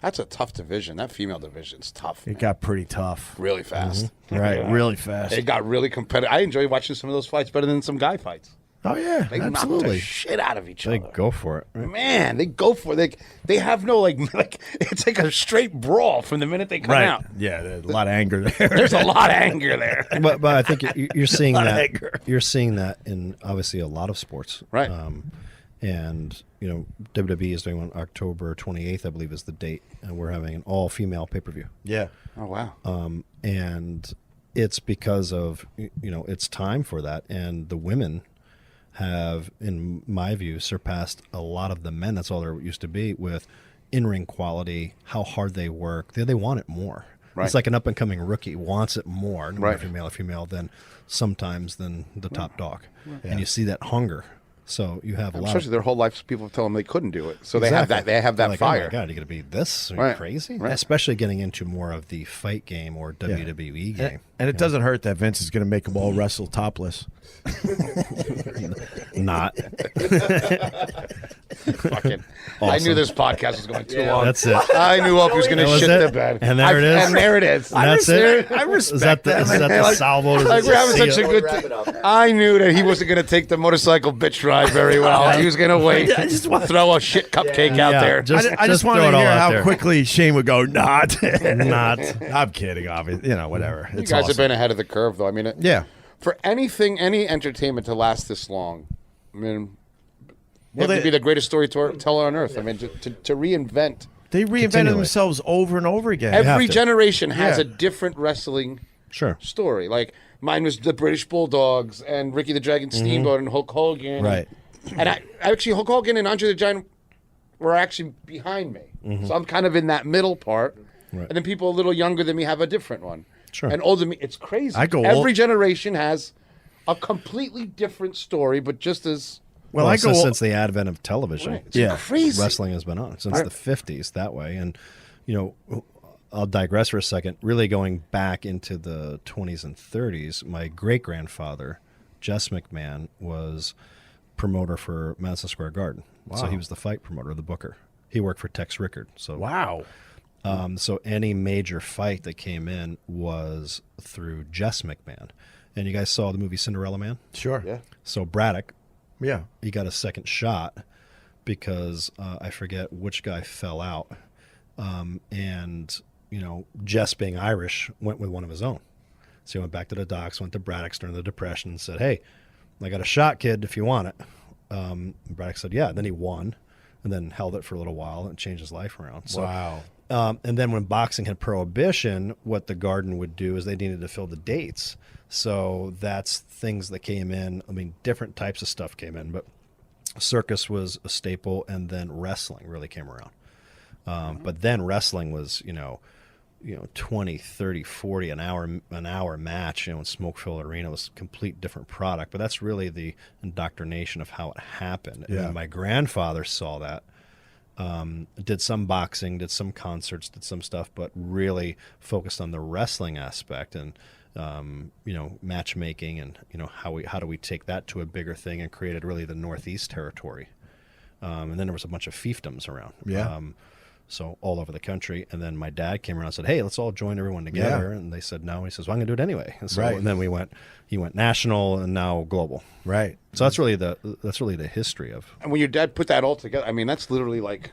That's a tough division. That female division's tough. It got pretty tough. Really fast. Right, really fast. It got really competitive. I enjoy watching some of those fights better than some guy fights. Oh, yeah, They knock the shit out of each They other. go for it. Right? Man, they go for it. They have no, like, it's like a straight brawl from the minute they come out. Yeah, there's a lot of anger there. There's a lot of anger there. But I think you're seeing Lot of that. anger. You're seeing that in obviously a lot of sports, Right? And WWE is doing one October 28th, I believe, is the date, and we're having an all-female pay-per-view. Yeah. Oh wow. And it's because of it's time for that, and the women have, in my view, surpassed a lot of the men. That's all there used to be with in-ring quality, how hard they work. They want it more. Right. It's like an up-and-coming rookie wants it more, no Right. matter male or female, than sometimes than the top dog. Right. And you see that hunger. So you have a lot. Especially their whole life, people tell them they couldn't do it. So Exactly. they have that Like, fire. Oh my God, you got to be this? Are you Right. crazy? Right. Especially getting into more of the fight game or WWE game. And it doesn't hurt that Vince is going to make them all wrestle topless. Not. Fucking. I Awesome. knew this podcast was going too long. That's it. I knew Opie was going That to was shit it? the bed. And there it is. And there it is. And that's it. I respect Is that the Like- salvo? to Like we're having seal? such a good. I knew that he wasn't going to take the motorcycle bitch ride very well. He was going to wait, I just want- throw a shit cupcake out Yeah, there. I just wanted throw to it all hear out how there. quickly Shane would go, not. Not. I'm kidding, obviously. Whatever. You It's guys awesome. have been ahead of the curve, though. I mean, Yeah. for any entertainment to last this long, I mean, Well, to they- be the greatest storyteller on earth. I mean, to reinvent. They reinvented Continually. themselves over and over again. Every to. generation has Yeah. a different wrestling Sure. story. Like mine was the British Bulldogs and Ricky the Dragon Steamboat and Hulk Hogan. Right. And actually, Hulk Hogan and André the Giant were actually behind me. So I'm kind of in that middle part. Right. And then people a little younger than me have a different one. Sure. And older than me, it's crazy. I go Every old- generation has a completely different story, but just as Well, I go since the advent of television. Right. It's Yeah. crazy. Wrestling has been on since the 50s that way. And, I'll digress for a second. Really going back into the 20s and 30s, my great-grandfather, Jess McMahon, was promoter for Madison Square Garden. So Wow. he was the fight promoter, the booker. He worked for Tex Rickard. So Wow. So any major fight that came in was through Jess McMahon. And you guys saw the movie Cinderella Man? Sure. Yeah. So Braddock, Yeah. he got a second shot because I forget which guy fell out. And, Jess being Irish went with one of his own. So he went back to the docks, went to Braddock's during the Depression and said, hey, I got a shot, kid, if you want it. Braddock said, yeah. Then he won and then held it for a little while and changed his life around. So, Wow. and then when boxing had prohibition, what the Garden would do is they needed to fill the dates. So that's things that came in. I mean, different types of stuff came in, but circus was a staple, and then wrestling really came around. But then wrestling was, 20, 30, 40 an hour match, in Smoke-filled arena was a complete different product. But that's really the indoctrination of how it happened. Yeah. And my grandfather saw that. Did some boxing, did some concerts, did some stuff, but really focused on the wrestling aspect and matchmaking and how do we take that to a bigger thing, and created really the Northeast territory. And then there was a bunch of fiefdoms around. Yeah. So all over the country. And then my dad came around and said, hey, let's all join everyone together. Yeah. And they said no. And he says, well, I'm going to do it anyway. And so Right. and then he went national and now global. Right. So that's really the history of. And when your dad put that all together, I mean, that's literally like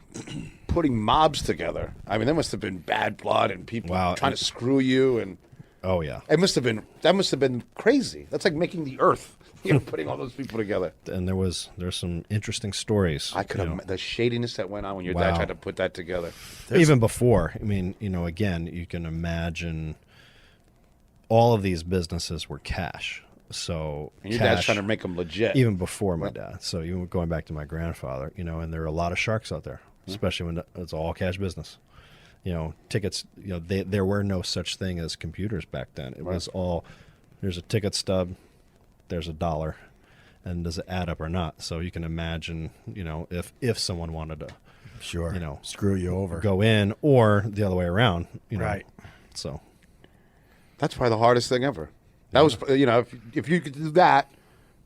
putting mobs together. I mean, there must have been bad blood and people trying to screw you. And oh yeah, that must have been crazy. That's like making the earth, putting all those people together. And there's some interesting stories. I could the shadiness that went on when your Wow. dad tried to put that together. Even before, I mean, again, you can imagine all of these businesses were cash. So And your dad's trying to make them legit. even before my dad. So even going back to my grandfather, and there are a lot of sharks out there, especially when it's all cash business. Tickets, there were no such thing as computers back then. It was all, there's a ticket stub, there's $1, and does it add up or not? So you can imagine, if someone wanted to, Sure. Screw you over. go in, or the other way around, Right. So That's probably the hardest thing ever. That was, if you could do that,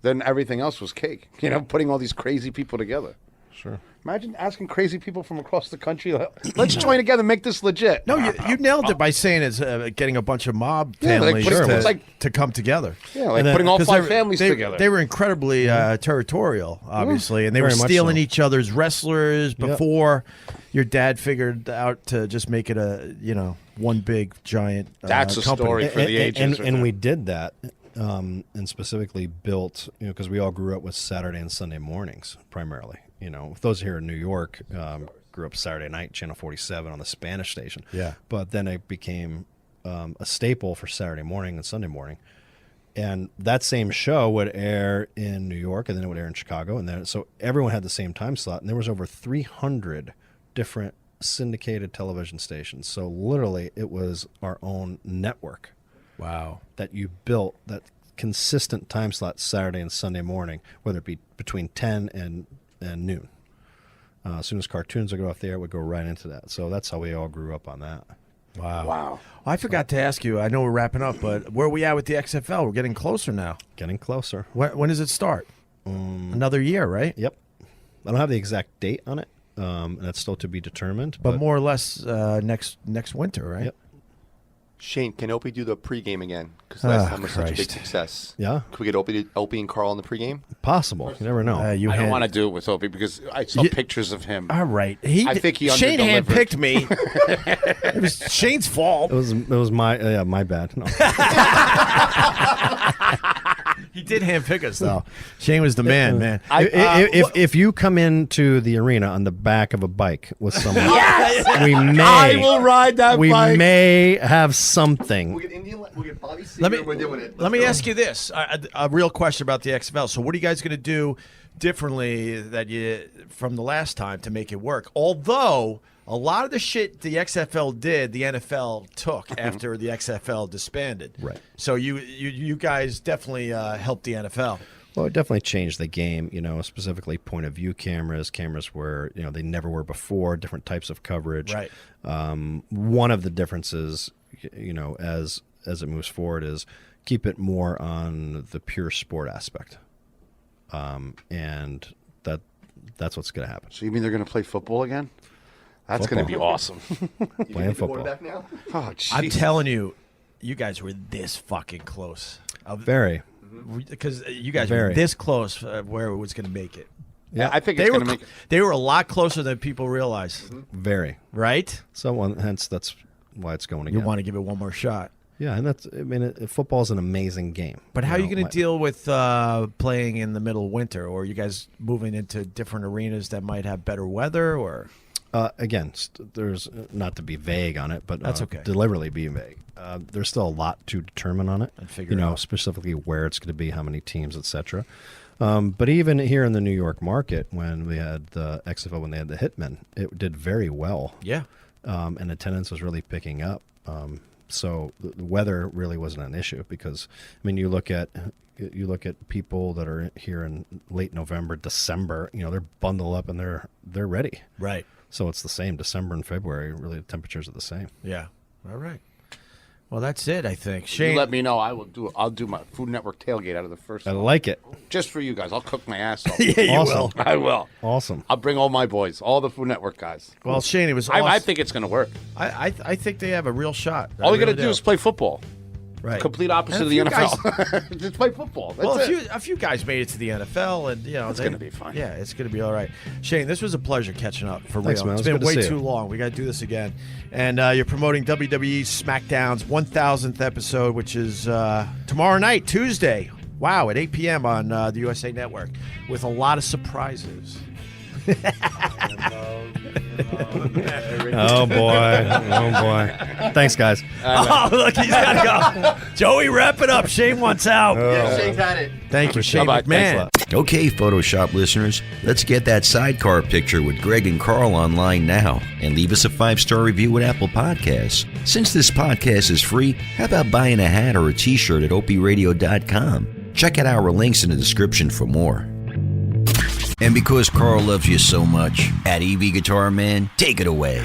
then everything else was cake. You know, putting all these crazy people together. Sure. Imagine asking crazy people from across the country, let's join together and make this legit. No, you nailed it by saying it's getting a bunch of mob Yeah, like families putting- to come together. Yeah, like putting all 'cause 5 they- families they- together. They were incredibly territorial, obviously, and they were Very much stealing so. each other's wrestlers before your dad figured out to just make it one big giant That's a company. story for the ages. And we did that, and specifically built, because we all grew up with Saturday and Sunday mornings primarily. Those here in New York grew up Saturday night, Channel 47 on the Spanish station. Yeah. But then it became a staple for Saturday morning and Sunday morning. And that same show would air in New York, and then it would air in Chicago. And then, so everyone had the same time slot, and there was over 300 different syndicated television stations. So literally, it was our own network. Wow. That you built, that consistent time slot Saturday and Sunday morning, whether it be between 10 and noon. As soon as cartoons would go off the air, it would go right into that. So that's how we all grew up on that. Wow. I forgot to ask you, I know we're wrapping up, but where are we at with the XFL? We're getting closer now. Getting closer. When does it start? Another year, right? Yep. I don't have the exact date on it, and that's still to be determined. But more or less next winter, right? Yep. Shane, can Opie do the pregame again? Because last time was such a big Christ. success. Yeah. Can we get Opie and Carl in the pregame? Possible. You never know. I don't want to do it with Opie because I saw pictures of him. All right. I think he Shane under-delivered. handpicked me. It was Shane's fault. It was my bad. No. He did handpick us, though. Shane was the man. If you come into the arena on the back of a bike with someone, I will ride that we bike. may have something. We'll get Bobby We're doing it. Let me ask you this: a real question about the XFL. So, what are you guys going to do differently from the last time to make it work? Although a lot of the shit the XFL did, the NFL took after the XFL disbanded. Right. So you guys definitely helped the NFL. Well, it definitely changed the game, specifically point of view cameras where, they never were before, different types of coverage. Right. One of the differences, as it moves forward is keep it more on the pure sport aspect. And that's what's going to happen. So you mean they're going to play football again? That's going to be awesome. Playing football. Now? Oh, geez. I'm telling you, you guys were this fucking close. Very. Because you guys Very. were this close where it was going to make it. Yeah, I think it's going to make it. They were a lot closer than people realize. Very. Right? So hence that's why it's going again. You want to give it one more shot. Yeah, and football is an amazing game. But how are you going to deal with playing in the middle of winter? Or are you guys moving into different arenas that might have better weather? Or again, there's not to be vague on it, but that's okay. Deliberately be vague. There's still a lot to determine on it. And figure out specifically where it's going to be, how many teams, etc. But even here in the New York market, when we had the XFL, when they had the Hitmen, it did very well. Yeah. And attendance was really picking up. So the weather really wasn't an issue because, you look at people that are here in late November, December. They're bundled up and they're ready. Right. So it's the same. December and February, really, the temperatures are the same. Yeah. All right. Well, that's it, I think. Shane, You let me know. I'll do my Food Network tailgate out of the first I one. like it. Just for you guys. I'll cook my ass off. Yeah, you Awesome. will. I will. Awesome. I'll bring all my boys, all the Food Network guys. Well, Shane, it was awesome. I think it's going to work. I think they have a real shot. All you got to really do is play football. Right. Complete opposite And of the a few NFL. Just play football. That's it. a few guys made it to the NFL, and It's gonna be fun. Yeah, it's going to be all right. Shane, this was a pleasure catching up for Thanks, real. man. It's It was been good way to see too you. long. We got to do this again. And you're promoting WWE SmackDown's 1,000th episode, which is tomorrow night, Tuesday. Wow, at 8 p.m. on the USA Network, with a lot of surprises. Oh boy. Thanks, guys. Oh, look, he's got to go. Joey, wrap it up. Shane wants out. Yeah, Shane's had it. Thank you, Shane Bye-bye. Thanks a McMahon. lot. Okay, Photoshop listeners, let's get that sidecar picture with Greg and Carl online now and leave us a 5-star review at Apple Podcasts. Since this podcast is free, how about buying a hat or a t-shirt at opieradio.com? Check out our links in the description for more. And because Carl loves you so much, at EV Guitar Man, take it away.